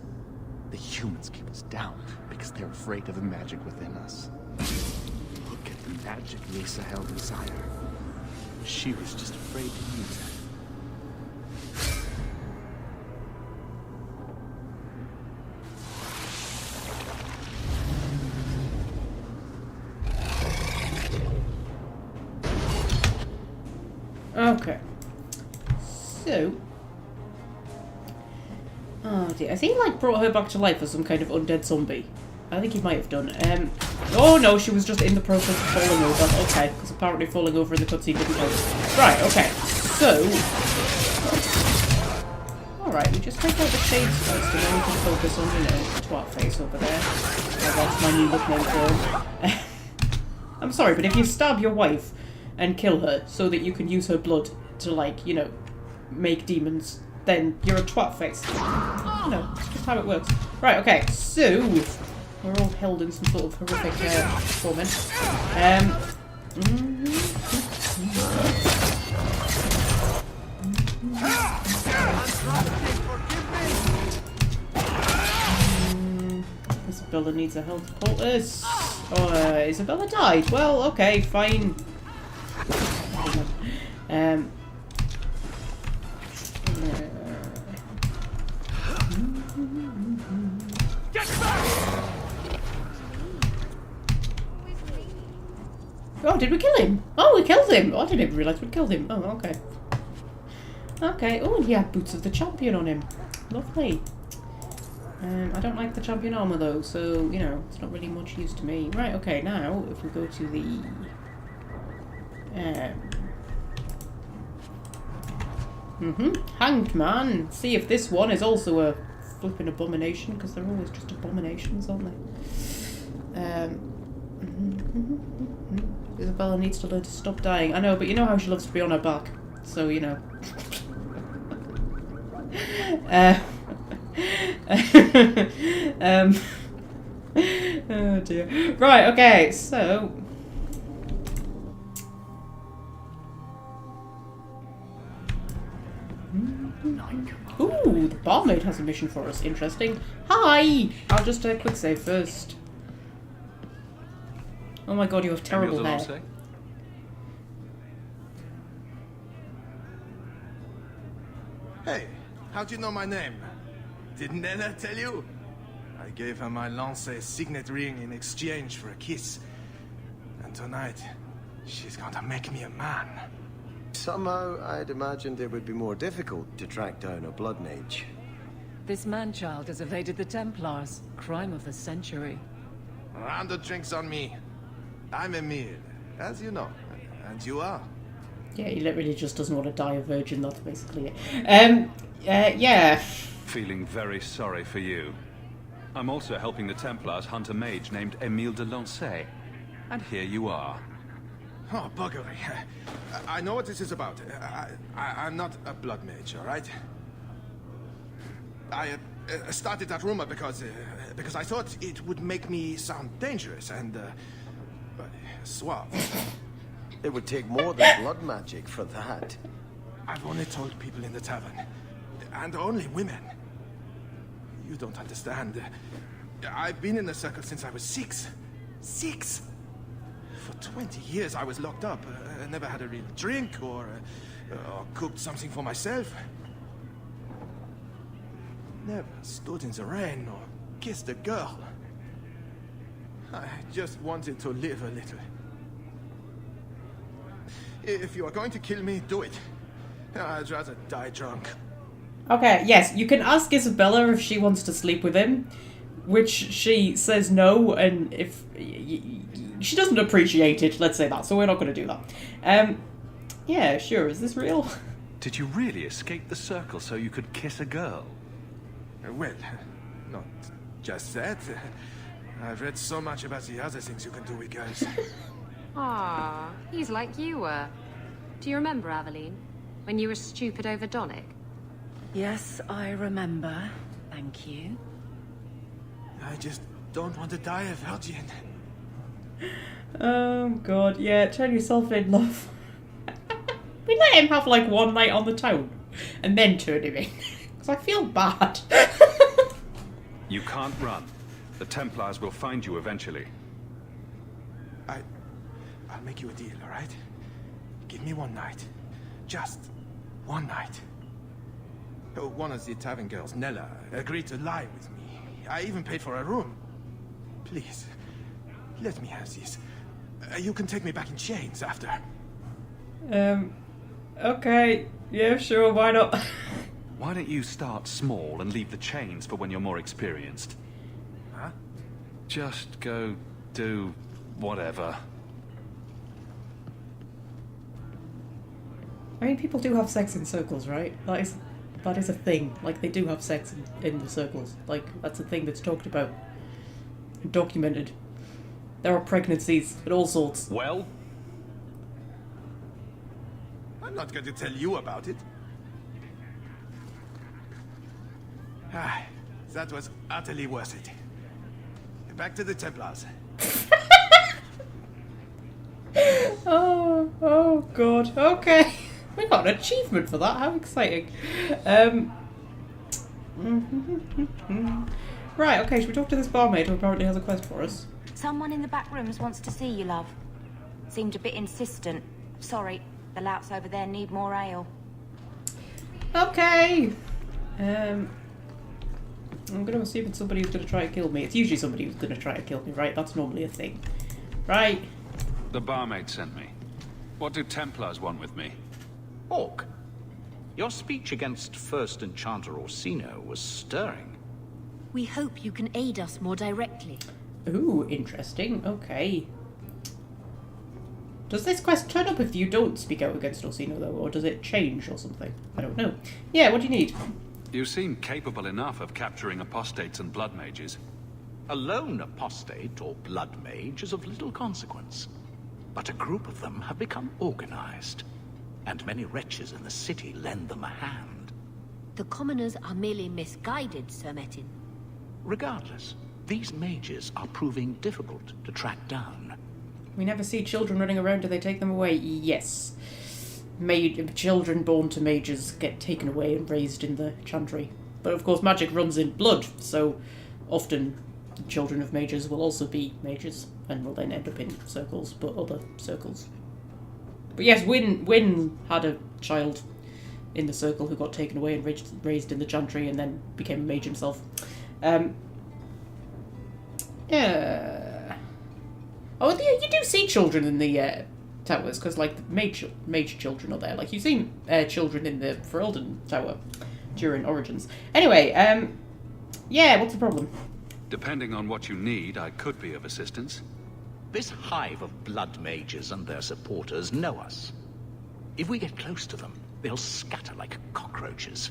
The humans keep us down because they're afraid of the magic within us. Look at the magic Lisa held inside her. She was just afraid to use it. Okay. So... Oh dear. I think he like brought her back to life as some kind of undead zombie. I think he might have done. Oh no, she was just in the process of falling over. Okay, because apparently falling over in the cutscene didn't help. Right, okay. So... Alright, we just take out the shades first and then we can focus on, you know, twat face over there. Oh, that's my new nickname for him. I'm sorry, but if you stab your wife and kill her so that you can use her blood to, like, you know, make demons, then you're a twat face. You know, it's just how it works. Right, okay, so we're all held in some sort of horrific torment. Isabella needs a health poultice. Oh, Isabella died. Well, okay, fine. Oh, did we kill him? Oh, we killed him. Oh, I didn't even realise we'd killed him. Oh, okay. Okay. Oh, he had boots of the champion on him. Lovely. I don't like the champion armour though, so, you know, it's not really much use to me. Right, okay, now, if we go to the... Hanged Man. See if this one is also a flipping abomination, because they're always just abominations, aren't they? Isabella needs to learn to stop dying. I know, but you know how she loves to be on her back. So, you know. Oh dear. Right, okay, so... Ooh, the barmaid has a mission for us. Interesting. Hi! I'll just quick save first. Oh my god, you have terrible hair. Hey, how'd you know my name? Didn't Nana tell you? I gave her my Lance's signet ring in exchange for a kiss. And tonight, she's going to make me a man. Somehow, I'd imagined it would be more difficult to track down a blood mage. This man-child has evaded the Templars. Crime of the century. A round of drinks on me. I'm Emile, as you know. And you are? Yeah, he literally just doesn't want to die a virgin, that's basically it. Yeah. Feeling very sorry for you. I'm also helping the Templars hunt a mage named Emile de Lancey. And here you are. Oh, buggery. I know what this is about. I'm not a blood mage, all right? I started that rumor because I thought it would make me sound dangerous and suave. It would take more than blood magic for that. I've only told people in the tavern, and only women. You don't understand. I've been in the circle since I was 6. 6! For 20 years I was locked up. Never had a real drink or cooked something for myself. Never stood in the rain or kissed a girl. I just wanted to live a little. If you are going to kill me, do it. I'd rather die drunk. Okay, yes, you can ask Isabella if she wants to sleep with him, which she says no, and if she doesn't appreciate it, let's say that, so we're not going to do that. Yeah, sure, is this real? Did you really escape the circle so you could kiss a girl? Well, not just that. I've read so much about the other things you can do with girls. Ah, he's like you were. Do you remember, Aveline? When you were stupid over Donick? Yes, I remember. Thank you. I just don't want to die a virgin. Oh god, yeah, turn yourself in, love. We let him have like one night on the town, and then turn him in. Because I feel bad. You can't run. The Templars will find you eventually. I'll make you a deal, all right? Give me one night. Just one night. One of the tavern girls, Nella, agreed to lie with me. I even paid for a room. Please, let me have this. You can take me back in chains after. Okay. Yeah, sure, why not? Why don't you start small and leave the chains for when you're more experienced? Huh? Just go do whatever. I mean, people do have sex in circles, right? That is a thing. Like, they do have sex in the circles. Like, that's a thing that's talked about and documented. There are pregnancies and all sorts. Well? I'm not going to tell you about it. That was utterly worth it. Back to the Templars. Oh god, okay. We got an achievement for that, how exciting. Right, okay, should we talk to this barmaid who apparently has a quest for us? Someone in the back rooms wants to see you, love. Seemed a bit insistent. Sorry, the louts over there need more ale. Okay. I'm gonna assume it's somebody who's gonna try to kill me. It's usually somebody who's gonna try to kill me, right? That's normally a thing. Right. The barmaid sent me. What do Templars want with me? Hawke, your speech against First Enchanter Orsino was stirring. We hope you can aid us more directly. Ooh, interesting. Okay. Does this quest turn up if you don't speak out against Orsino, though? Or does it change or something? I don't know. Yeah, what do you need? You seem capable enough of capturing apostates and blood mages. A lone apostate or blood mage is of little consequence. But a group of them have become organized. And many wretches in the city lend them a hand. The commoners are merely misguided, Sir Metin. Regardless, these mages are proving difficult to track down. We never see children running around. Do they take them away? Yes. Children born to mages get taken away and raised in the chantry. But of course magic runs in blood, so often children of mages will also be mages and will then end up in circles, but other circles. But yes, Wynne had a child in the circle who got taken away and raised in the chantry and then became a mage himself. Yeah. Oh, yeah, you do see children in the towers, because, like, the mage children are there. Like, you've seen children in the Ferelden Tower. during Origins. Anyway, yeah, what's the problem? Depending on what you need, I could be of assistance. This hive of blood mages and their supporters know us. If we get close to them, they'll scatter like cockroaches.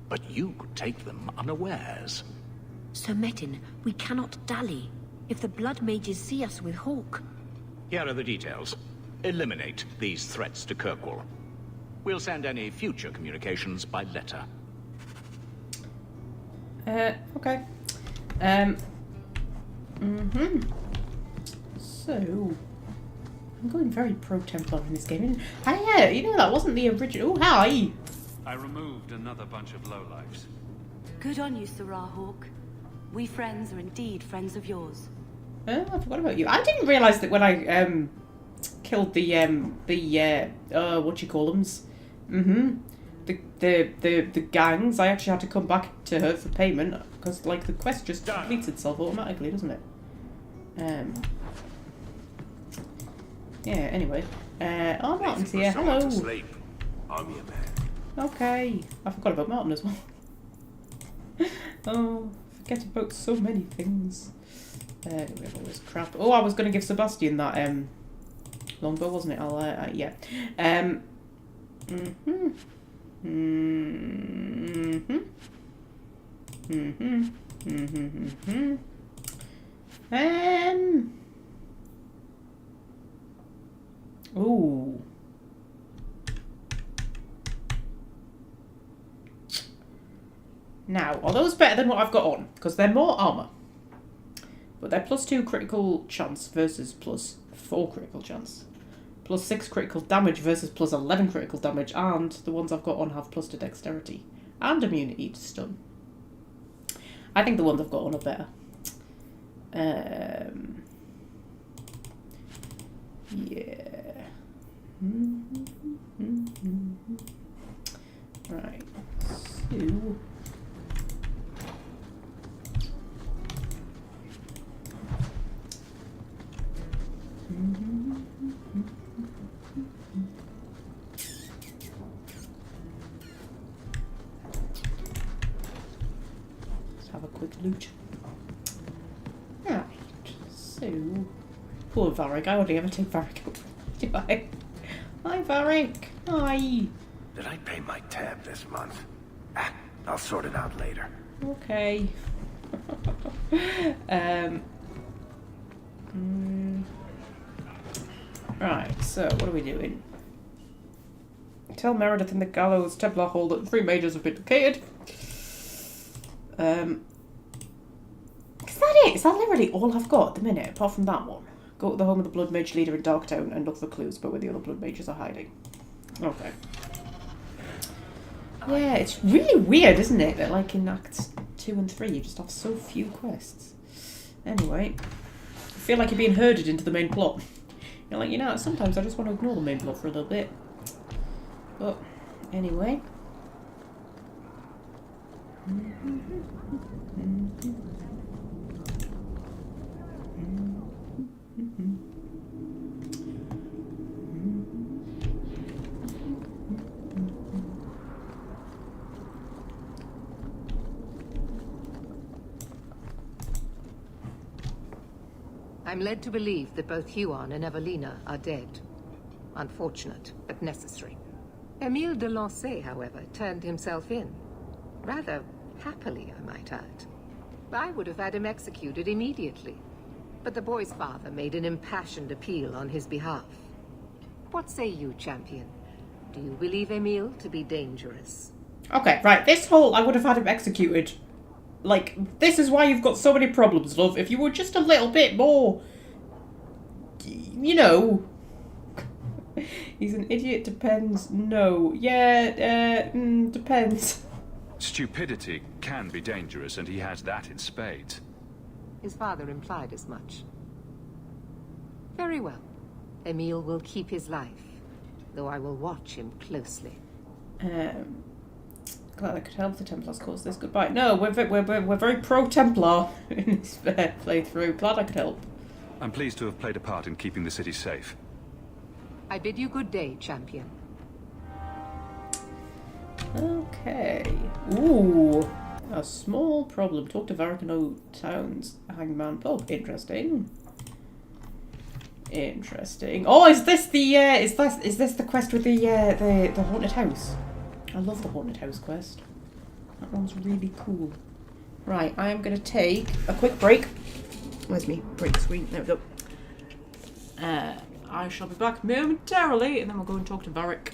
But you could take them unawares. Sir Metin, we cannot dally. If the blood mages see us with Hawke... Here are the details. Eliminate these threats to Kirkwall. We'll send any future communications by letter. Okay. So, I'm going very pro-Templar in this game. Hey, you know that wasn't the original. Oh, hi! I removed another bunch of lowlifes. Good on you, Sirrah Hawke. We friends are indeed friends of yours. Oh, I forgot about you. I didn't realise that when I killed the what you call them's, the gangs, I actually had to come back to her for payment because like the quest just completes itself automatically, doesn't it? Yeah. Anyway, oh, Martin's here. Hello. I'm your man. Okay, I forgot about Martin as well. Oh, forget about so many things. We have all this crap. Oh, I was going to give Sebastian that longbow, wasn't it? I'll yeah. Ooh. Now, are those better than what I've got on? Because they're more armour. But they're +2 critical chance versus +4 critical chance. +6 critical damage versus +11 critical damage. And the ones I've got on have +2 dexterity. And immunity to stun. I think the ones I've got on are better. Yeah. Right. So... Let's have a quick loot. Right, so poor Varric. I only ever take Varric out. Do I? Hi Varric. Hi. Did I pay my tab this month? I'll sort it out later. Okay. Right, so what are we doing? Tell Meredith in the Gallows Templar Hall that 3 mages have been located. Is that it? Is that literally all I've got at the minute, apart from that one? Go to the home of the Blood Mage leader in Darktown and look for clues about where the other Blood Mages are hiding. Okay. Yeah, it's really weird, isn't it? That like in Acts 2 and 3 you just have so few quests. Anyway, I feel like you're being herded into the main plot. You're like, you know, sometimes I just want to ignore the main plot for a little bit. But, anyway. I'm led to believe that both Huon and Evelina are dead. Unfortunate, but necessary. Emile de Lancey, however, turned himself in. Rather happily, I might add. I would have had him executed immediately. But the boy's father made an impassioned appeal on his behalf. What say you, champion? Do you believe Emile to be dangerous? Okay, right, this whole I would have had him executed. Like, this is why you've got so many problems, love. If you were just a little bit more... You know... He's an idiot, depends. No. Yeah, depends. Stupidity can be dangerous, and he has that in spades. His father implied as much. Very well. Emile will keep his life, though I will watch him closely. Glad I could help the Templars cause this. Goodbye. No, we're very pro-Templar in this playthrough. Glad I could help. I'm pleased to have played a part in keeping the city safe. I bid you good day, champion. Okay. Ooh. A small problem. Talk to Varric and Old Town's Hangman Pub. Interesting. Interesting. Oh, is this the is this the quest with the haunted house? I love the haunted house quest. That one's really cool. Right, I am gonna take a quick break. Where's me break screen? There we go. I shall be back momentarily, and then we'll go and talk to Varric.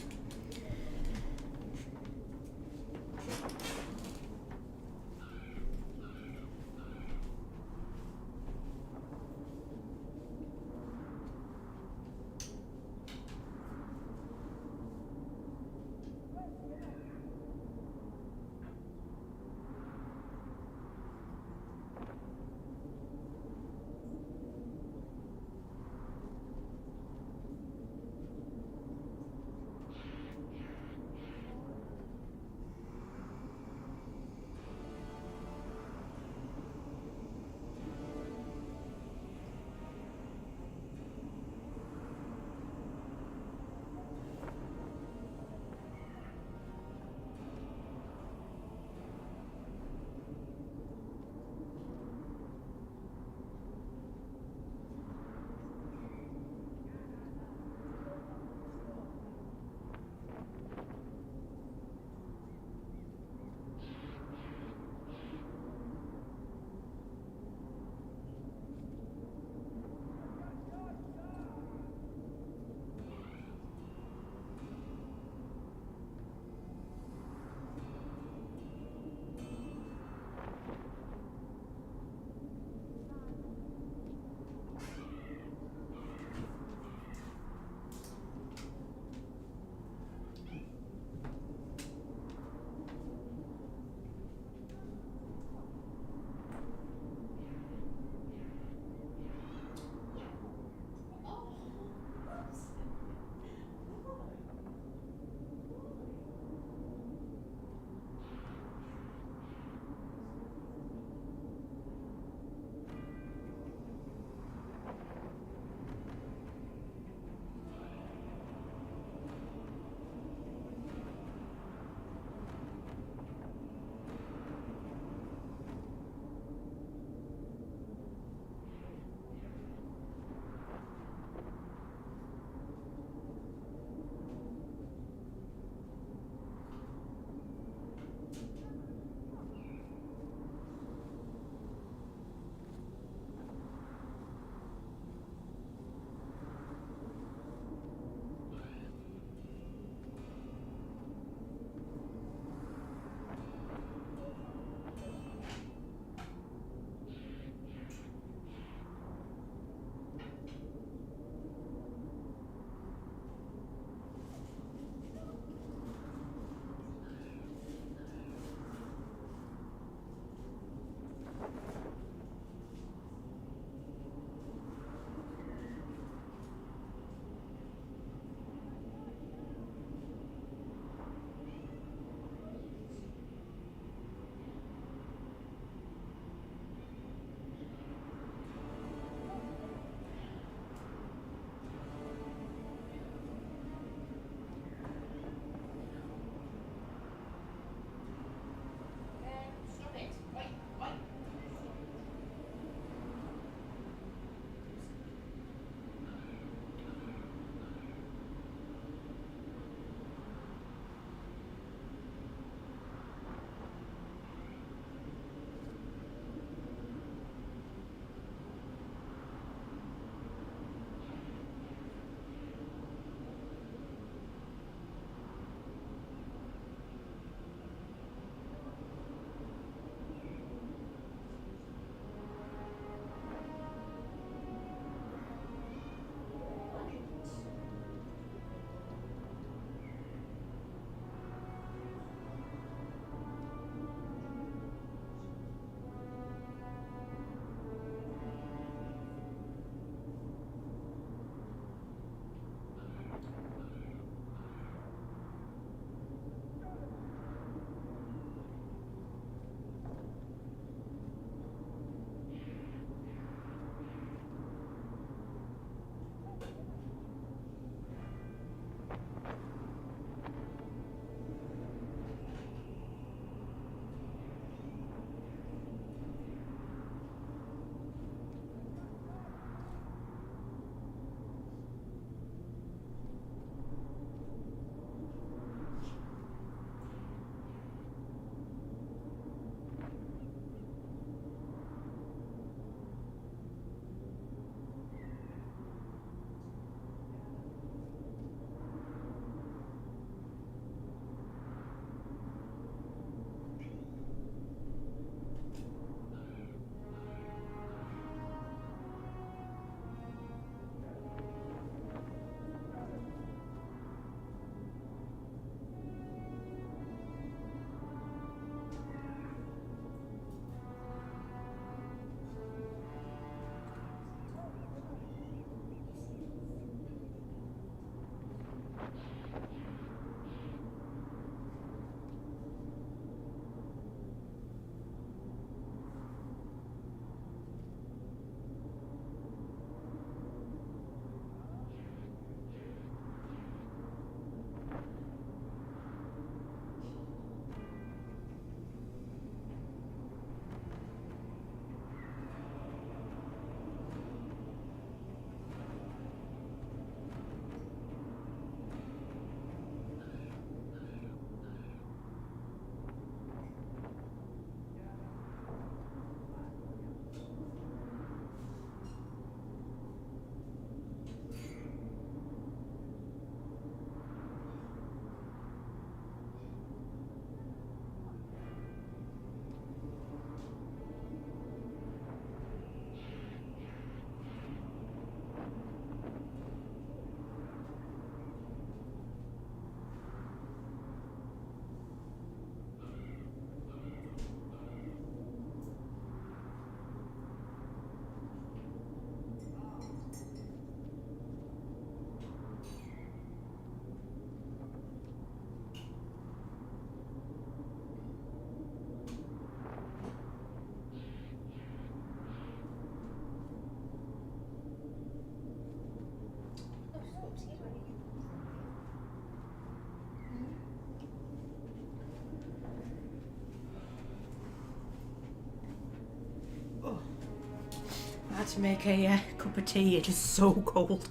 had to make a cup of tea. It is so cold.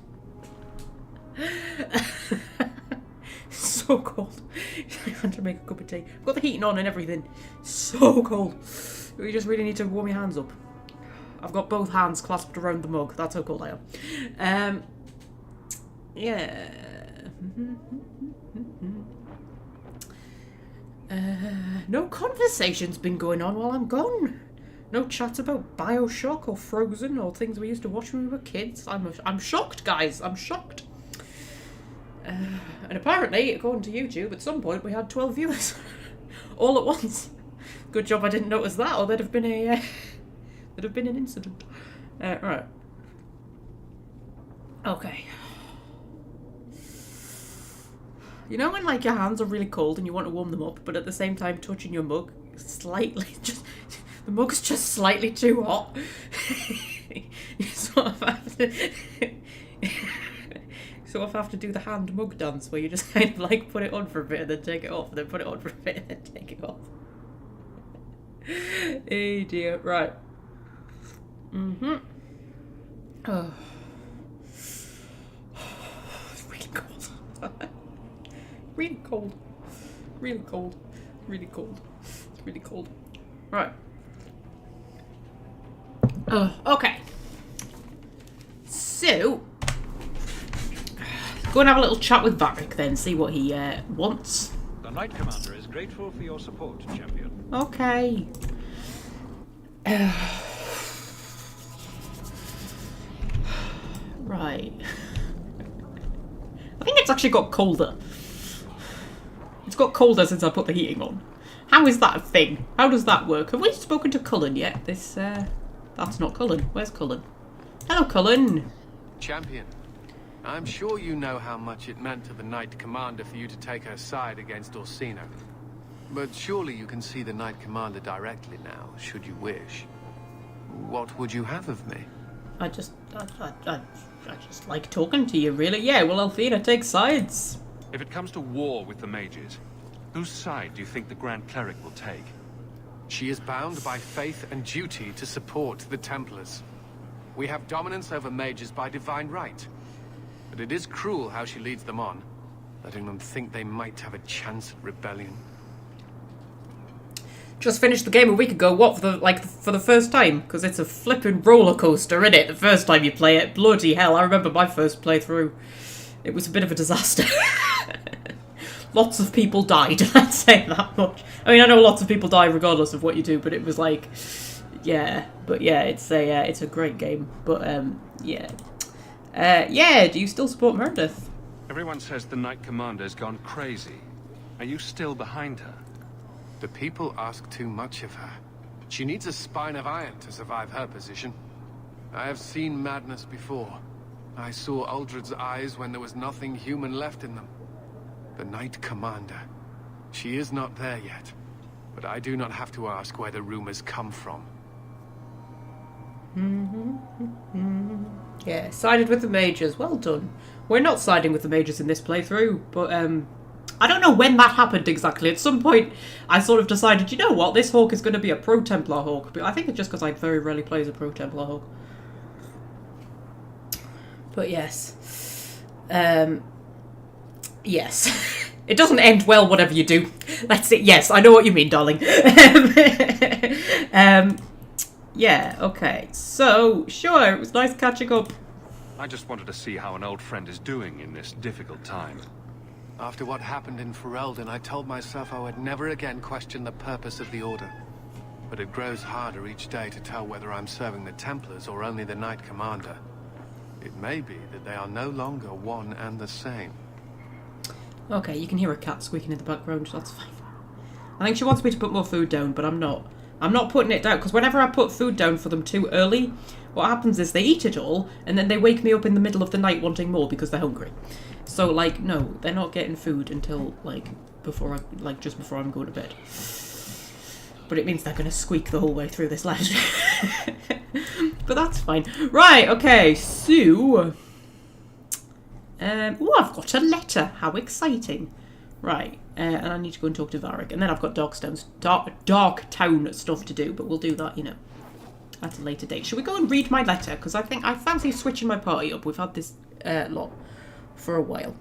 So cold. I had to make a cup of tea. I've got the heating on and everything. So cold. We just really need to warm your hands up. I've got both hands clasped around the mug. That's how cold I am. Yeah. No conversation's been going on while I'm gone. No chat about Bioshock or Frozen or things we used to watch when we were kids. I'm shocked, guys. I'm shocked. And apparently, according to YouTube, at some point we had 12 viewers. All at once. Good job I didn't notice that, or there'd have been an incident. Right. Okay. You know when like your hands are really cold and you want to warm them up, but at the same time touching your mug slightly, just the mug's just slightly too hot. You sort of have to do the hand mug dance where you just kind of like put it on for a bit and then take it off, and then put it on for a bit and then take it off. Oh dear, right. Oh. It's really cold. Really cold. Really cold. Really cold. It's really cold. Right. Okay. So, go and have a little chat with Frederick then, see what he wants. The Knight Commander is grateful for your support, champion. Okay. Right. I think it's actually got colder. It's got colder since I put the heating on. How is that a thing? How does that work? Have we spoken to Cullen yet? That's not Cullen. Where's Cullen? Hello, Cullen. Champion, I'm sure you know how much it meant to the Knight Commander for you to take her side against Orsino. But surely you can see the Knight Commander directly now, should you wish. What would you have of me? I just like talking to you, really. Yeah, well, Althena takes sides. If it comes to war with the mages, whose side do you think the Grand Cleric will take? She is bound by faith and duty to support the Templars. We have dominance over mages by divine right. But it is cruel how she leads them on, letting them think they might have a chance at rebellion. Just finished the game a week ago. What, for the first time? Because it's a flipping roller coaster, isn't it? The first time you play it. Bloody hell, I remember my first playthrough. It was a bit of a disaster. Lots of people died, I'd say that much. I mean, I know lots of people die regardless of what you do, but it was like, yeah. But yeah, it's a great game. But yeah. Yeah, do you still support Meredith? Everyone says the Knight Commander's gone crazy. Are you still behind her? The people ask too much of her. She needs a spine of iron to survive her position. I have seen madness before. I saw Uldred's eyes when there was nothing human left in them. The Knight Commander. She is not there yet. But I do not have to ask where the rumors come from. Yeah, sided with the mages. Well done. We're not siding with the mages in this playthrough, but I don't know when that happened exactly. At some point, I sort of decided, you know what, this Hawke is going to be a pro-Templar Hawke. But I think it's just because I very rarely play as a pro-Templar Hawke. But yes. Yes. It doesn't end well, whatever you do. That's it. Yes, I know what you mean, darling. Yeah, okay. So, sure, it was nice catching up. I just wanted to see how an old friend is doing in this difficult time. After what happened in Ferelden, I told myself I would never again question the purpose of the Order. But it grows harder each day to tell whether I'm serving the Templars or only the Knight Commander. It may be that they are no longer one and the same. Okay, you can hear a cat squeaking in the background, that's fine. I think she wants me to put more food down, but I'm not. I'm not putting it down, because whenever I put food down for them too early, what happens is they eat it all, and then they wake me up in the middle of the night wanting more because they're hungry. So, like, no, they're not getting food until, like, just before I'm going to bed. But it means they're going to squeak the whole way through this live stream. But that's fine. Right, okay, so... oh, I've got a letter. How exciting. Right, and I need to go and talk to Frederick. And then I've got Dark Town stuff to do, but we'll do that, you know. at a later date. Should we go and read my letter? Because I think I fancy switching my party up. We've had this lot for a while.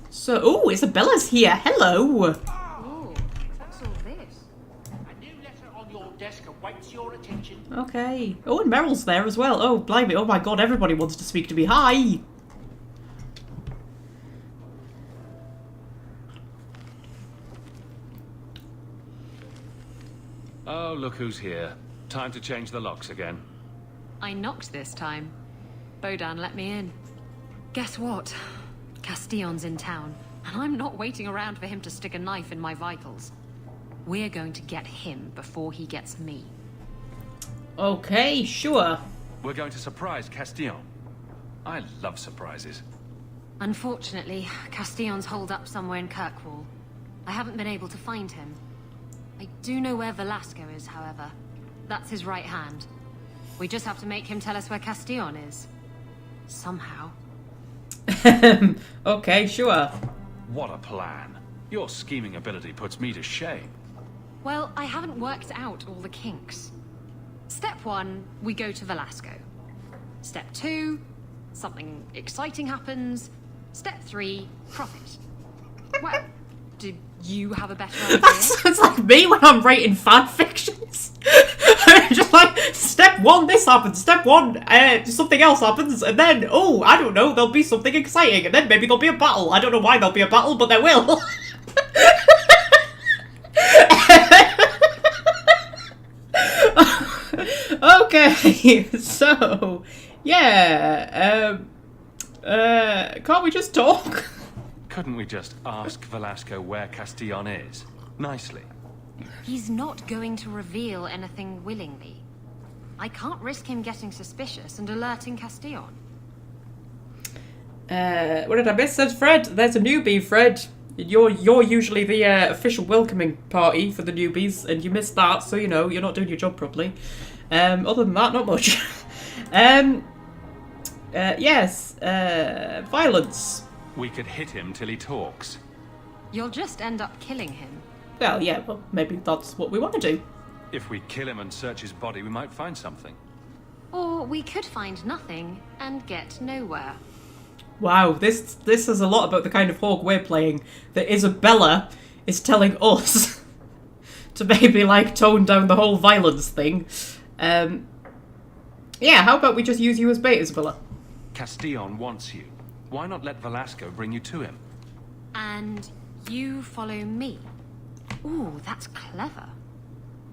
So, oh, Isabella's here. Hello. Oh, that's all this. A new letter on your desk awaits your attention. Okay. Oh, and Meryl's there as well. Oh, blimey. Oh my god, everybody wants to speak to me. Hi. Oh, look who's here. Time to change the locks again. I knocked this time. Bodan let me in. Guess what? Castillon's in town, and I'm not waiting around for him to stick a knife in my vitals. We're going to get him before he gets me. Okay, sure. We're going to surprise Castillon. I love surprises. Unfortunately, Castillon's holed up somewhere in Kirkwall. I haven't been able to find him. I do know where Velasco is, however. That's his right hand. We just have to make him tell us where Castillon is. Somehow. Okay, sure. What a plan. Your scheming ability puts me to shame. Well, I haven't worked out all the kinks. Step 1, we go to Velasco. Step 2, something exciting happens. Step 3, profit. Well, do you have a better idea? That sounds like me when I'm writing fan fictions. Just like, step 1, this happens. Step 1, something else happens. And then, oh, I don't know, there'll be something exciting. And then maybe there'll be a battle. I don't know why there'll be a battle, but there will. Okay, so, yeah, can't we just talk? Couldn't we just ask Velasco where Castillon is? Nicely. He's not going to reveal anything willingly. I can't risk him getting suspicious and alerting Castillon. What did I miss? Says Fred. There's a newbie, Fred. You're usually the official welcoming party for the newbies, and you missed that, so you know you're not doing your job properly. Other than that, not much. Yes. Violence. We could hit him till he talks. You'll just end up killing him. Well, yeah. Well, maybe that's what we want to do. If we kill him and search his body, we might find something. Or we could find nothing and get nowhere. Wow, this is a lot about the kind of Hawke we're playing. That Isabella is telling us to maybe, like, tone down the whole violence thing. Yeah, how about we just use you as bait, Isabella? Castillon wants you. Why not let Velasco bring you to him? And you follow me. Ooh, that's clever.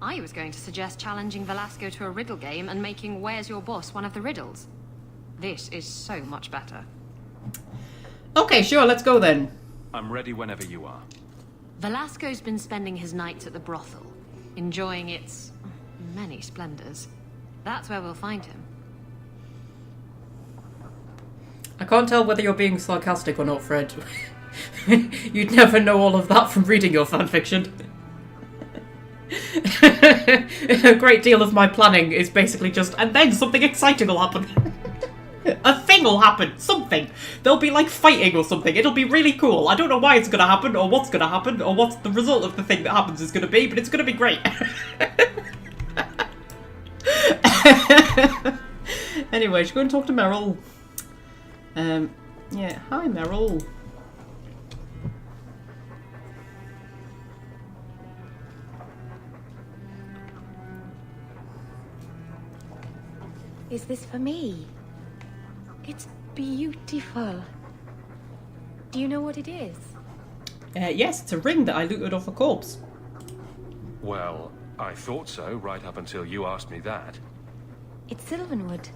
I was going to suggest challenging Velasco to a riddle game and making Where's Your Boss one of the riddles. This is so much better. Okay, sure, let's go then. I'm ready whenever you are. Velasco's been spending his nights at the brothel, enjoying its many splendors. That's where we'll find him. I can't tell whether you're being sarcastic or not, Fred. You'd never know all of that from reading your fanfiction. A great deal of my planning is basically just, and then something exciting will happen. A thing will happen. Something. There'll be like fighting or something. It'll be really cool. I don't know why it's gonna happen, or what's gonna happen, or what the result of the thing that happens is gonna be, but it's gonna be great. Anyway, should go and talk to Meryl. Yeah, hi Meryl. Is this for me? It's beautiful. Do you know what it is? Yes, it's a ring that I looted off a corpse. Well, I thought so, right up until you asked me that. It's sylvanwood.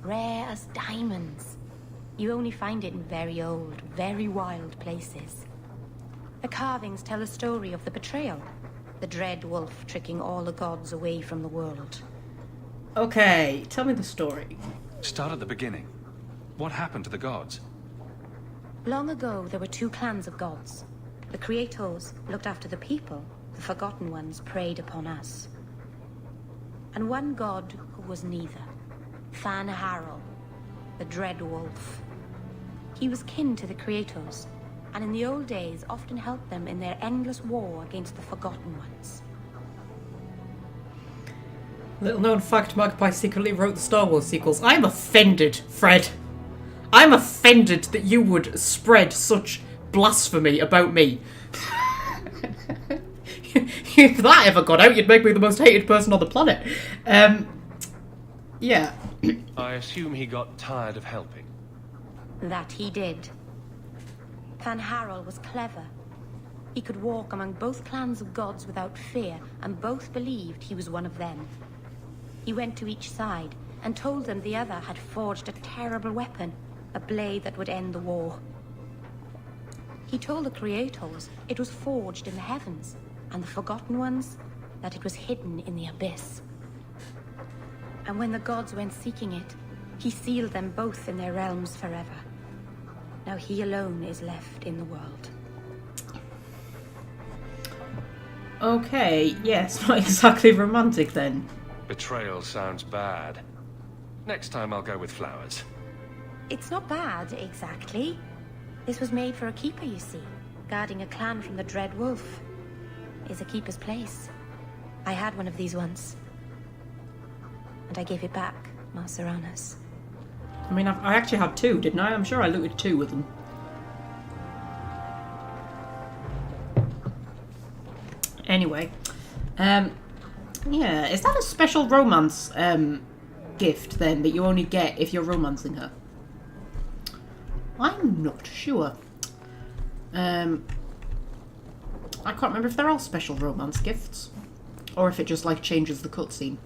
Rare as diamonds. You only find it in very old, very wild places. The carvings tell a story of the betrayal. The dread wolf tricking all the gods away from the world. Okay, tell me the story. Start at the beginning. What happened to the gods? Long ago, there were two clans of gods. The Creators looked after the people. The Forgotten Ones preyed upon us. And one god who was neither. Fan Harrell, the Dread Wolf. He was kin to the Creators, and in the old days often helped them in their endless war against the Forgotten Ones. Little known fact, Magpie secretly wrote the Star Wars sequels. I'm offended, Fred. I'm offended that you would spread such blasphemy about me. If that ever got out, you'd make me the most hated person on the planet. Yeah. I assume he got tired of helping. That he did. Van Harrel was clever. He could walk among both clans of gods without fear, and both believed he was one of them. He went to each side and told them the other had forged a terrible weapon, a blade that would end the war. He told the Creators it was forged in the heavens, and the Forgotten Ones that it was hidden in the abyss. And when the gods went seeking it, he sealed them both in their realms forever. Now he alone is left in the world. Okay, yes, not exactly romantic then. Betrayal sounds bad. Next time I'll go with flowers. It's not bad, exactly. This was made for a keeper, you see. Guarding a clan from the Dread Wolf is a keeper's place. I had one of these once. And I gave it back, Marceranas. I mean, I actually had 2, didn't I? I'm sure I looted 2 with them. Anyway. Yeah, is that a special romance gift, then, that you only get if you're romancing her? I'm not sure. I can't remember if they're all special romance gifts. Or if it just, like, changes the cutscene.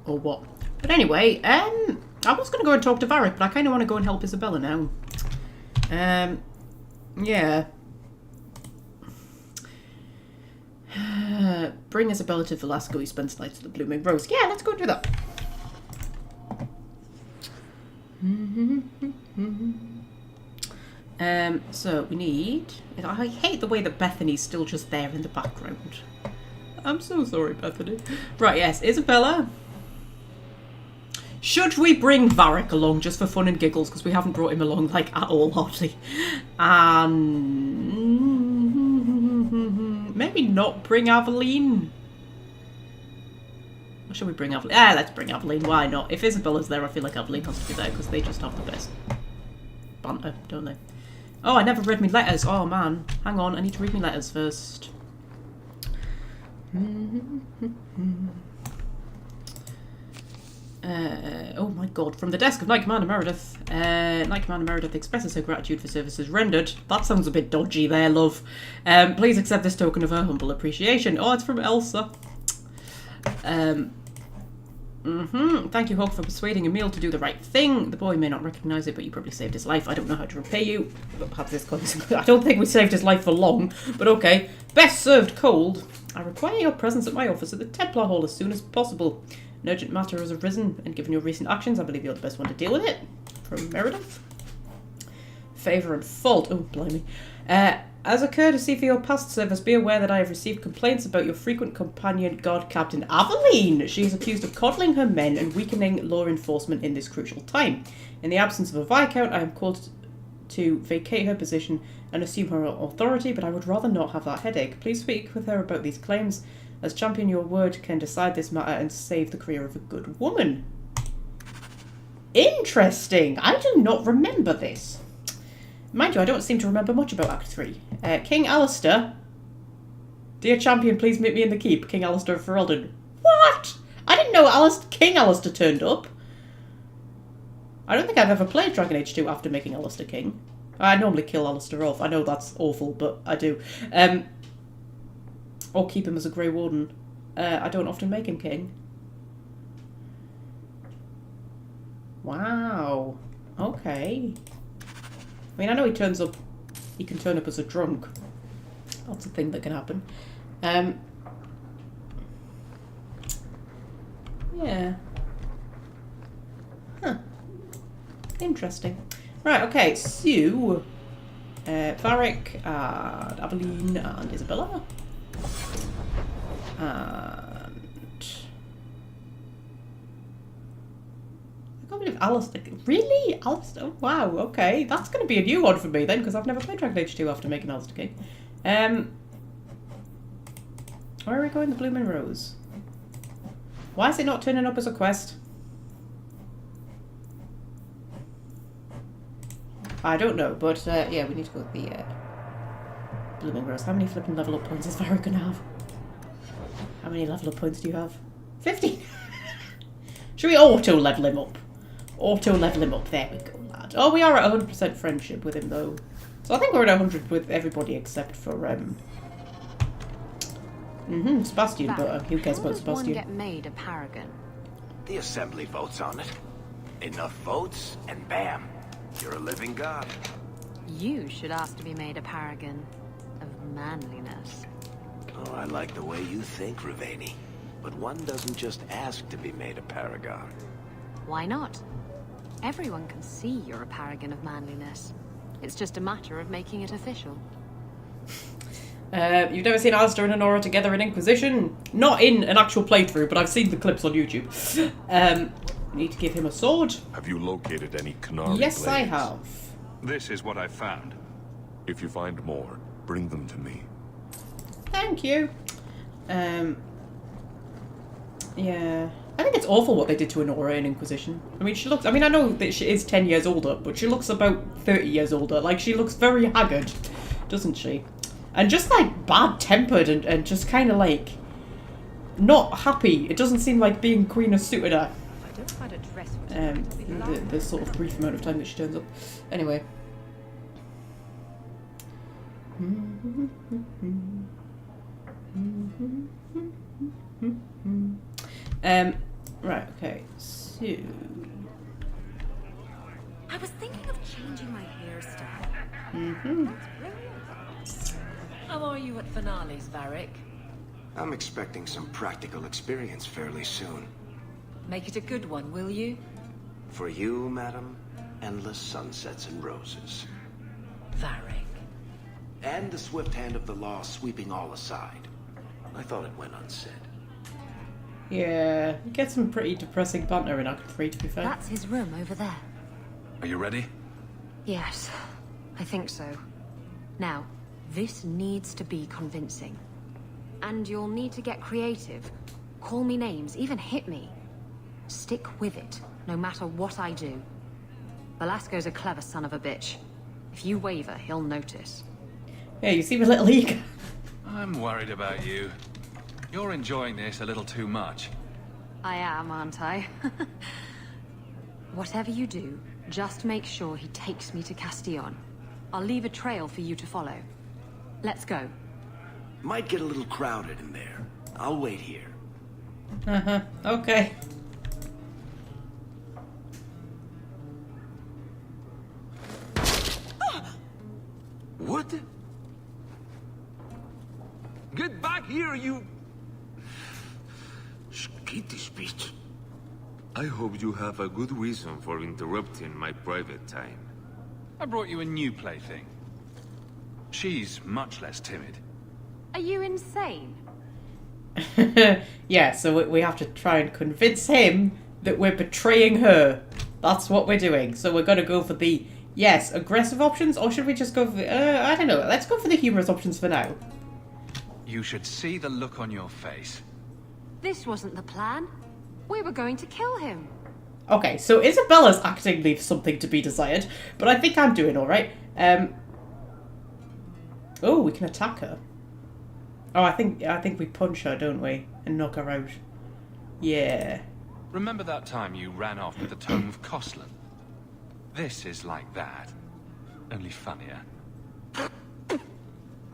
Or what. But anyway, I was going to go and talk to Varric, but I kind of want to go and help Isabella now. Yeah. Bring Isabella to Velasco, he spends nights at the Blooming Rose. Yeah, let's go do that. So we need... I hate the way that Bethany's still just there in the background. I'm so sorry, Bethany. Right, yes, Isabella. Should we bring Varric along just for fun and giggles? Because we haven't brought him along, like, at all, hardly. And... maybe not bring Aveline. Or should we bring Aveline? Let's bring Aveline. Why not? If Isabella's there, I feel like Aveline has to be there because they just have the best banter, don't they? Oh, I never read me letters. Oh, man. Hang on, I need to read me letters first. Oh my god, from the desk of Knight Commander Meredith. Knight Commander Meredith expresses her gratitude for services rendered. That sounds a bit dodgy there, love. Please accept this token of her humble appreciation. Oh, it's from Elsa. Thank you, Hawke, for persuading Emil to do the right thing. The boy may not recognise it, but you probably saved his life. I don't know how to repay you. Perhaps this I don't think we saved his life for long, but okay. Best served cold. I require your presence at my office at the Templar Hall as soon as possible. An urgent matter has arisen, and given your recent actions, I believe you're the best one to deal with it. From Meredith. Favour and fault. Oh, blimey. As a courtesy for your past service, be aware that I have received complaints about your frequent companion, Guard Captain Aveline. She is accused of coddling her men and weakening law enforcement in this crucial time. In the absence of a Viscount, I am called to vacate her position and assume her authority, but I would rather not have that headache. Please speak with her about these claims, as champion your word can decide this matter and save the career of a good woman. Interesting. I do not remember this. Mind you, I don't seem to remember much about Act 3. King Alistair. Dear champion, please meet me in the keep. King Alistair of Ferelden. What? I didn't know King Alistair turned up. I don't think I've ever played Dragon Age 2 after making Alistair king. I normally kill Alistair off. I know that's awful, but I do. Or keep him as a Grey Warden. I don't often make him king. Wow. Okay. I mean, I know he can turn up as a drunk. That's a thing that can happen. Yeah. Huh. Interesting. Right, okay, so... Varric, and Aveline, and Isabella. And... I can't believe Alistair... Really? Alistair? Oh, wow, okay. That's going to be a new one for me then, because I've never played Dragon Age 2 after making Alistair king. Where are we going? The Blooming Rose. Why is it not turning up as a quest? I don't know, but yeah, we need to go with the blooming rose. How many flipping level up points is Varric gonna have? How many level up points do you have? 50! Should we auto level him up? Auto level him up. There we go, lad. Oh, we are at 100% friendship with him though. So I think we're at 100 with everybody except for Sebastian, but who cares about Sebastian? How does one get made a paragon? The assembly votes on it. Enough votes, and bam, you're a living god. You should ask to be made a paragon of manliness. Oh, I like the way you think, Ravani. But one doesn't just ask to be made a paragon. Why not? Everyone can see you're a paragon of manliness. It's just a matter of making it official. You've never seen Alistair and Honora together in Inquisition? Not in an actual playthrough, but I've seen the clips on YouTube. Need to give him a sword. Have you located any Canary Yes, blades? I have. This is what I've found. If you find more, bring them to me. Thank you. Yeah. I think it's awful what they did to Honora in Inquisition. I mean, she looks... I mean, I know that she is 10 years older, but she looks about 30 years older. Like, she looks very haggard, doesn't she? And just, like, bad-tempered and just kind of, like, not happy. It doesn't seem like being Queen has suited her. I don't find a dress The sort of brief amount of time that she turns up. Anyway. Right, okay, so... I was thinking of changing my hairstyle. How are you at finales, Varric? I'm expecting some practical experience fairly soon. Make it a good one, will you? For you, madam, endless sunsets and roses. Varric. And the swift hand of the law sweeping all aside. I thought it went unsaid. Yeah, you get some pretty depressing banter in Act 3, to be fair. That's his room over there. Are you ready? Yes, I think so. Now, this needs to be convincing. And you'll need to get creative. Call me names, even hit me. Stick with it, no matter what I do. Velasco's a clever son of a bitch. If you waver, he'll notice. Yeah, you seem a little eager. I'm worried about you. You're enjoying this a little too much. I am, aren't I? Whatever you do, just make sure he takes me to Castillon. I'll leave a trail for you to follow. Let's go. Might get a little crowded in there. I'll wait here. Okay. What? Get back here, you... Skitty speech. I hope you have a good reason for interrupting my private time. I brought you a new plaything. She's much less timid. Are you insane? Yeah, so we have to try and convince him that we're betraying her. That's what we're doing. So we're going to go for the, yes, aggressive options, or should we just go for the, I don't know. Let's go for the humorous options for now. You should see the look on your face. This wasn't the plan. We were going to kill him. Okay, so Isabella's acting leaves something to be desired, but I think I'm doing alright. Oh, we can attack her. Oh, I think we punch her, don't we? And knock her out. Yeah. Remember that time you ran off with the Tome of Koslan? This is like that, only funnier.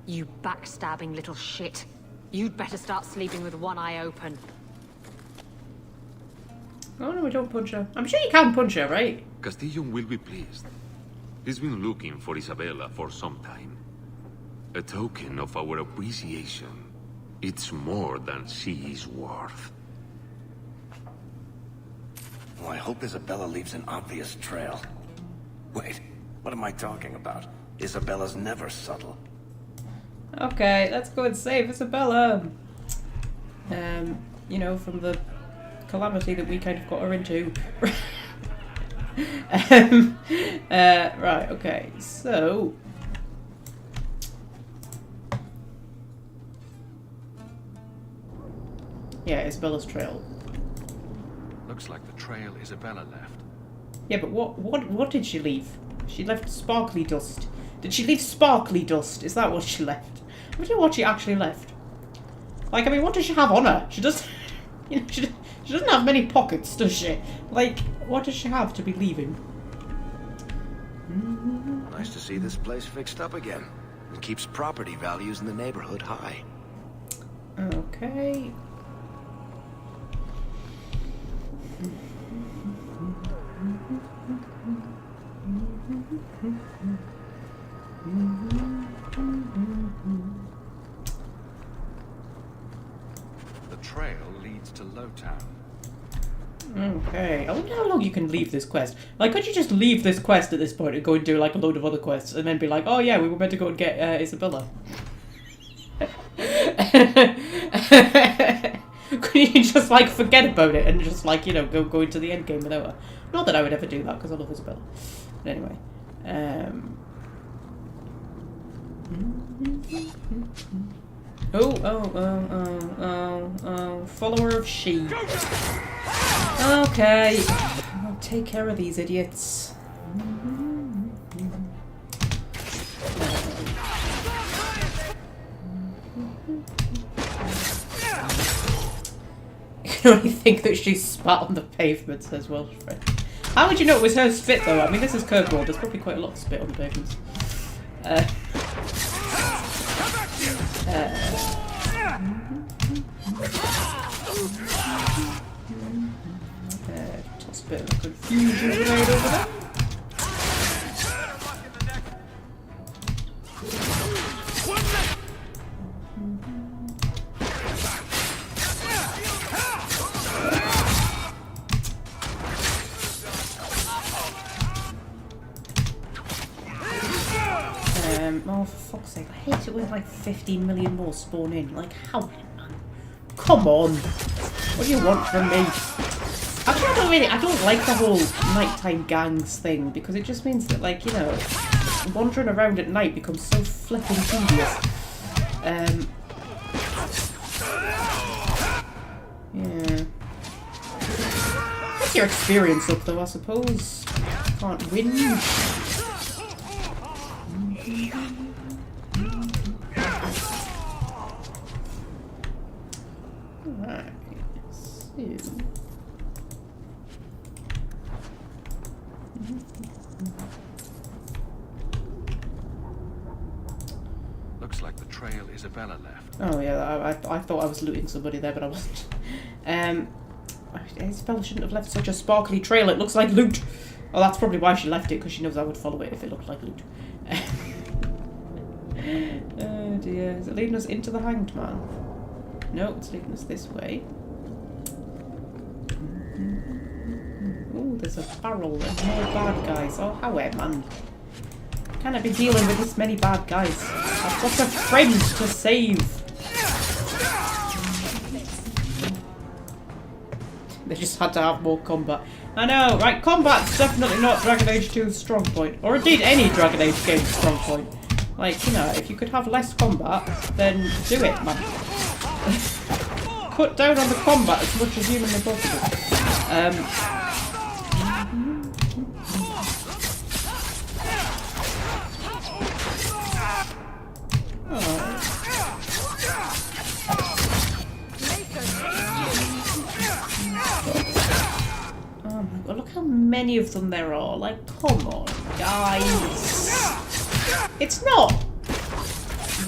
You backstabbing little shit. You'd better start sleeping with one eye open. Oh no, we don't punch her. I'm sure you can punch her, right? Castillon will be pleased. He's been looking for Isabella for some time. A token of our appreciation. It's more than she is worth. Well, I hope Isabella leaves an obvious trail. Wait, what am I talking about? Isabella's never subtle. Okay, let's go and save Isabella. You know, from the calamity that we kind of got her into. Right, okay, so... Yeah, Isabella's trail. Looks like the trail Isabella left. Yeah, but what did she leave? She left sparkly dust. Did she leave sparkly dust? Is that what she left? I wonder what she actually left. Like, I mean, what does she have on her? She does, you know, she doesn't have many pockets, does she? Like, what does she have to be leaving? Nice to see this place fixed up again. It keeps property values in the neighborhood high. Okay. The trail leads to Lowtown. Okay, I wonder how long you can leave this quest. Like, could you just leave this quest at this point and go and do, like, a load of other quests and then be like, oh yeah, we were meant to go and get Isabella. Could you just, like, forget about it and just, like, you know, go into the end game without her? Not that I would ever do that, because I love Isabella. But anyway. Follower of she. Okay. I'll take care of these idiots. You can only think that she spat on the pavement, says Welsh friend. How would you know it was her spit, though? I mean, this is Kirkwall. There's probably quite a lot of spit on the pavements. Toss a bit of confusion grenade over there. Oh, for fuck's sake, I hate it when like 15 million more spawn in. Like, how, man? Come on! What do you want from me? Actually, I don't like the whole nighttime gangs thing, because it just means that, like, you know, wandering around at night becomes so flipping tedious. Yeah. Get your experience up, though, I suppose. Can't win. Right, so... Looks like the trail Isabella left. Oh yeah, I thought I was looting somebody there, but I wasn't. Isabella shouldn't have left such a sparkly trail. It looks like loot. Oh, that's probably why she left it, because she knows I would follow it if it looked like loot. Oh dear, is it leading us into the Hanged Man? No, it's leading us this way. Oh, there's a barrel and more bad guys. Oh, how man. Can I be dealing with this many bad guys? I've got a friend to save. They just had to have more combat. I know, right? Combat's definitely not Dragon Age 2's strong point. Or indeed any Dragon Age game's strong point. Like, you know, if you could have less combat, then do it, man. Cut down on the combat as much as humanly possible. Oh my god, look how many of them there are. Like, come on, guys. It's not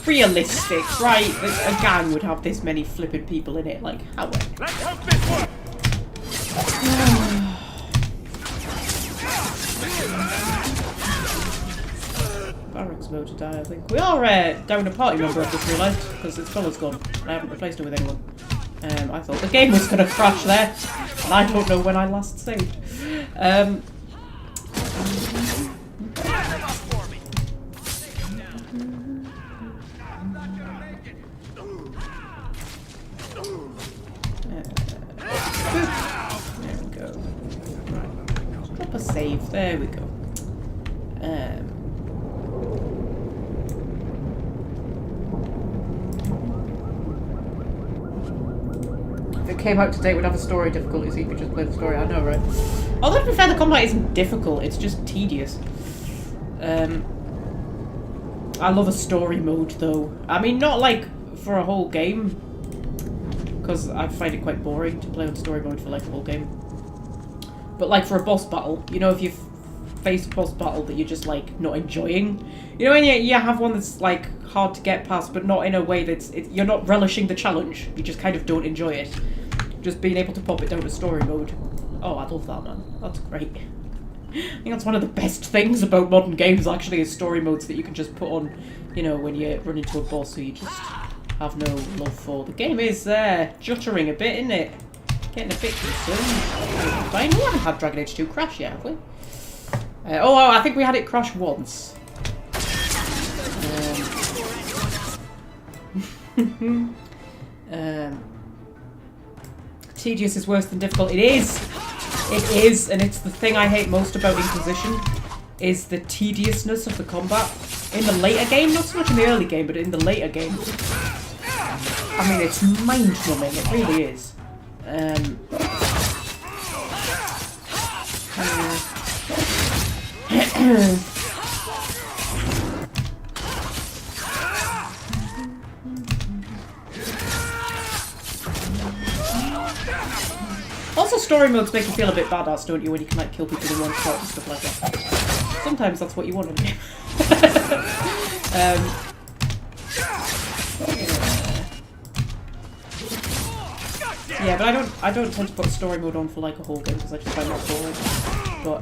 realistic, right? That a gang would have this many flippin' people in it. Like, how? Barracks mode to die, I think. We are down a party member, I've just realised, because its fella's gone. I haven't replaced it with anyone. I thought the game was going to crash there, and I don't know when I last saved. There we go. Right. Drop a save. There we go. came out today would have a story difficulty, so you could just play the story. I know, right? Although, to be fair, the combat isn't difficult, it's just tedious. I love a story mode, though. I mean, not like for a whole game, because I find it quite boring to play on story mode for like a whole game. But like for a boss battle, you know, if you face a boss battle that you're just like not enjoying, you know, when you have one that's like hard to get past, but not in a way that's you're not relishing the challenge. You just kind of don't enjoy it. Just being able to pop it down to story mode. Oh, I love that, man. That's great. I think that's one of the best things about modern games, actually, is story modes that you can just put on, you know, when you run into a boss who you just have no love for. The game is juttering a bit, isn't it? Getting a bit concerned. Fine. We haven't had Dragon Age 2 crash yet, have we? Oh, I think we had it crash once. Tedious is worse than difficult. It is! It is, and it's the thing I hate most about Inquisition, is the tediousness of the combat. In the later game, not so much in the early game, but in the later game. I mean, it's mind-numbing, it really is. Also, story modes make you feel a bit badass, don't you, when you can like kill people in one shot and stuff like that. Sometimes that's what you want in a game. Yeah, but I don't tend to put story mode on for like a whole game because I just find that boring. But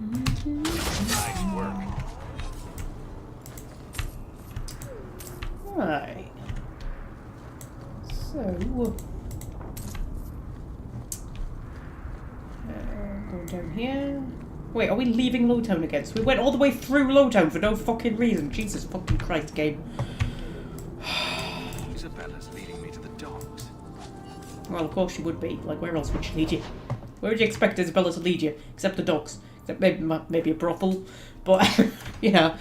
Nice work. Right. So going down here. Wait, are we leaving Lowtown again? So we went all the way through Lowtown for no fucking reason. Jesus fucking Christ, game. Isabella's leading me to the docks. Well, of course she would be. Like, where else would she lead you? Where would you expect Isabella to lead you? Except the docks. Except maybe a brothel. But, you know.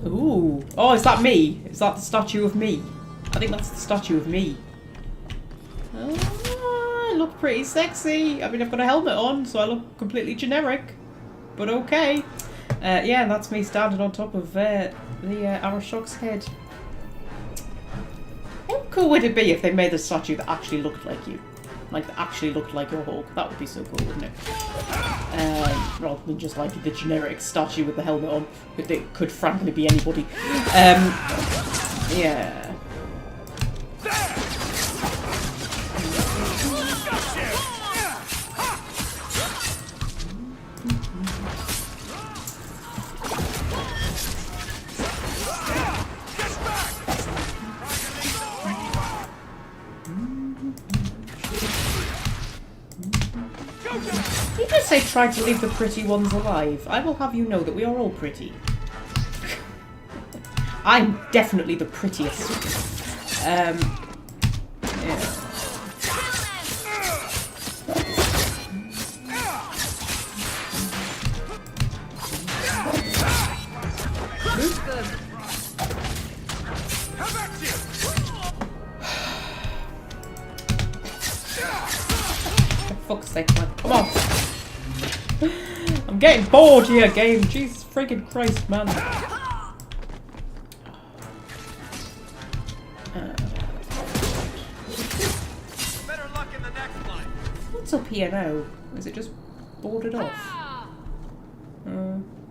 Ooh. Oh, is that me? Is that the statue of me? I think that's the statue of me. Oh, I look pretty sexy. I mean, I've got a helmet on, so I look completely generic. But okay. Yeah, and that's me standing on top of the Arashok's head. How cool would it be if they made a statue that actually looked like you? Like, that actually looked like your Hawke. That would be so cool, wouldn't it? Rather than just like the generic statue with the helmet on. It could frankly be anybody. Yeah. You just say try to leave the pretty ones alive. I will have you know that we are all pretty. I'm definitely the prettiest. Yeah. For fuck's sake, man. Come on. I'm getting bored here, game. Jesus friggin' Christ, man. Better luck in the next one. What's up here now? Is it just boarded off?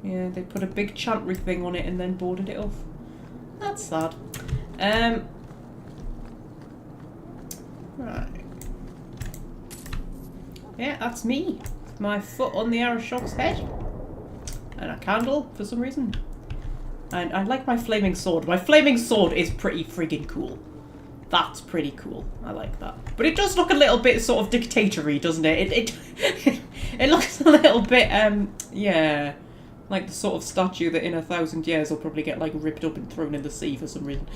Yeah, they put a big chantry thing on it and then boarded it off. That's sad. Right. Yeah, that's me. My foot on the Arashok's head. And a candle, for some reason. And I like my flaming sword. My flaming sword is pretty friggin' cool. That's pretty cool. I like that. But it does look a little bit sort of dictatory, doesn't it? It looks a little bit, yeah. Like the sort of statue that in 1,000 years will probably get like ripped up and thrown in the sea for some reason.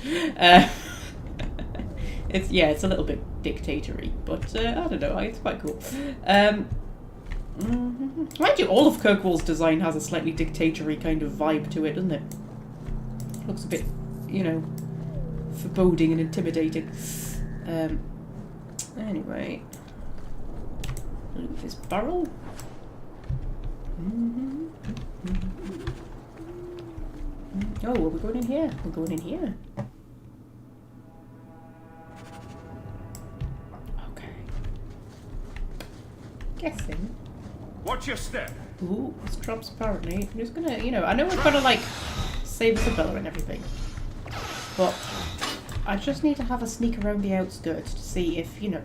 It's a little bit dictatory, but I don't know, it's quite cool. Mind you, all of Kirkwall's design has a slightly dictator-y kind of vibe to it, doesn't it? Looks a bit, you know, foreboding and intimidating. Anyway. Loot this barrel. Oh, well, we're going in here. We're going in here. Okay. Guessing. Watch your step. Ooh, it's traps apparently. I'm just gonna, you know, I know we've got to like save Isabella and everything, but I just need to have a sneak around the outskirts to see if, you know,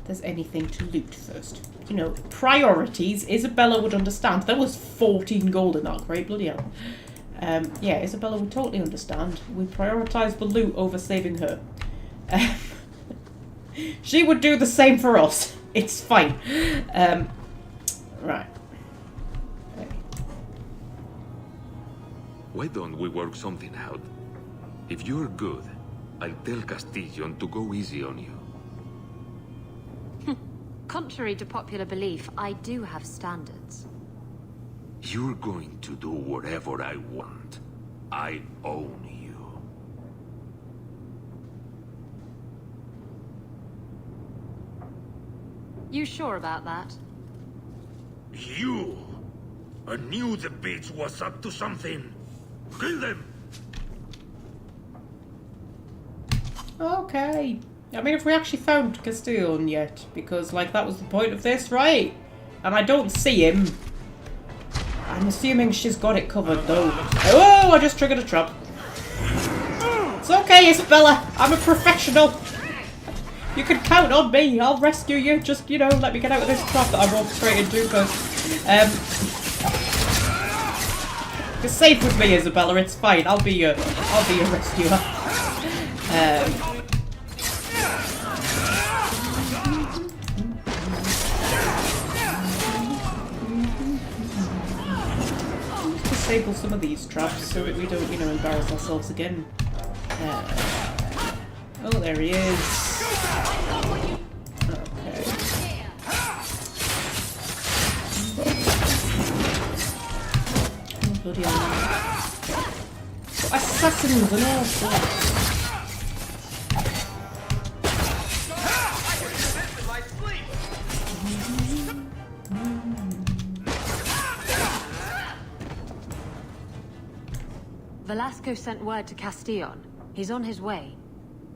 there's anything to loot first. You know, priorities. Isabella would understand. There was 14 gold in that crate, bloody hell. Yeah, Isabella would totally understand. We prioritise the loot over saving her. She would do the same for us. It's fine. Right. Okay. Why don't we work something out? If you're good, I'll tell Castillon to go easy on you. Contrary to popular belief, I do have standards. You're going to do whatever I want. I own you. You sure about that? You! I knew the bitch was up to something. Kill them! Okay. I mean, if we actually found Castillon yet, because, like, that was the point of this, right? And I don't see him. I'm assuming she's got it covered, though. Oh, I just triggered a trap. It's okay, Isabella. I'm a professional. You can count on me. I'll rescue you. Just, you know, let me get out of this trap that I walked straight into first. It's safe with me, Isabella. It's fine. I'll be your rescuer. Disable some of these traps so that we don't, you know, embarrass ourselves again. Oh, there he is. Okay. Oh, bloody hell. Assassins and all sorts. Velasco sent word to Castillon. He's on his way.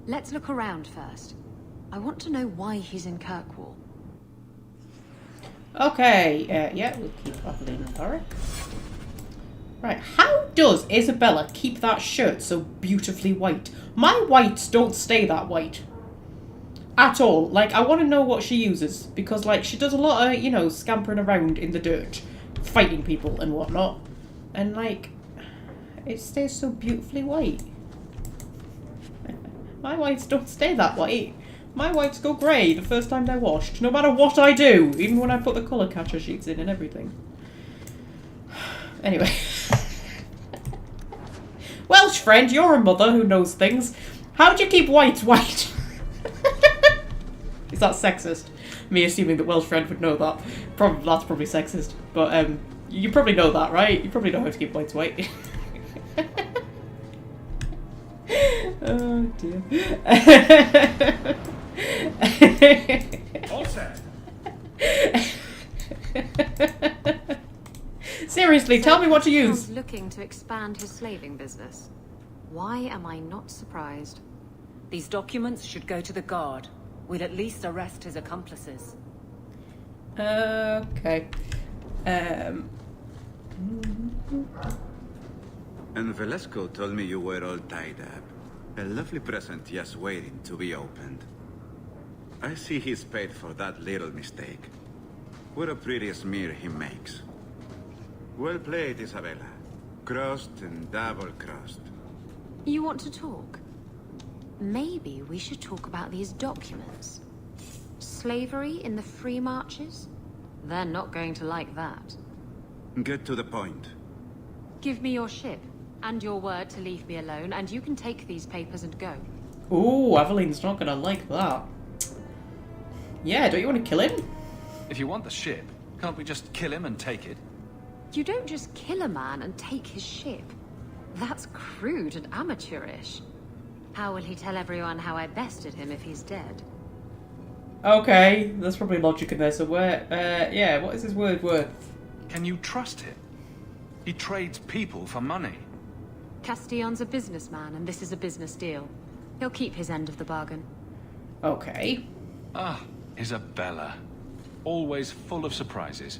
Let's look around first. I want to know why he's in Kirkwall. Okay, yeah, we'll keep Evelyn and Frederick. Right, how does Isabella keep that shirt so beautifully white? My whites don't stay that white. At all. Like, I want to know what she uses. Because, like, she does a lot of, you know, scampering around in the dirt. Fighting people and whatnot. And, like, it stays so beautifully white. My whites don't stay that white. My whites go grey the first time they're washed. No matter what I do. Even when I put the colour catcher sheets in and everything. Anyway. Welsh friend, you're a mother who knows things. How do you keep whites white? Is that sexist? Me assuming that Welsh friend would know that. That's probably sexist. But you probably know that, right? You probably know how to keep whites white. Oh dear. All set. Seriously, tell me what to use. Looking to expand his slaving business. Why am I not surprised? These documents should go to the guard. We'll at least arrest his accomplices. Okay. And Velasco told me you were all tied up. A lovely present just waiting to be opened. I see he's paid for that little mistake. What a pretty smear he makes. Well played, Isabella. Crossed and double-crossed. You want to talk? Maybe we should talk about these documents. Slavery in the free marches? They're not going to like that. Get to the point. Give me your ship, and your word to leave me alone, and you can take these papers and go. Ooh, Evelyn's not gonna like that. Yeah, don't you want to kill him? If you want the ship, Can't we just kill him and take it? You don't just kill a man and take his ship. That's crude and amateurish. How will he tell everyone how I bested him if he's dead? Okay, there's probably logic in there somewhere. Yeah, what is his word worth? Can you trust him? He trades people for money. Castillon's a businessman, and this is a business deal. He'll keep his end of the bargain. Okay. Ah, Isabella. Always full of surprises.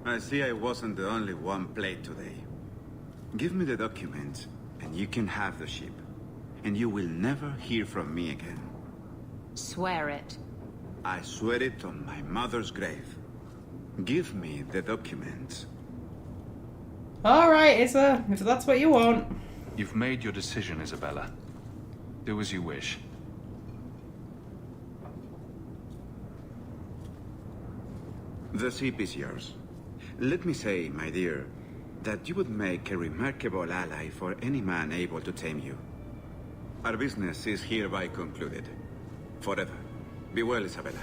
I see I wasn't the only one played today. Give me the documents, and you can have the ship. And you will never hear from me again. Swear it. I swear it on my mother's grave. Give me the documents. Alright, if that's what you want. You've made your decision, Isabella. Do as you wish. The ship is yours. Let me say, my dear, that you would make a remarkable ally for any man able to tame you. Our business is hereby concluded. Forever. Be well, Isabella.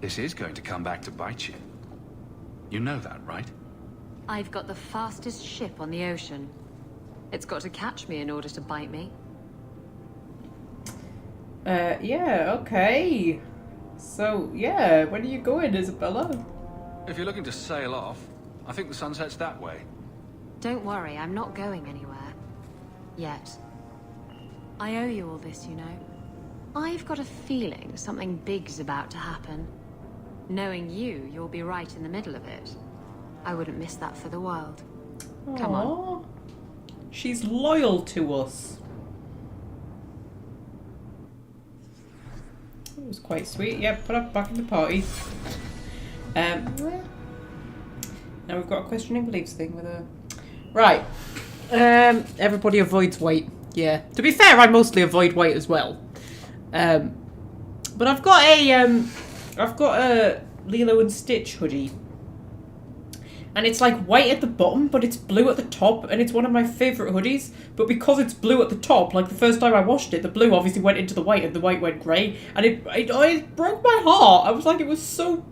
This is going to come back to bite you. You know that, right? I've got the fastest ship on the ocean. It's got to catch me in order to bite me. Yeah, okay. So, yeah, when are you going, Isabella? If you're looking to sail off, I think the sun sets that way. Don't worry, I'm not going anywhere. Yet. I owe you all this, you know. I've got a feeling something big's about to happen. Knowing you, you'll be right in the middle of it. I wouldn't miss that for the world. Come on. She's loyal to us. It was quite sweet. Yeah, put her back in the party. Now we've got a questioning beliefs thing with her. Right. Everybody avoids white. Yeah. To be fair, I mostly avoid white as well. But I've got a Lilo and Stitch hoodie. And it's like white at the bottom, but it's blue at the top, and it's one of my favourite hoodies. But because it's blue at the top, like the first time I washed it, the blue obviously went into the white, and the white went grey, and it broke my heart. I was like, it was so,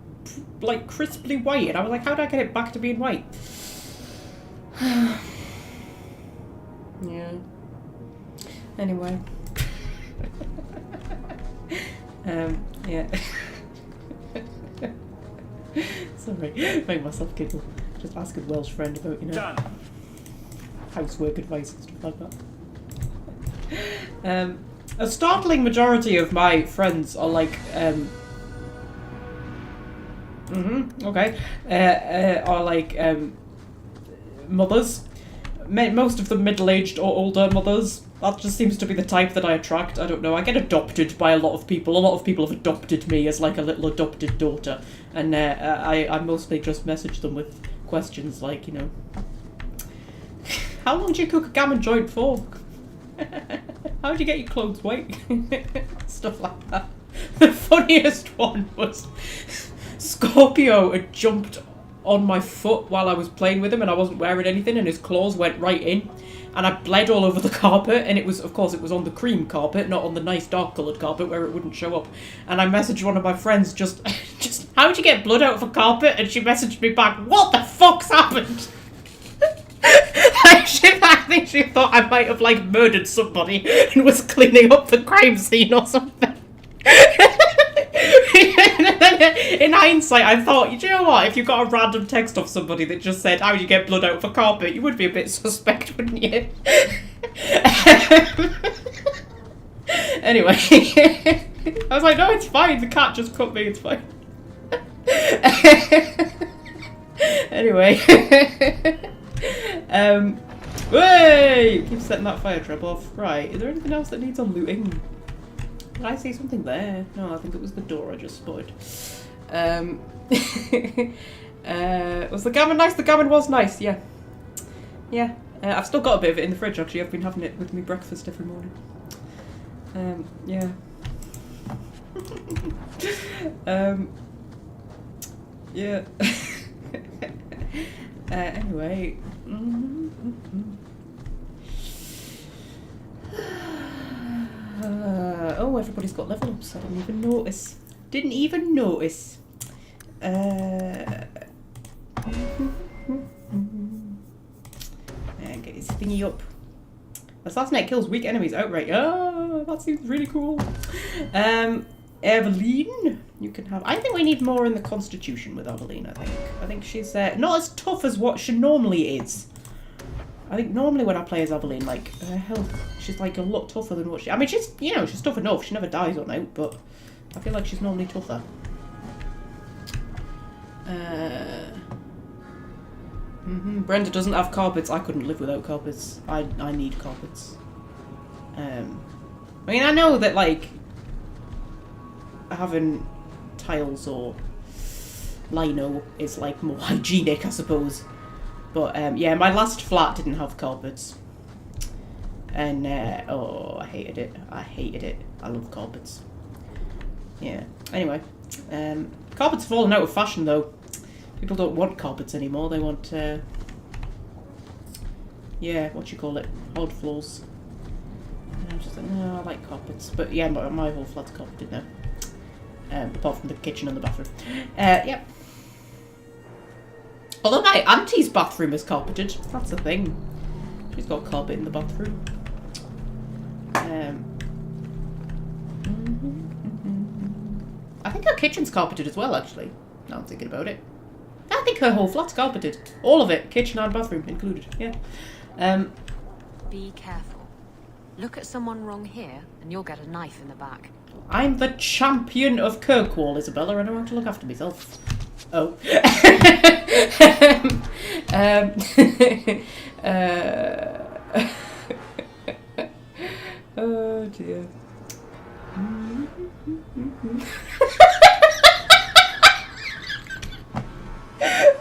like, crisply white, and I was like, how did I get it back to being white? Yeah. Anyway. Yeah. Sorry, make myself giggle. Just ask a Welsh friend about, you know, Done. housework advice and stuff like that. A startling majority of my friends are like, are like, mothers. Most of them middle-aged or older mothers. That just seems to be the type that I attract. I don't know. I get adopted by a lot of people. A lot of people have adopted me as like a little adopted daughter. And I mostly just message them with questions like, you know, how long do you cook a gammon joint for? How do you get your clothes white? Stuff like that. The funniest one was Scorpio had jumped on my foot while I was playing with him and I wasn't wearing anything and his claws went right in and I bled all over the carpet and it was, of course, it was on the cream carpet, not on the nice dark coloured carpet where it wouldn't show up. And I messaged one of my friends just how'd you get blood out of a carpet? And she messaged me back, what the fuck's happened? I think she thought I might have like murdered somebody and was cleaning up the crime scene or something. In hindsight, I thought, you know what? If you got a random text off somebody that just said, how do you get blood out of a carpet? You would be a bit suspect, wouldn't you? Anyway, I was like, no, it's fine. The cat just cut me. It's fine. Anyway. Way! Keep setting that fire trap off. Right, is there anything else that needs unlooting? Did I see something there? No, I think it was the door I just spotted. Was the gammon nice? The gammon was nice, yeah. Yeah. I've still got a bit of it in the fridge, actually. I've been having it with me breakfast every morning. Yeah. Yeah. Anyway. Oh, everybody's got level ups. I didn't even notice. Didn't even notice. And get his thingy up. Assassinate kills weak enemies outright. Oh, that seems really cool. Eveline, you can have. I think we need more in the Constitution with Eveline. I think she's not as tough as what she normally is. I think normally when I play as Eveline, like her health, she's like a lot tougher than what she. I mean, she's she's tough enough. She never dies on out, but I feel like she's normally tougher. Brenda doesn't have carpets. I couldn't live without carpets. I need carpets. I mean, I know that like having tiles or lino is like more hygienic, I suppose. But yeah, my last flat didn't have carpets, and oh, I hated it. I hated it. I love carpets. Yeah. Anyway, carpets have fallen out of fashion though. People don't want carpets anymore. They want yeah, what you call it, hard floors. And I'm just like, no, I like carpets. But yeah, my whole flat's carpeted now. Apart from the kitchen and the bathroom. Yep. Although my auntie's bathroom is carpeted. That's the thing. She's got carpet in the bathroom. I think her kitchen's carpeted as well, actually. Now I'm thinking about it. I think her whole flat's carpeted. All of it. Kitchen and bathroom included. Yeah. Be careful. Look at someone wrong here, and you'll get a knife in the back. I'm the champion of Kirkwall, Isabella. I know how to look after myself. Oh. Oh dear.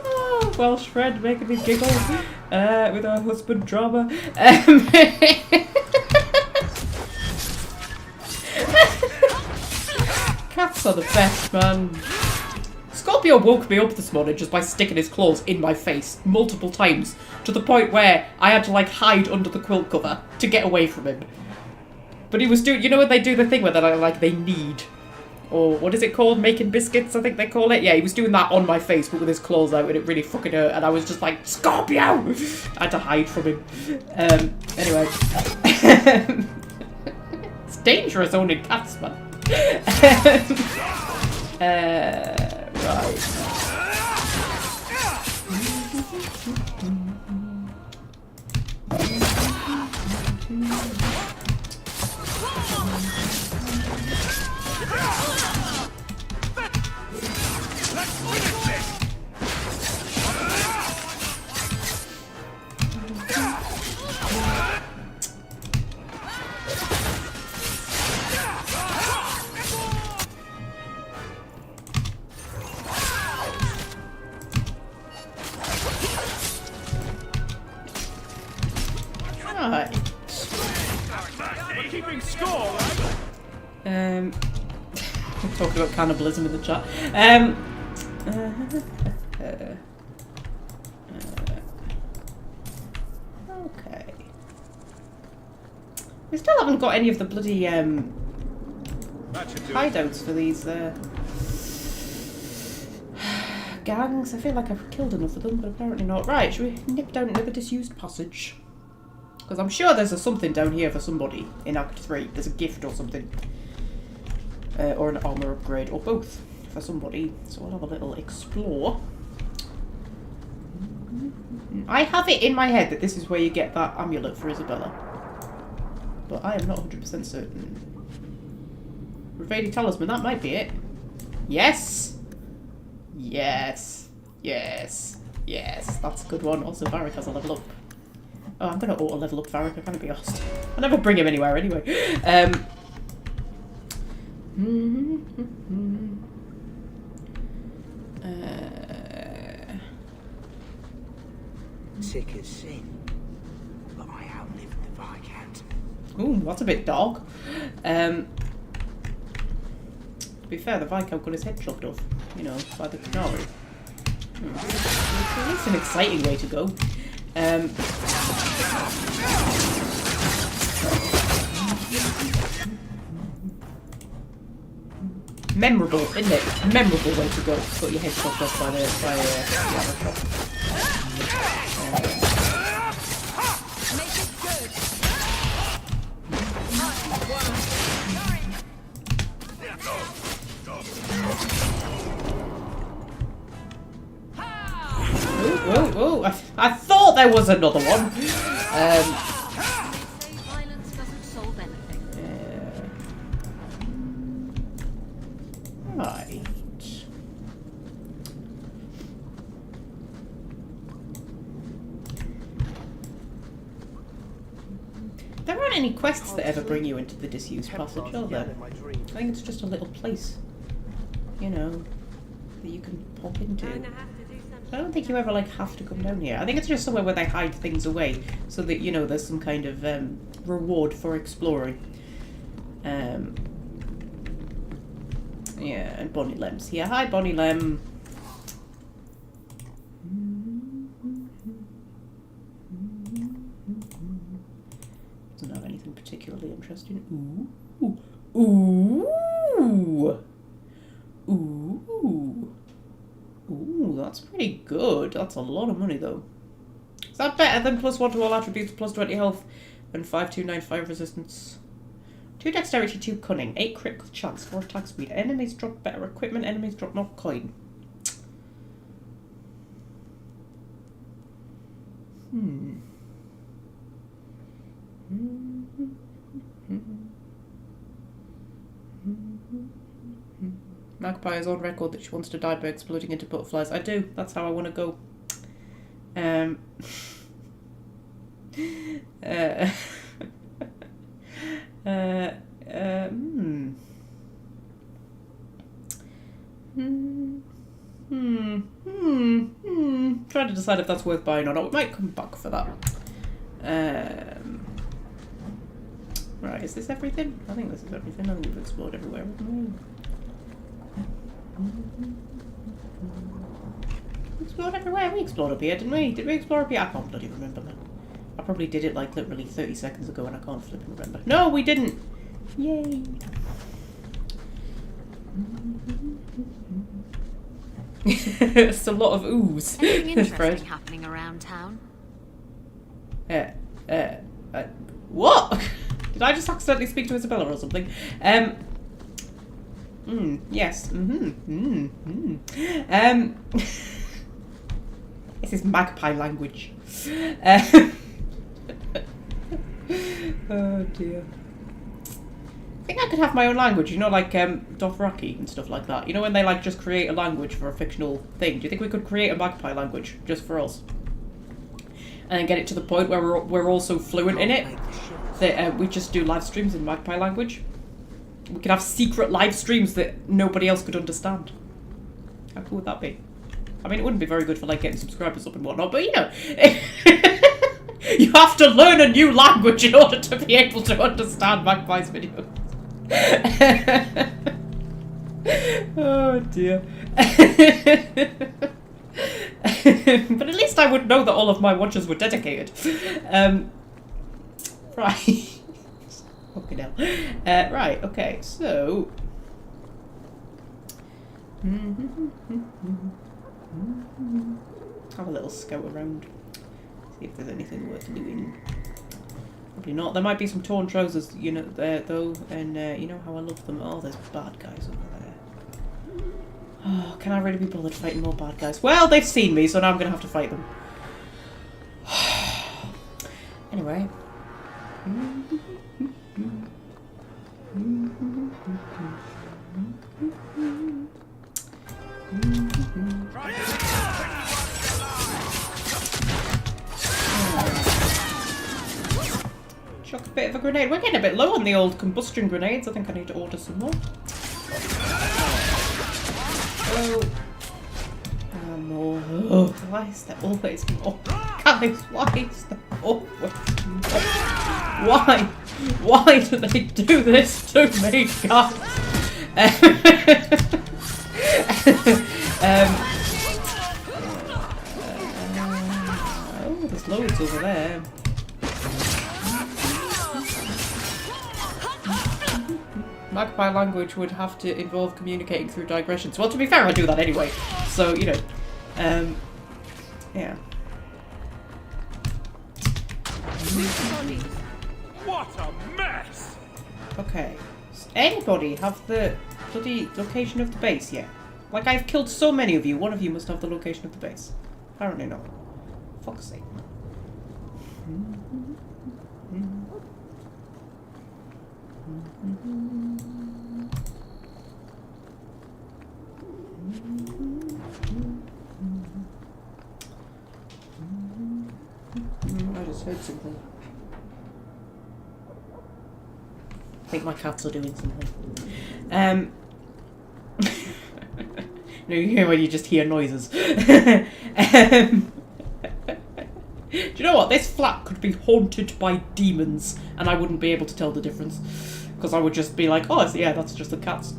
Oh, Welsh friend making me giggle with our husband drama. Cats are the best, man. Scorpio woke me up this morning just by sticking his claws in my face multiple times, to the point where I had to like hide under the quilt cover to get away from him. But he was doing, you know when they do the thing where they're like they knead, or what is it called, making biscuits I think they call it. Yeah, he was doing that on my face but with his claws out, and it really fucking hurt, and I was just like, Scorpio! I had to hide from him. Anyway. It's dangerous owning cats, man. Right. We're keeping score, right? We're talking about cannibalism in the chat. Okay. We still haven't got any of the bloody hideouts for these gangs. I feel like I've killed enough of them, but apparently not. Right, should we nip down another disused passage? Because I'm sure there's something down here for somebody in Act 3. There's a gift or something. Or an armour upgrade, or both for somebody. So I'll have a little explore. I have it in my head that this is where you get that amulet for Isabella. But I am not 100% certain. Revadi Talisman, that might be it. Yes! Yes. Yes. Yes. That's a good one. Also, Varric has a level up. Oh, I'm going to auto-level up Varric. I can't be arsed. I never bring him anywhere anyway. Sick as sin, but I outlived the Viscount. Ooh, that's a bit dark. To be fair, the Viscount got his head chopped off, you know, by the Canary. It's an exciting way to go. memorable, isn't it? Memorable way to go. Got your head chopped off by the arrow shot. Oh! I thought there was another one. Violence doesn't solve anything. Right. There aren't any quests that ever bring you into the disused passage, are there? I think it's just a little place, you know, that you can pop into. I don't think you ever like have to come down here. I think it's just somewhere where they hide things away so that, you know, there's some kind of reward for exploring. Yeah, and Bonnie Lem's here. Hi, Bonnie Lem. Doesn't have anything particularly interesting. Ooh. Ooh. Ooh. Ooh, that's pretty good. That's a lot of money, though. Is that better than +1 to all attributes, +20 health, and 5295 resistance? 2 dexterity, 2 cunning, 8 critical chance, 4 attack speed. Enemies drop better equipment, enemies drop more coin. Magpie is on record that she wants to die by exploding into butterflies. I do. That's how I want to go. Trying to decide if that's worth buying or not. We might come back for that. Right, is this everything? I think this is everything. I think we've explored everywhere, haven't we? We explored everywhere. We explored up here, didn't we? Did we explore up here? I can't bloody remember, man. I probably did it like literally 30 seconds ago and I can't flipping remember. No, we didn't! Yay! It's a lot of ooze. Anything interesting happening around town? What? Did I just accidentally speak to Isabella or something? Yes. This is Magpie language. Oh dear. I think I could have my own language, you know, like Dothraki and stuff like that. You know, when they like just create a language for a fictional thing. Do you think we could create a Magpie language just for us? And then get it to the point where we're all so fluent in it that we just do live streams in Magpie language. We could have secret live streams that nobody else could understand. How cool would that be? I mean, it wouldn't be very good for like getting subscribers up and whatnot, but you know, you have to learn a new language in order to be able to understand Magpie's videos. Oh dear. But at least I would know that all of my watchers were dedicated. Right. Fucking hell. Right, okay, so... have a little scout around. See if there's anything worth doing. Probably not. There might be some torn trousers, you know, there though, and you know how I love them. Oh, there's bad guys over there. Oh, can I really be bothered fighting more bad guys? Well, they've seen me, so now I'm gonna have to fight them. Anyway. Chuck a bit of a grenade. We're getting a bit low on the old combustion grenades. I think I need to order some more. Oh. More. Oh, why is there always more? Guys, why is there always more? Why? Why do they do this to me, guys? Oh, there's loads over there. Magpie language would have to involve communicating through digressions. Well, to be fair, I do that anyway. So, you know, yeah. What a mess! Okay. Does anybody have the bloody location of the base yet? Like, I've killed so many of you. One of you must have the location of the base. Apparently not. Fuck's sake. I just heard something. I think my cats are doing something. No, you hear when you just hear noises. Do you know what? This flat could be haunted by demons, and I wouldn't be able to tell the difference. Because I would just be like, oh, yeah, that's just the cats.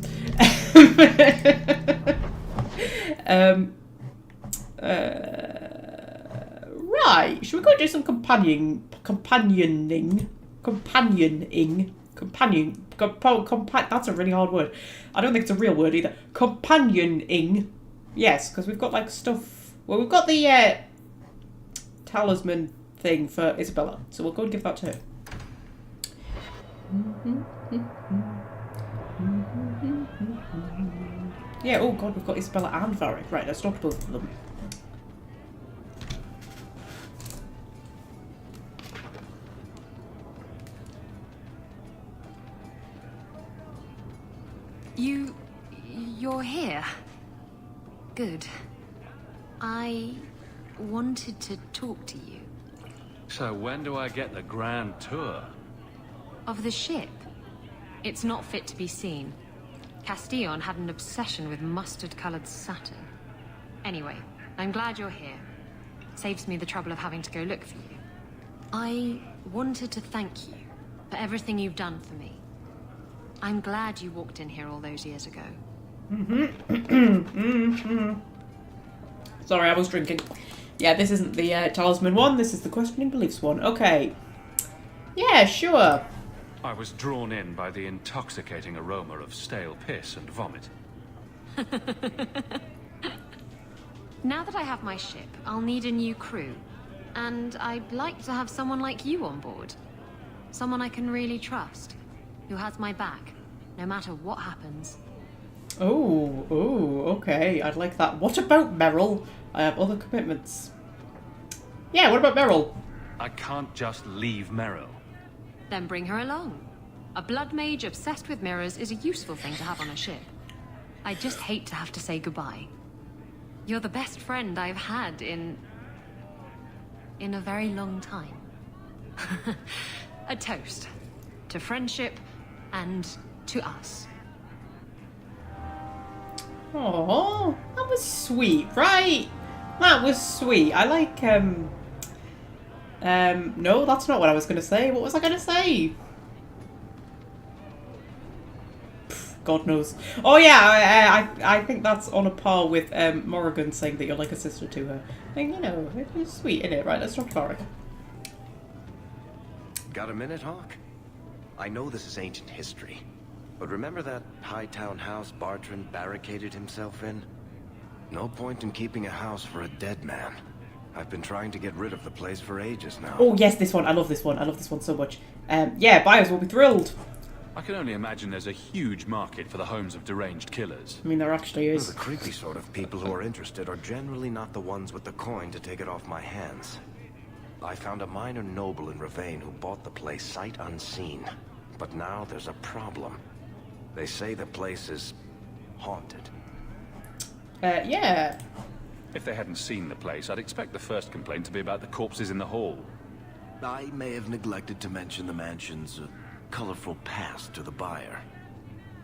Right, should we go do some companioning? That's a really hard word. I don't think it's a real word either. Companioning. Yes, because we've got like stuff. Well, we've got the talisman thing for Isabella, so we'll go and give that to her. Yeah, oh god, we've got Isabella and Frederick. Right, let's talk to both of them. You're here. Good. I wanted to talk to you. So when do I get the grand tour? Of the ship. It's not fit to be seen. Castillon had an obsession with mustard-colored satin. Anyway, I'm glad you're here. Saves me the trouble of having to go look for you. I wanted to thank you for everything you've done for me. I'm glad you walked in here all those years ago. Sorry, I was drinking. Yeah, this isn't the talisman one, this is the questioning beliefs one. Okay. Yeah, sure. I was drawn in by the intoxicating aroma of stale piss and vomit. Now that I have my ship, I'll need a new crew. And I'd like to have someone like you on board. Someone I can really trust. Who has my back, no matter what happens. Oh, okay. I'd like that. What about Meryl? I have other commitments. Yeah, what about Meryl? I can't just leave Meryl. Then bring her along. A blood mage obsessed with mirrors is a useful thing to have on a ship. I just hate to have to say goodbye. You're the best friend I've had in a very long time. A toast. To friendship and to us. Oh, that was sweet, right? That was sweet. I like, no, that's not what I was going to say. What was I going to say? God knows. Oh yeah, I think that's on a par with Morrigan saying that you're like a sister to her. And, you know, it's sweet, isn't it? Right, let's talk to Frederick. Got a minute, Hawke? I know this is ancient history, but remember that Hightown house Bartrand barricaded himself in? No point in keeping a house for a dead man. I've been trying to get rid of the place for ages now. Oh yes, this one. I love this one. I love this one so much. Yeah, buyers will be thrilled. I can only imagine there's a huge market for the homes of deranged killers. I mean, there actually is. The creepy sort of people who are interested are generally not the ones with the coin to take it off my hands. I found a minor noble in Ravane who bought the place sight unseen. But now there's a problem. They say the place is haunted. Yeah. If they hadn't seen the place, I'd expect the first complaint to be about the corpses in the hall. I may have neglected to mention the mansion's colorful past to the buyer.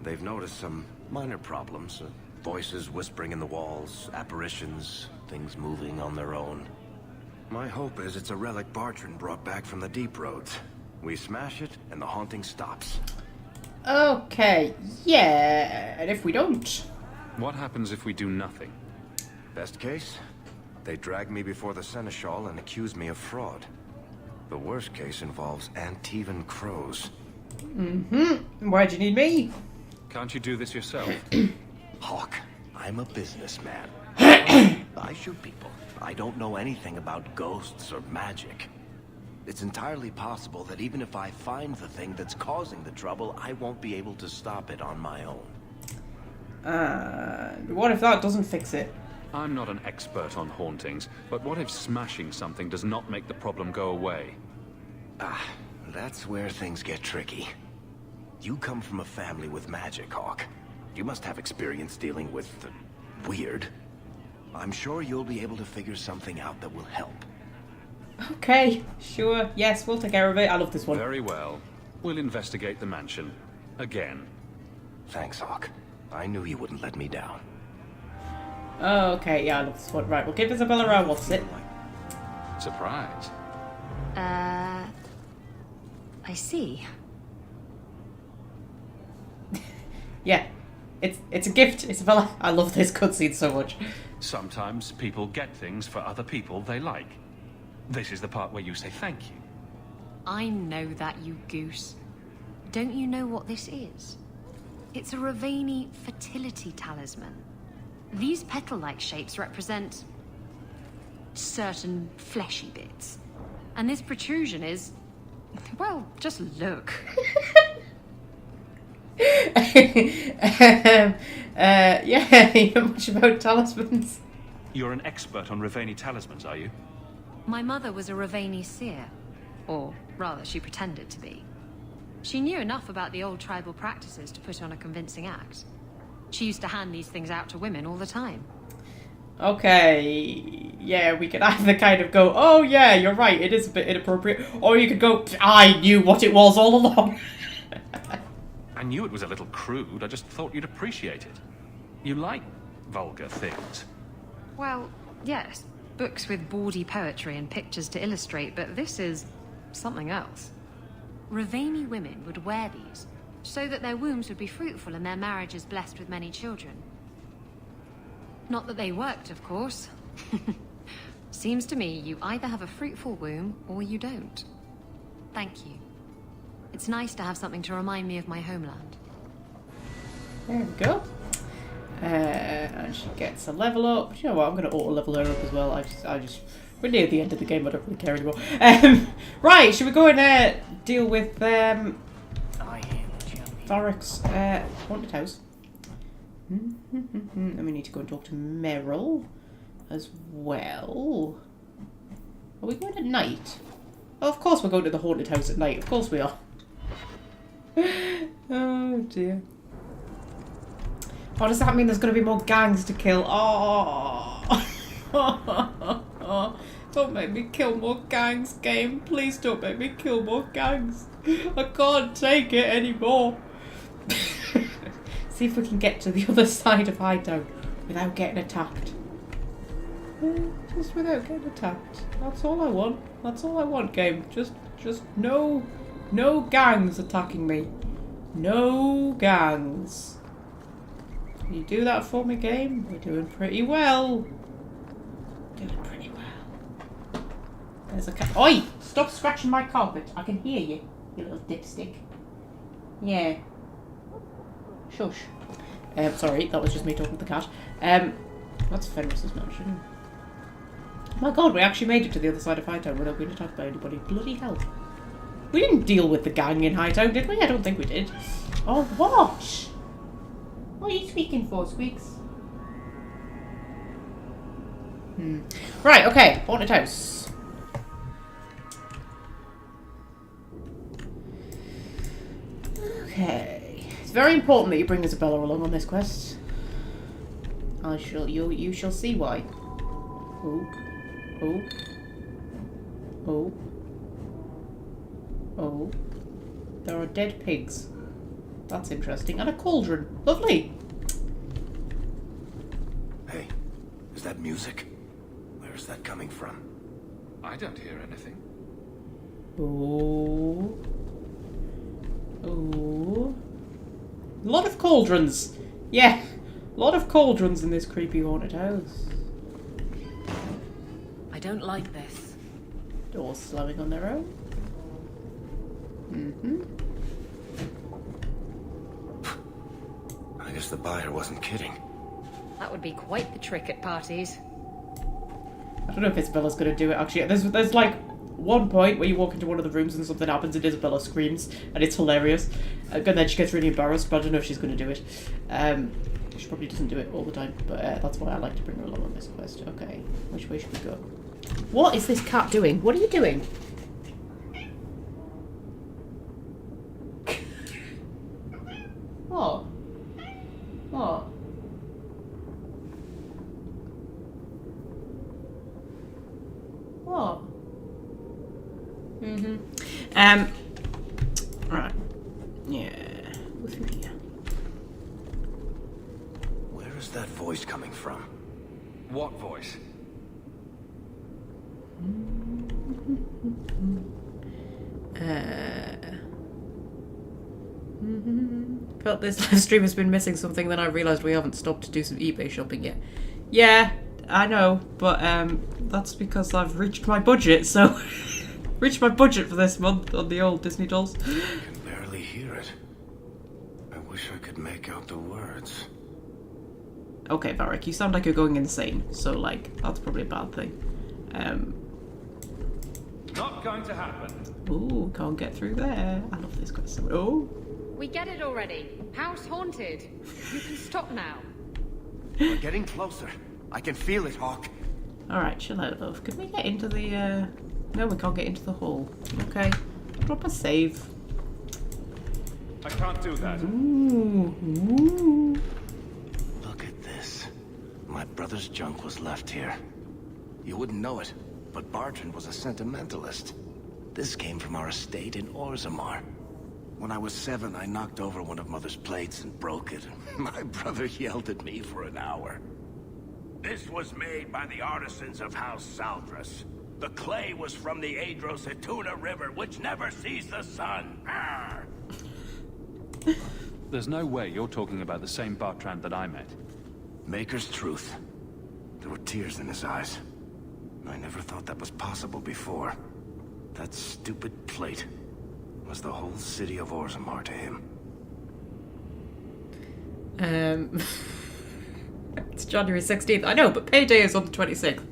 They've noticed some minor problems. Voices whispering in the walls, apparitions, things moving on their own. My hope is it's a relic Bartrand brought back from the deep roads. We smash it, and the haunting stops. Okay, yeah, and if we don't? What happens if we do nothing? Best case, they drag me before the Seneschal and accuse me of fraud. The worst case involves Antivan crows. Mm-hmm. Why do you need me? Can't you do this yourself? Hawke, I'm a businessman. I shoot people. I don't know anything about ghosts or magic. It's entirely possible that even if I find the thing that's causing the trouble, I won't be able to stop it on my own. What if that doesn't fix it? I'm not an expert on hauntings, but what if smashing something does not make the problem go away? Ah, that's where things get tricky. You come from a family with magic, Hawke. You must have experience dealing with the weird. I'm sure you'll be able to figure something out that will help. Okay, sure. Yes, we'll take care of it. I love this one. Very well. We'll investigate the mansion. Again. Thanks, Hawke. I knew you wouldn't let me down. Okay, yeah, I love this one. Right, we'll give Isabella a round. What's it? Surprise. I see. Yeah. It's a gift, Isabella. I love this cutscene so much. Sometimes people get things for other people they like. This is the part where you say thank you. I know that, you goose. Don't you know what this is? It's a Ravani fertility talisman. These petal-like shapes represent certain fleshy bits. And this protrusion is... well, just look. Yeah, you know much about talismans. You're an expert on Ravani talismans, are you? My mother was a Ravani seer. Or, rather, she pretended to be. She knew enough about the old tribal practices to put on a convincing act. She used to hand these things out to women all the time. Okay, yeah, we could either kind of go, oh yeah, you're right, it is a bit inappropriate, or you could go, I knew what it was all along. I knew it was a little crude, I just thought you'd appreciate it. You like vulgar things. Well, yes, books with bawdy poetry and pictures to illustrate, but this is something else. Ravani women would wear these, so that their wombs would be fruitful and their marriages blessed with many children. Not that they worked, of course. Seems to me you either have a fruitful womb, or you don't. Thank you. It's nice to have something to remind me of my homeland. There we go. And she gets a level up. Do you know what? I'm going to auto-level her up as well. We're near the end of the game. I don't really care anymore. Right, should we go and deal with Frederick's haunted house? And we need to go and talk to Meryl as well. Are we going at night? Oh, of course we're going to the haunted house at night. Of course we are. Oh dear. Oh, does that mean there's going to be more gangs to kill? Oh. Don't make me kill more gangs, game. Please don't make me kill more gangs. I can't take it anymore. See if we can get to the other side of Hightown without getting attacked. Just without getting attacked. That's all I want. That's all I want, game. Just no gangs attacking me. No gangs. Can you do that for me, game? We're doing pretty well. Doing pretty well. There's a cat. Oi! Stop scratching my carpet. I can hear you, you little dipstick. Yeah. Shush. Sorry, that was just me talking to the cat. That's Fenris's mansion. Oh my god, we actually made it to the other side of Hightown without being attacked by anybody. Bloody hell. We didn't deal with the gang in Hightown, did we? I don't think we did. Oh, what? What are you speaking for, Squeaks? Right, okay. Haunted house. Okay. It's very important that you bring Isabella along on this quest. You shall see why. Oh. Oh. Oh. Oh. There are dead pigs. That's interesting. And a cauldron. Lovely. Hey, is that music? Where is that coming from? I don't hear anything. Oh. Oh. A lot of cauldrons. Yeah. A lot of cauldrons in this creepy haunted house. I don't like this. Doors slamming on their own. noticed the buyer wasn't kidding. That would be quite the trick at parties. I don't know if Isabella's gonna do it, actually. There's like one point where you walk into one of the rooms and something happens and Isabella screams, and it's hilarious. And then she gets really embarrassed, but I don't know if she's gonna do it. She probably doesn't do it all the time, but that's why I like to bring her along on this quest. Okay, which way should we go? What is this cat doing? What are you doing? What? What? What? Right. Yeah. Go through here. Where is that voice coming from? What voice? Felt this live stream has been missing something, then I realised we haven't stopped to do some eBay shopping yet. Yeah, I know, but that's because I've reached my budget, so... reached my budget for this month on the old Disney dolls. I can barely hear it. I wish I could make out the words. Okay, Varric, you sound like you're going insane, so, like, that's probably a bad thing. Not going to happen. Ooh, can't get through there. I love this quest so much. Oh! We get it already. House haunted. You can stop now. We're getting closer. I can feel it, Hawke. Alright, chill out, love. Could we get into the, No, we can't get into the hall. Okay. Drop a save. I can't do that. Ooh. Ooh. Look at this. My brother's junk was left here. You wouldn't know it, but Bartrand was a sentimentalist. This came from our estate in Orzammar. When I was 7, I knocked over one of Mother's plates and broke it. My brother yelled at me for an hour. This was made by the artisans of House Saldras. The clay was from the Adros-Etuna River, which never sees the sun. Arr! There's no way you're talking about the same Bartrand that I met. Maker's truth. There were tears in his eyes. I never thought that was possible before. That stupid plate was the whole city of Orzammar to him. It's January 16th. I know, but payday is on the 26th.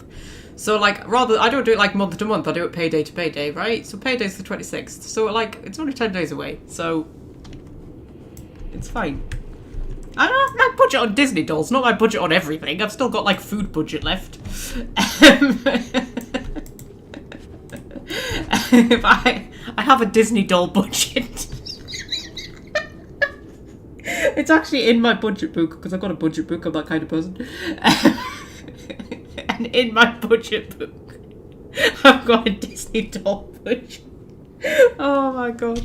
So, like, rather, I don't do it, like, month to month. I do it payday to payday, right? So payday's the 26th. So, like, it's only 10 days away. So, it's fine. I don't have my budget on Disney dolls, not my budget on everything. I've still got, like, food budget left. If I have a Disney doll budget. It's actually in my budget book, because I've got a budget book, I'm that kind of person. And in my budget book, I've got a Disney doll budget. Oh my god.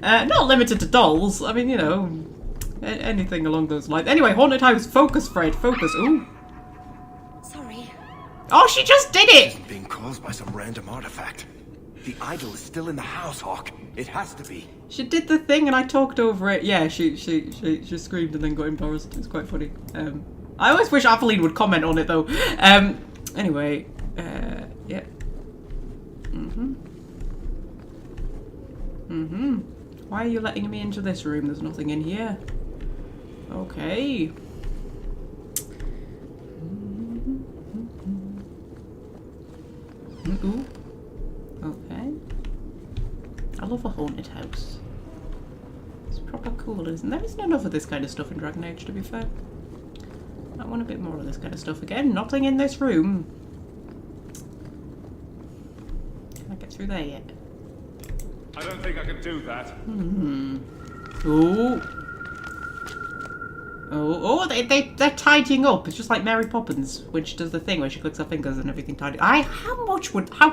Not limited to dolls, I mean, you know, anything along those lines. Anyway, haunted house, focus, Fred, focus. Ooh. Sorry. Oh, she just did it! It's being caused by some random artifact. The idol is still in the house, Hawke. It has to be. She did the thing and I talked over it. Yeah, she screamed and then got embarrassed. It was quite funny. I always wish Aveline would comment on it though. Anyway, yeah. Why are you letting me into this room? There's nothing in here. Okay. Ooh. Okay. I love a haunted house. It's proper cool, isn't there? There isn't enough of this kind of stuff in Dragon Age, to be fair. I want a bit more of this kind of stuff again. Nothing in this room. Can I get through there yet? I don't think I can do that. Ooh. Oh, they're tidying up. It's just like Mary Poppins when she does the thing where she clicks her fingers and everything tidy. How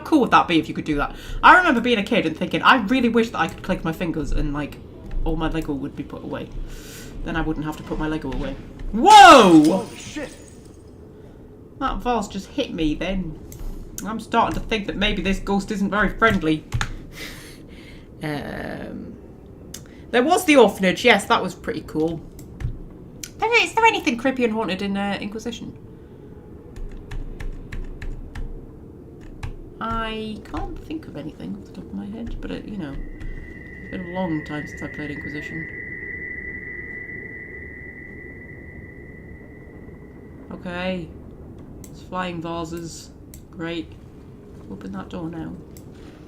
cool would that be if you could do that? I remember being a kid and thinking, I really wish that I could click my fingers and like all my Lego would be put away. Then I wouldn't have to put my Lego away. Whoa! Holy shit! That vase just hit me then. I'm starting to think that maybe this ghost isn't very friendly. There was the orphanage. Yes, that was pretty cool. Is there anything creepy and haunted in Inquisition? I can't think of anything off the top of my head, but you know, it's been a long time since I played Inquisition. Okay. It's flying vases. Great. Open that door now.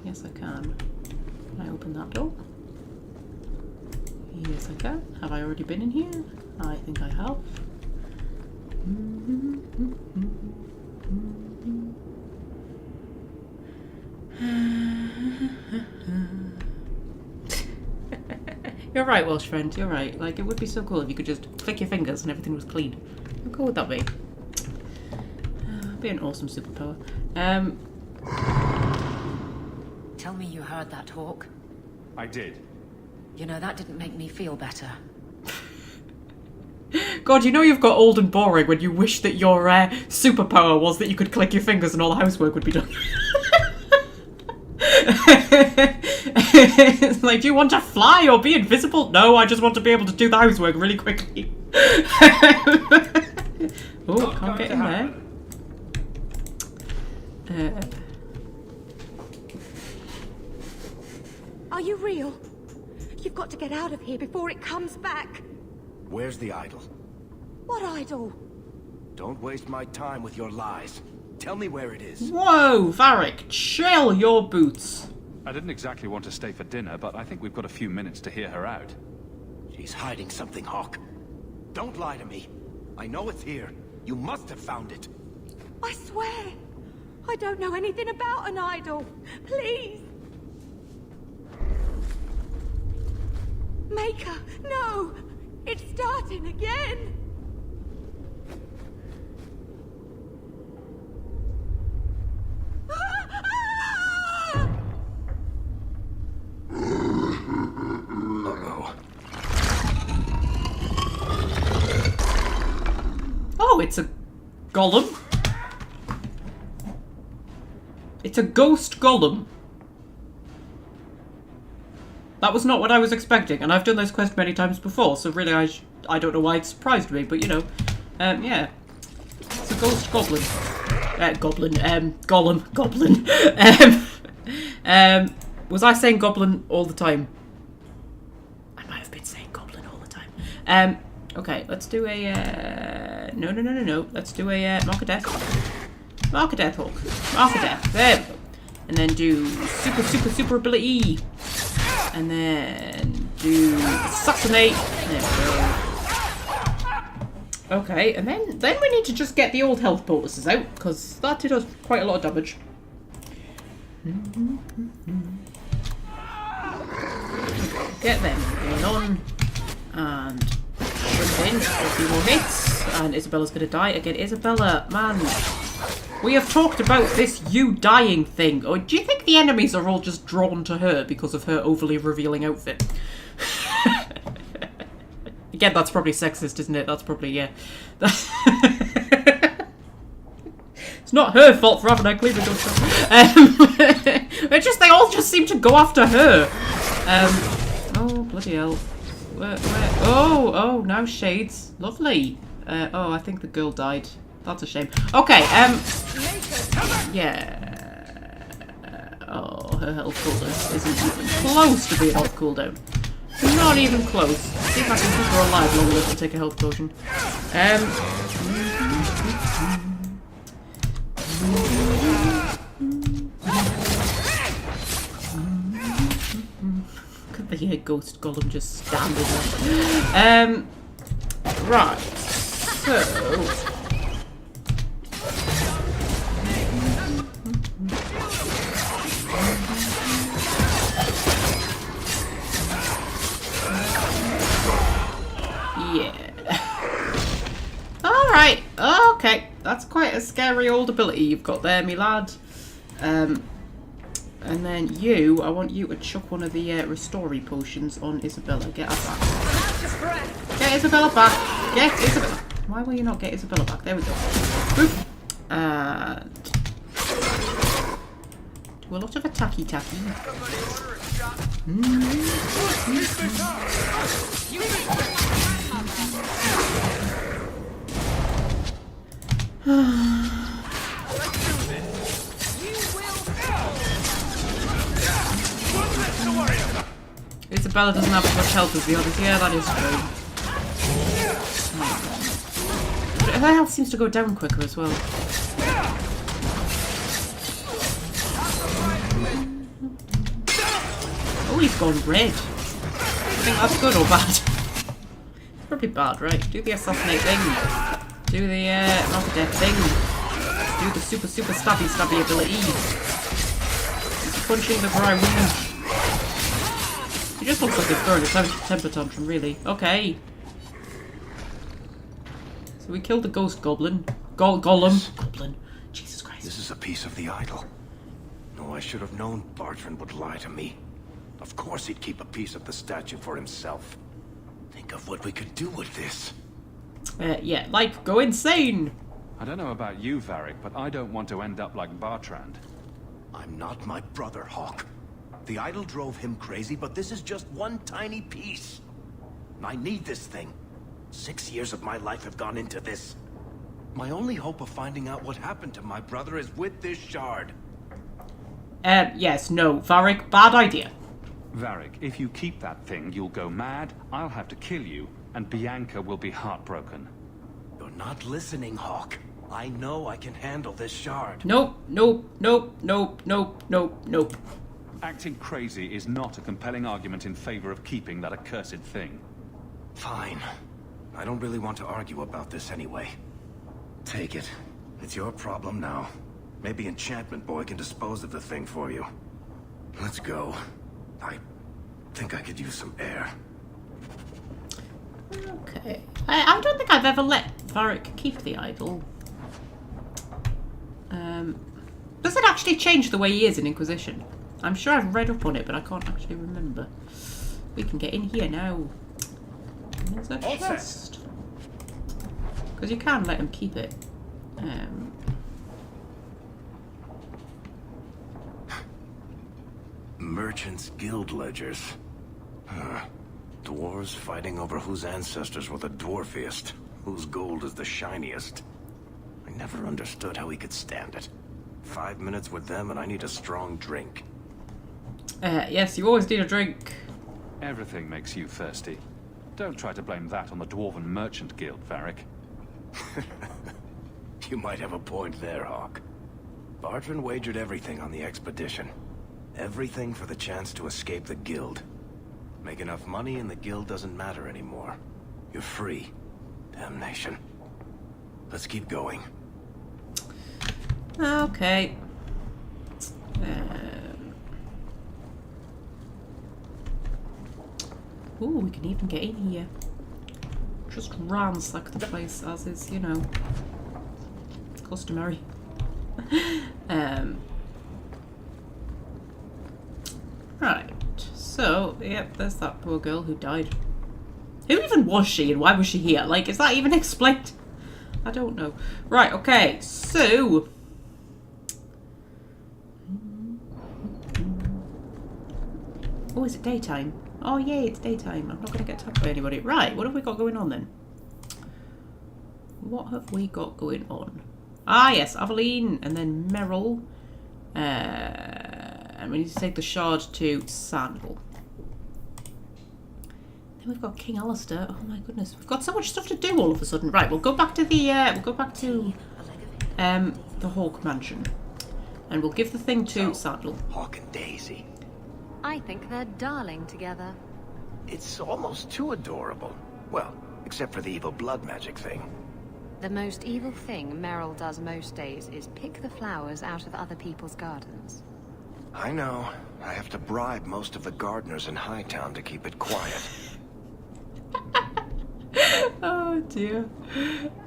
Yes, I can. Can I open that door? Yes, I can. Have I already been in here? I think I have. You're right, Welsh friend. You're right. Like, it would be so cool if you could just click your fingers and everything was clean. How cool would that be? It'd be an awesome superpower. Tell me you heard that, Hawke. I did. You know, that didn't make me feel better. God, you know you've got old and boring when you wish that your superpower was that you could click your fingers and all the housework would be done. It's like, do you want to fly or be invisible? No, I just want to be able to do the housework really quickly. Oh, can't get in there. Are you real? You've got to get out of here before it comes back. Where's the idol? What idol? Don't waste my time with your lies. Tell me where it is. Whoa, Varric, chill your boots. I didn't exactly want to stay for dinner, but I think we've got a few minutes to hear her out. She's hiding something, Hawke. Don't lie to me. I know it's here. You must have found it. I swear, I don't know anything about an idol. Please. Maker, no! It's starting again! Oh, it's a golem. It's a ghost golem. That was not what I was expecting, and I've done this quest many times before, so really I don't know why it surprised me, but you know, yeah. It's a ghost goblin. Goblin. Was I saying goblin all the time? I might have been saying goblin all the time. Okay, let's do a, no. Let's do a, Mark of Death. Mark of Death, Hawke. Mark of Death, there we go. And then do super ability. And then do assassinate. There we go. Okay, and then we need to just get the old health bonuses out, because that did us quite a lot of damage. Get them going on. And bring in a few more hits. And Isabella's gonna die again. Isabella, man. We have talked about this you dying thing. Or do you think the enemies are all just drawn to her because of her overly revealing outfit? Again, that's probably sexist, isn't it? That's probably, yeah. It's not her fault for having her cleavage on top. They all just seem to go after her. Oh, bloody hell. Where? Oh, now shades. Lovely. Oh, I think the girl died. That's a shame. Okay, yeah. Oh, her health cooldown isn't even close to being off cooldown. Not even close. See if I can keep her alive long enough to take a health potion. Look at the ghost golem just standing there. Right. So. Alright, okay. That's quite a scary old ability you've got there, me lad. And then you, I want you to chuck one of the restory potions on Isabella. Get her back. Get Isabella back. Get Isabella. Why will you not get Isabella back? There we go. Boop. And do a lot of attacky. Isabella doesn't have as much health as the others. Yeah, that is true. her health seems to go down quicker as well. Oh, he's gone red. I think that's good or bad? It's probably bad, right? Do the assassinate thing. Do the knock death thing. Do the super stabby ability. He's punching the ground. He just looks like he's throwing a temper tantrum, really. Okay. So we killed the ghost goblin. Golem. Goblin. Jesus Christ. This is a piece of the idol. No, I should have known Bartrand would lie to me. Of course he'd keep a piece of the statue for himself. Think of what we could do with this. Yeah, like, go insane! I don't know about you, Varric, but I don't want to end up like Bartrand. I'm not my brother, Hawke. The idol drove him crazy, but this is just one tiny piece. I need this thing. 6 years of my life have gone into this. My only hope of finding out what happened to my brother is with this shard. Yes, no, Varric, bad idea. Varric, if you keep that thing, you'll go mad, I'll have to kill you, and Bianca will be heartbroken. You're not listening, Hawke. I know I can handle this shard. Nope. Acting crazy is not a compelling argument in favor of keeping that accursed thing. Fine. I don't really want to argue about this anyway. Take it. It's your problem now. Maybe Enchantment Boy can dispose of the thing for you. Let's go. I think I could use some air. Okay. I don't think I've ever let Varric keep the idol. Does it actually change the way he is in Inquisition? I'm sure I've read up on it, but I can't actually remember. We can get in here now. There's a chest. Because you can let him keep it. Merchants' guild ledgers. Dwarves fighting over whose ancestors were the dwarfiest, whose gold is the shiniest. I never understood how he could stand it. 5 minutes with them and I need a strong drink. Yes, you always need a drink. Everything makes you thirsty. Don't try to blame that on the Dwarven Merchant Guild, Varric. You might have a point there, Hawke. Bartrand wagered everything on the expedition. Everything for the chance to escape the guild. Make enough money and the guild doesn't matter anymore. You're free. Damnation. Let's keep going. Okay. Ooh, we can even get in here. Just ransack the place as is, you know, customary. Right. So, yep, there's that poor girl who died. Who even was she and why was she here? Like, is that even explained? I don't know. Right, okay, so... Oh, is it daytime? Oh, yay, it's daytime. I'm not going to get attacked by anybody. Right, what have we got going on then? What have we got going on? Ah, yes, Aveline and then Merrill. And we need to take the shard to Sandal. Then we've got King Alistair. Oh my goodness, we've got so much stuff to do all of a sudden. Right, we'll go back to the the Hawke mansion, and we'll give the thing to Sandal. Hawke and Daisy. I think they're darling together. It's almost too adorable. Well, except for the evil blood magic thing. The most evil thing Merrill does most days is pick the flowers out of other people's gardens. I know. I have to bribe most of the gardeners in Hightown to keep it quiet. Oh dear.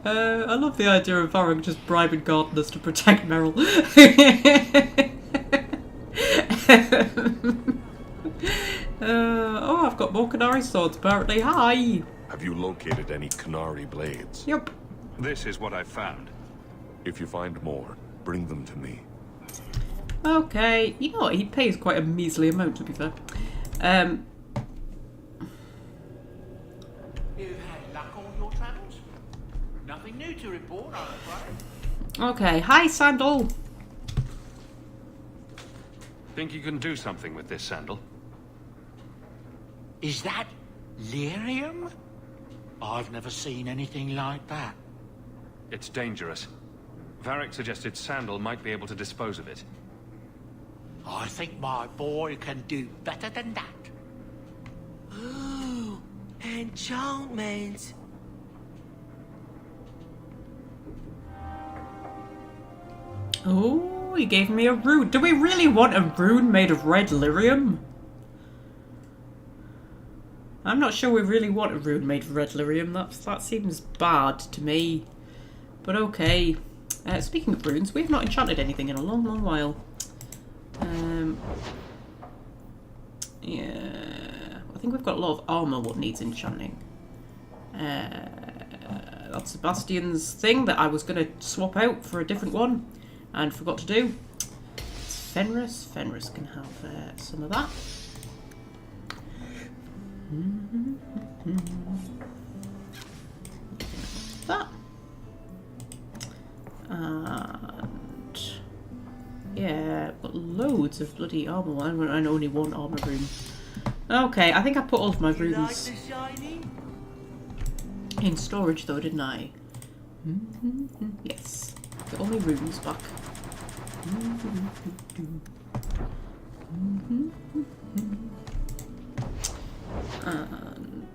I love the idea of Varric just bribing gardeners to protect Merrill. Oh, I've got more Canary swords apparently. Hi! Have you located any Canary blades? Yep. This is what I've found. If you find more, bring them to me. Okay. You know what? He pays quite a measly amount, to be fair. You've had luck on your travels? Nothing new to report, I'm afraid. Okay. Hi, Sandal. Think you can do something with this, Sandal? Is that lyrium? I've never seen anything like that. It's dangerous. Varric suggested Sandal might be able to dispose of it. I think my boy can do better than that. Ooh, enchantment. Oh, he gave me a rune. Do we really want a rune made of red lyrium? I'm not sure we really want a rune made of red lyrium. That seems bad to me. But okay. Speaking of runes, we've not enchanted anything in a long, long while. Yeah, I think we've got a lot of armour what needs enchanting. That's Sebastian's thing that I was going to swap out for a different one and forgot to do. It's Fenris. Fenris can have some of that. That. And yeah, but loads of bloody armour and only one armour rune. Okay, I think I put all of my runes in storage though, didn't I? Yes. Get all my runes back. And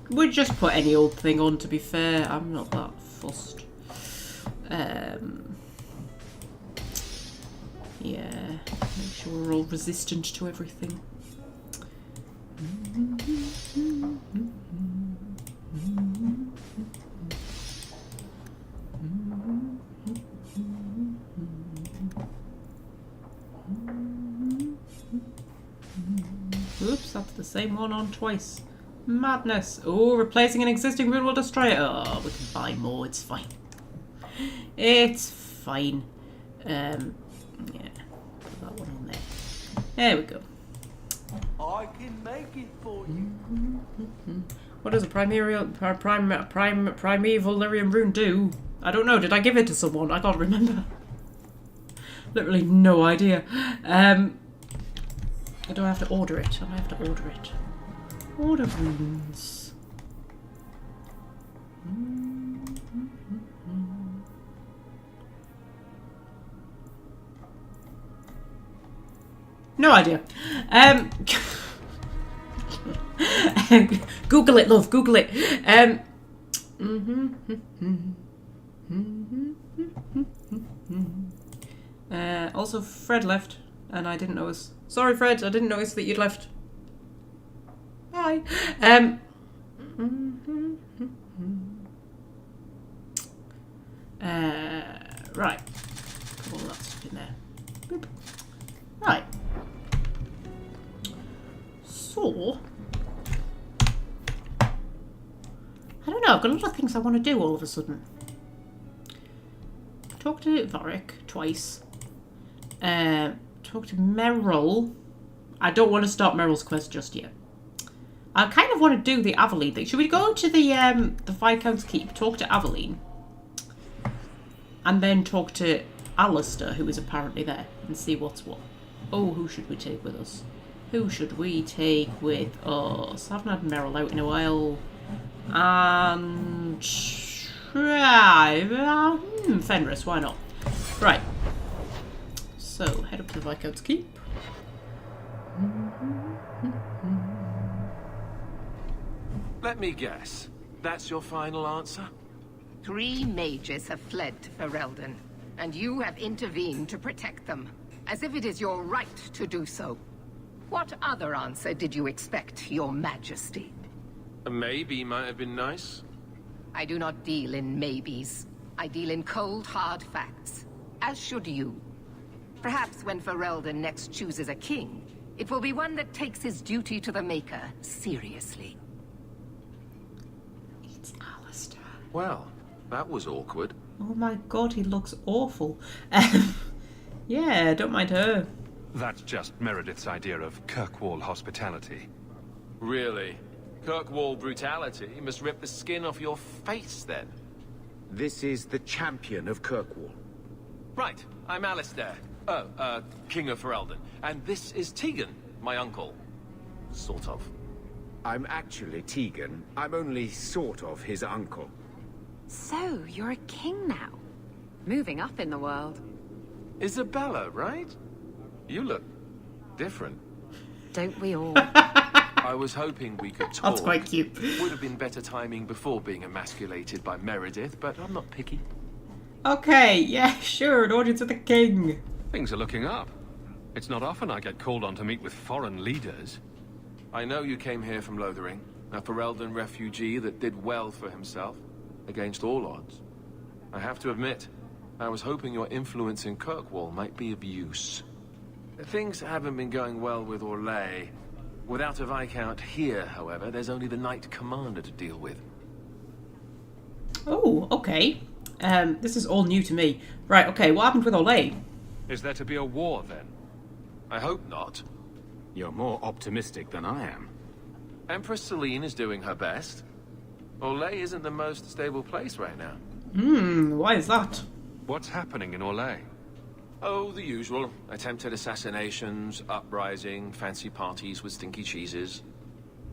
we'd just put any old thing on, to be fair. I'm not that fussed. Yeah, make sure we're all resistant to everything. Oops, that's the same one on twice. Madness. Oh, replacing an existing rune will destroy it. Oh, we can buy more, it's fine. It's fine. Yeah, put that one on there. There we go. I can make it for you. What does a primeval lyrium rune do? I don't know. Did I give it to someone? I can't remember. Literally no idea. Do I have to order it? I have to order it. Order runes. No idea. Google it, love. Google it. Also, Fred left, and I didn't notice. Sorry, Fred. I didn't notice that you'd left. Bye. Right. Put all that stuff in there. Boop. Right. So, I don't know. I've got a lot of things I want to do all of a sudden. Talk to Varric twice. Talk to Merrill. I don't want to start Merrill's quest just yet. I kind of want to do the Aveline thing. Should we go to the Viscount's Keep, talk to Aveline, and then talk to Alistair, who is apparently there, and see what's what? Oh, who should we take with us? Who should we take with us? I haven't had Merrill out in a while. And Fenris, why not? Right. So, head up to the Viscount's Keep. Let me guess. That's your final answer? 3 mages have fled to Ferelden, and you have intervened to protect them, as if it is your right to do so. What other answer did you expect, your majesty? A maybe might have been nice. I do not deal in maybes. I deal in cold, hard facts. As should you. Perhaps when Ferelden next chooses a king, it will be one that takes his duty to the Maker seriously. It's Alistair. Well, that was awkward. Oh my god, he looks awful. Yeah, don't mind her. That's just Meredith's idea of Kirkwall hospitality. Really? Kirkwall brutality must rip the skin off your face, then. This is the champion of Kirkwall. Right, I'm Alistair. King of Ferelden. And this is Tegan, my uncle. Sort of. I'm actually Tegan. I'm only sort of his uncle. So, you're a king now. Moving up in the world. Isabella, right? You look different. Don't we all? I was hoping we could talk. That's quite cute. Would have been better timing before being emasculated by Meredith, but I'm not picky. Okay, yeah, sure, an audience with the king. Things are looking up. It's not often I get called on to meet with foreign leaders. I know you came here from Lothering, a Ferelden refugee that did well for himself, against all odds. I have to admit, I was hoping your influence in Kirkwall might be of use. Things haven't been going well with Orlais. Without a Viscount here, however, there's only the Knight Commander to deal with. Oh, okay. This is all new to me. Right, okay, what happened with Orlais? Is there to be a war, then? I hope not. You're more optimistic than I am. Empress Celine is doing her best. Orlais isn't the most stable place right now. Why is that? What's happening in Orlais? Oh, the usual. Attempted assassinations, uprising, fancy parties with stinky cheeses.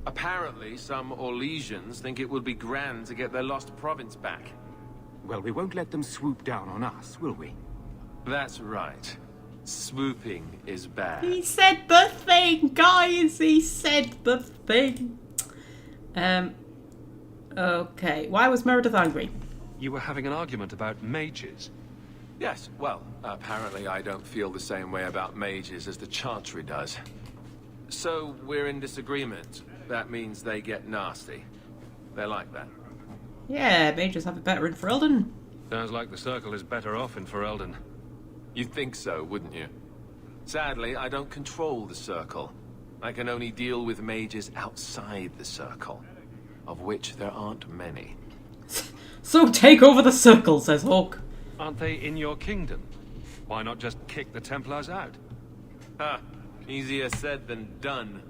Apparently, some Orlesians think it would be grand to get their lost province back. Well, we won't let them swoop down on us, will we? That's right. Swooping is bad. He said the thing, guys! He said the thing. Okay. Why was Meredith angry? You were having an argument about mages. Yes, well, apparently I don't feel the same way about mages as the Chantry does. So, we're in disagreement. That means they get nasty. They're like that. Yeah, mages have it better in Ferelden. Sounds like the Circle is better off in Ferelden. You'd think so, wouldn't you? Sadly, I don't control the Circle. I can only deal with mages outside the Circle, of which there aren't many. So take over the Circle, says Hawke. Aren't they in your kingdom? Why not just kick the Templars out? Ha! Easier said than done.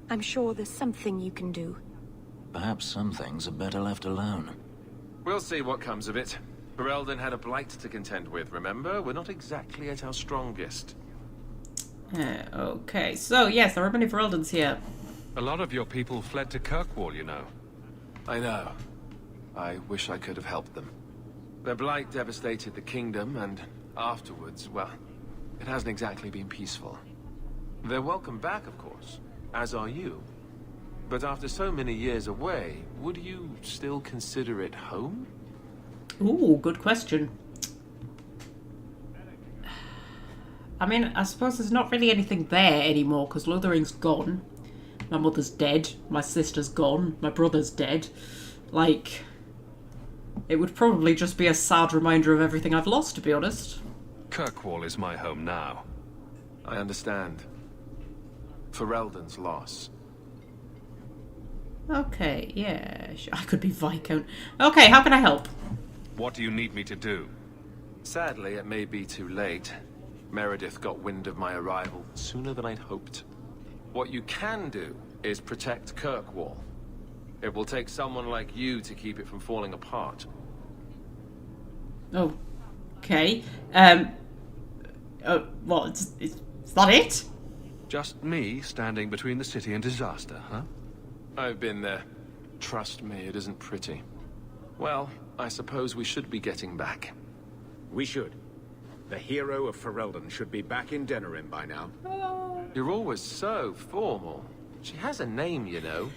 I'm sure there's something you can do. Perhaps some things are better left alone. We'll see what comes of it. Ferelden had a blight to contend with, remember? We're not exactly at our strongest. Okay, so yes, there are many Fereldans here. A lot of your people fled to Kirkwall, you know. I know. I wish I could have helped them. Their blight devastated the kingdom, and afterwards, well, it hasn't exactly been peaceful. They're welcome back, of course, as are you. But after so many years away, would you still consider it home? Ooh, good question. I mean, I suppose there's not really anything there anymore, because Lothering's gone. My mother's dead. My sister's gone. My brother's dead. Like, it would probably just be a sad reminder of everything I've lost, to be honest. Kirkwall is my home now. I understand. Ferelden's loss. Okay, yeah, I could be Viscount. Okay, how can I help? What do you need me to do? Sadly, it may be too late. Meredith got wind of my arrival sooner than I'd hoped. What you can do is protect Kirkwall. It will take someone like you to keep it from falling apart. Okay. Well, is that it? Just me standing between the city and disaster, huh? I've been there. Trust me, it isn't pretty. Well, I suppose we should be getting back. We should. The hero of Ferelden should be back in Denerim by now. You're always so formal. She has a name, you know.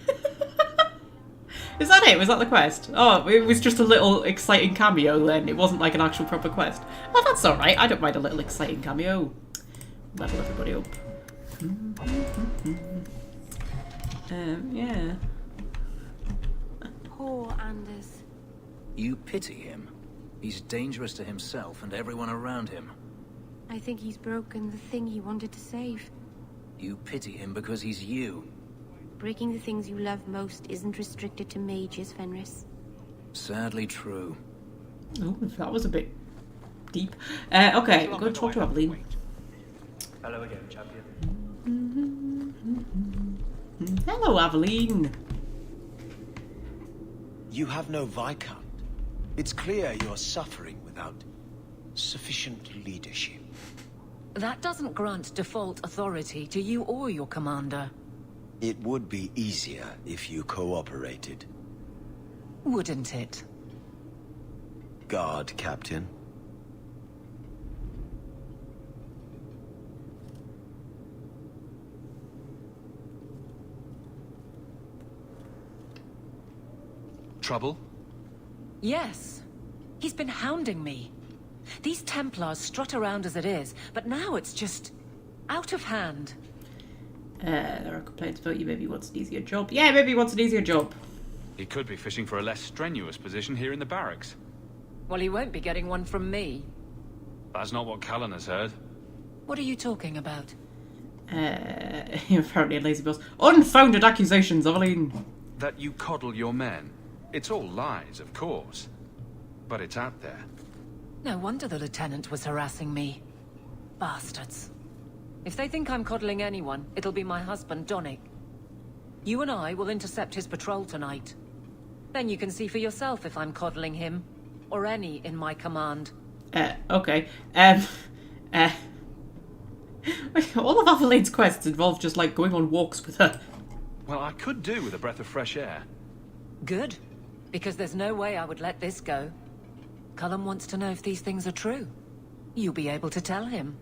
Is that it? Was that the quest? Oh, it was just a little exciting cameo then. It wasn't like an actual proper quest. Oh, that's alright. I don't mind a little exciting cameo. Level everybody up. Yeah. Poor Anders. You pity him. He's dangerous to himself and everyone around him. I think he's broken the thing he wanted to save. You pity him because he's you. Breaking the things you love most isn't restricted to mages, Fenris. Sadly true. Oh, that was a bit deep. Okay, go and talk to Aveline. Hello again, champion. Hello, Aveline. You have no Viscount. It's clear you're suffering without sufficient leadership. That doesn't grant default authority to you or your commander. It would be easier if you cooperated. Wouldn't it? God, Captain. Trouble? Yes. He's been hounding me. These Templars strut around as it is, but now it's just out of hand. There are complaints about you. Maybe he wants an easier job. Yeah, maybe he wants an easier job. He could be fishing for a less strenuous position here in the barracks. Well, he won't be getting one from me. That's not what Callan has heard. What are you talking about? Apparently a lazy boss. Unfounded accusations, Evelyn. That you coddle your men. It's all lies, of course. But it's out there. No wonder the Lieutenant was harassing me. Bastards. If they think I'm coddling anyone, it'll be my husband, Donnick. You and I will intercept his patrol tonight. Then you can see for yourself if I'm coddling him, or any in my command. Okay. All of Aveline's quests involve just, like, going on walks with her. Well, I could do with a breath of fresh air. Good. Because there's no way I would let this go. Cullen wants to know if these things are true. You'll be able to tell him.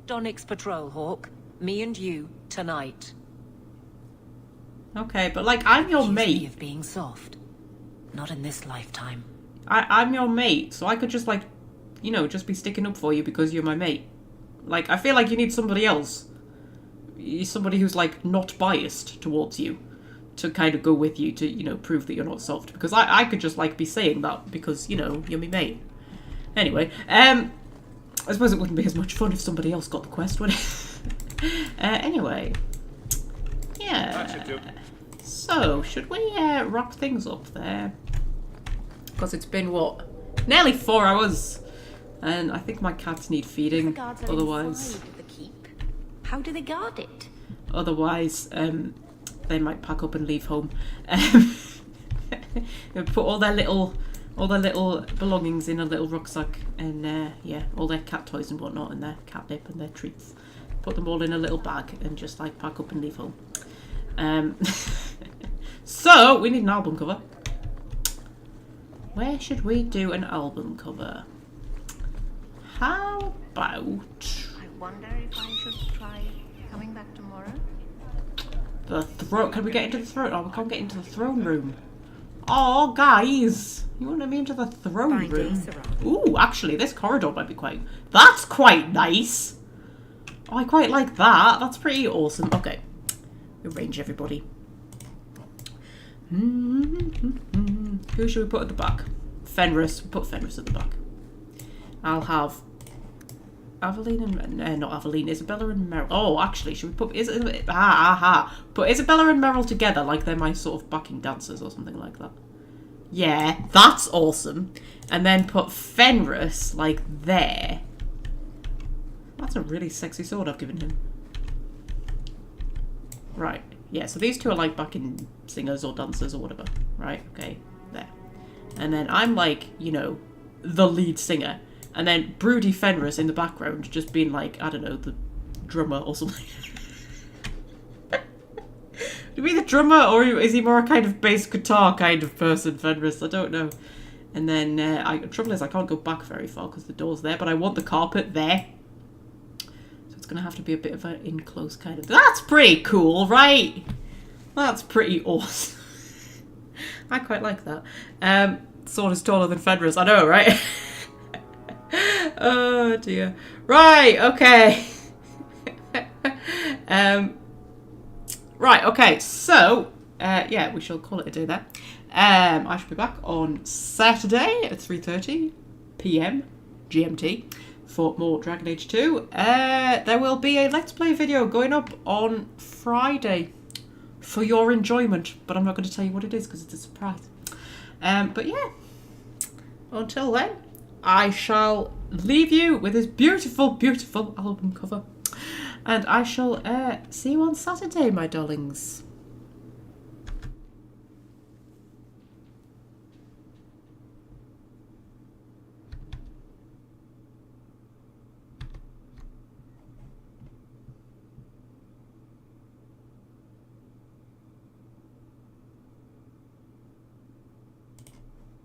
Donnick's patrol, Hawke. Me and you, tonight. Okay, but, like, I'm your mate. Of being soft. Not in this lifetime. I'm your mate, so I could just, like, you know, just be sticking up for you because you're my mate. Like, I feel like you need somebody else. Somebody who's, like, not biased towards you. To kind of go with you to, you know, prove that you're not soft. Because I could just, like, be saying that because, you know, you're my mate. Anyway, I suppose it wouldn't be as much fun if somebody else got the quest, would it? Anyway. Yeah. So, should we wrap things up there? Because it's been, what? Nearly 4 hours. And I think my cats need feeding. Otherwise... the keep. How do they guard it? Otherwise, they might pack up and leave home. They put all their little belongings in a little rucksack, and yeah, all their cat toys and whatnot, and their catnip and their treats. Put them all in a little bag and just like pack up and leave home. So we need an album cover. Where should we do an album cover? How about? I wonder if I should try coming back tomorrow. The throne. Can we get into the throne? Oh, we can't get into the throne room. Oh, guys, you want me into the throne room? Ooh, actually, this corridor might be quite. That's quite nice. Oh, I quite like that. That's pretty awesome. Okay, arrange everybody. Who should we put at the back? Fenris. Put Fenris at the back. I'll have Aveline and not Aveline, Isabella and Meryl. Oh, actually, should we put put Isabella and Meryl together like they're my sort of backing dancers or something like that? Yeah, that's awesome. And then put Fenris like there. That's a really sexy sword I've given him. Right. Yeah, so these two are like backing singers or dancers or whatever. Right, okay, there. And then I'm like, you know, the lead singer. And then broody Fenris in the background just being like, I don't know, the drummer or something. To be the drummer, or is he more a kind of bass guitar kind of person, Fenris? I don't know. And then, the trouble is I can't go back very far because the door's there, but I want the carpet there. So it's going to have to be a bit of an in-close kind of... That's pretty cool, right? That's pretty awesome. I quite like that. Sword is taller than Fenris, I know, right? Oh dear. Right, okay. Right, okay, so yeah, we shall call it a day there. I shall be back on Saturday at 3:30 PM GMT for more Dragon Age 2. There will be a Let's Play video going up on Friday for your enjoyment, but I'm not going to tell you what it is because it's a surprise. But yeah, until then, I shall leave you with this beautiful, beautiful album cover. And I shall see you on Saturday, my darlings.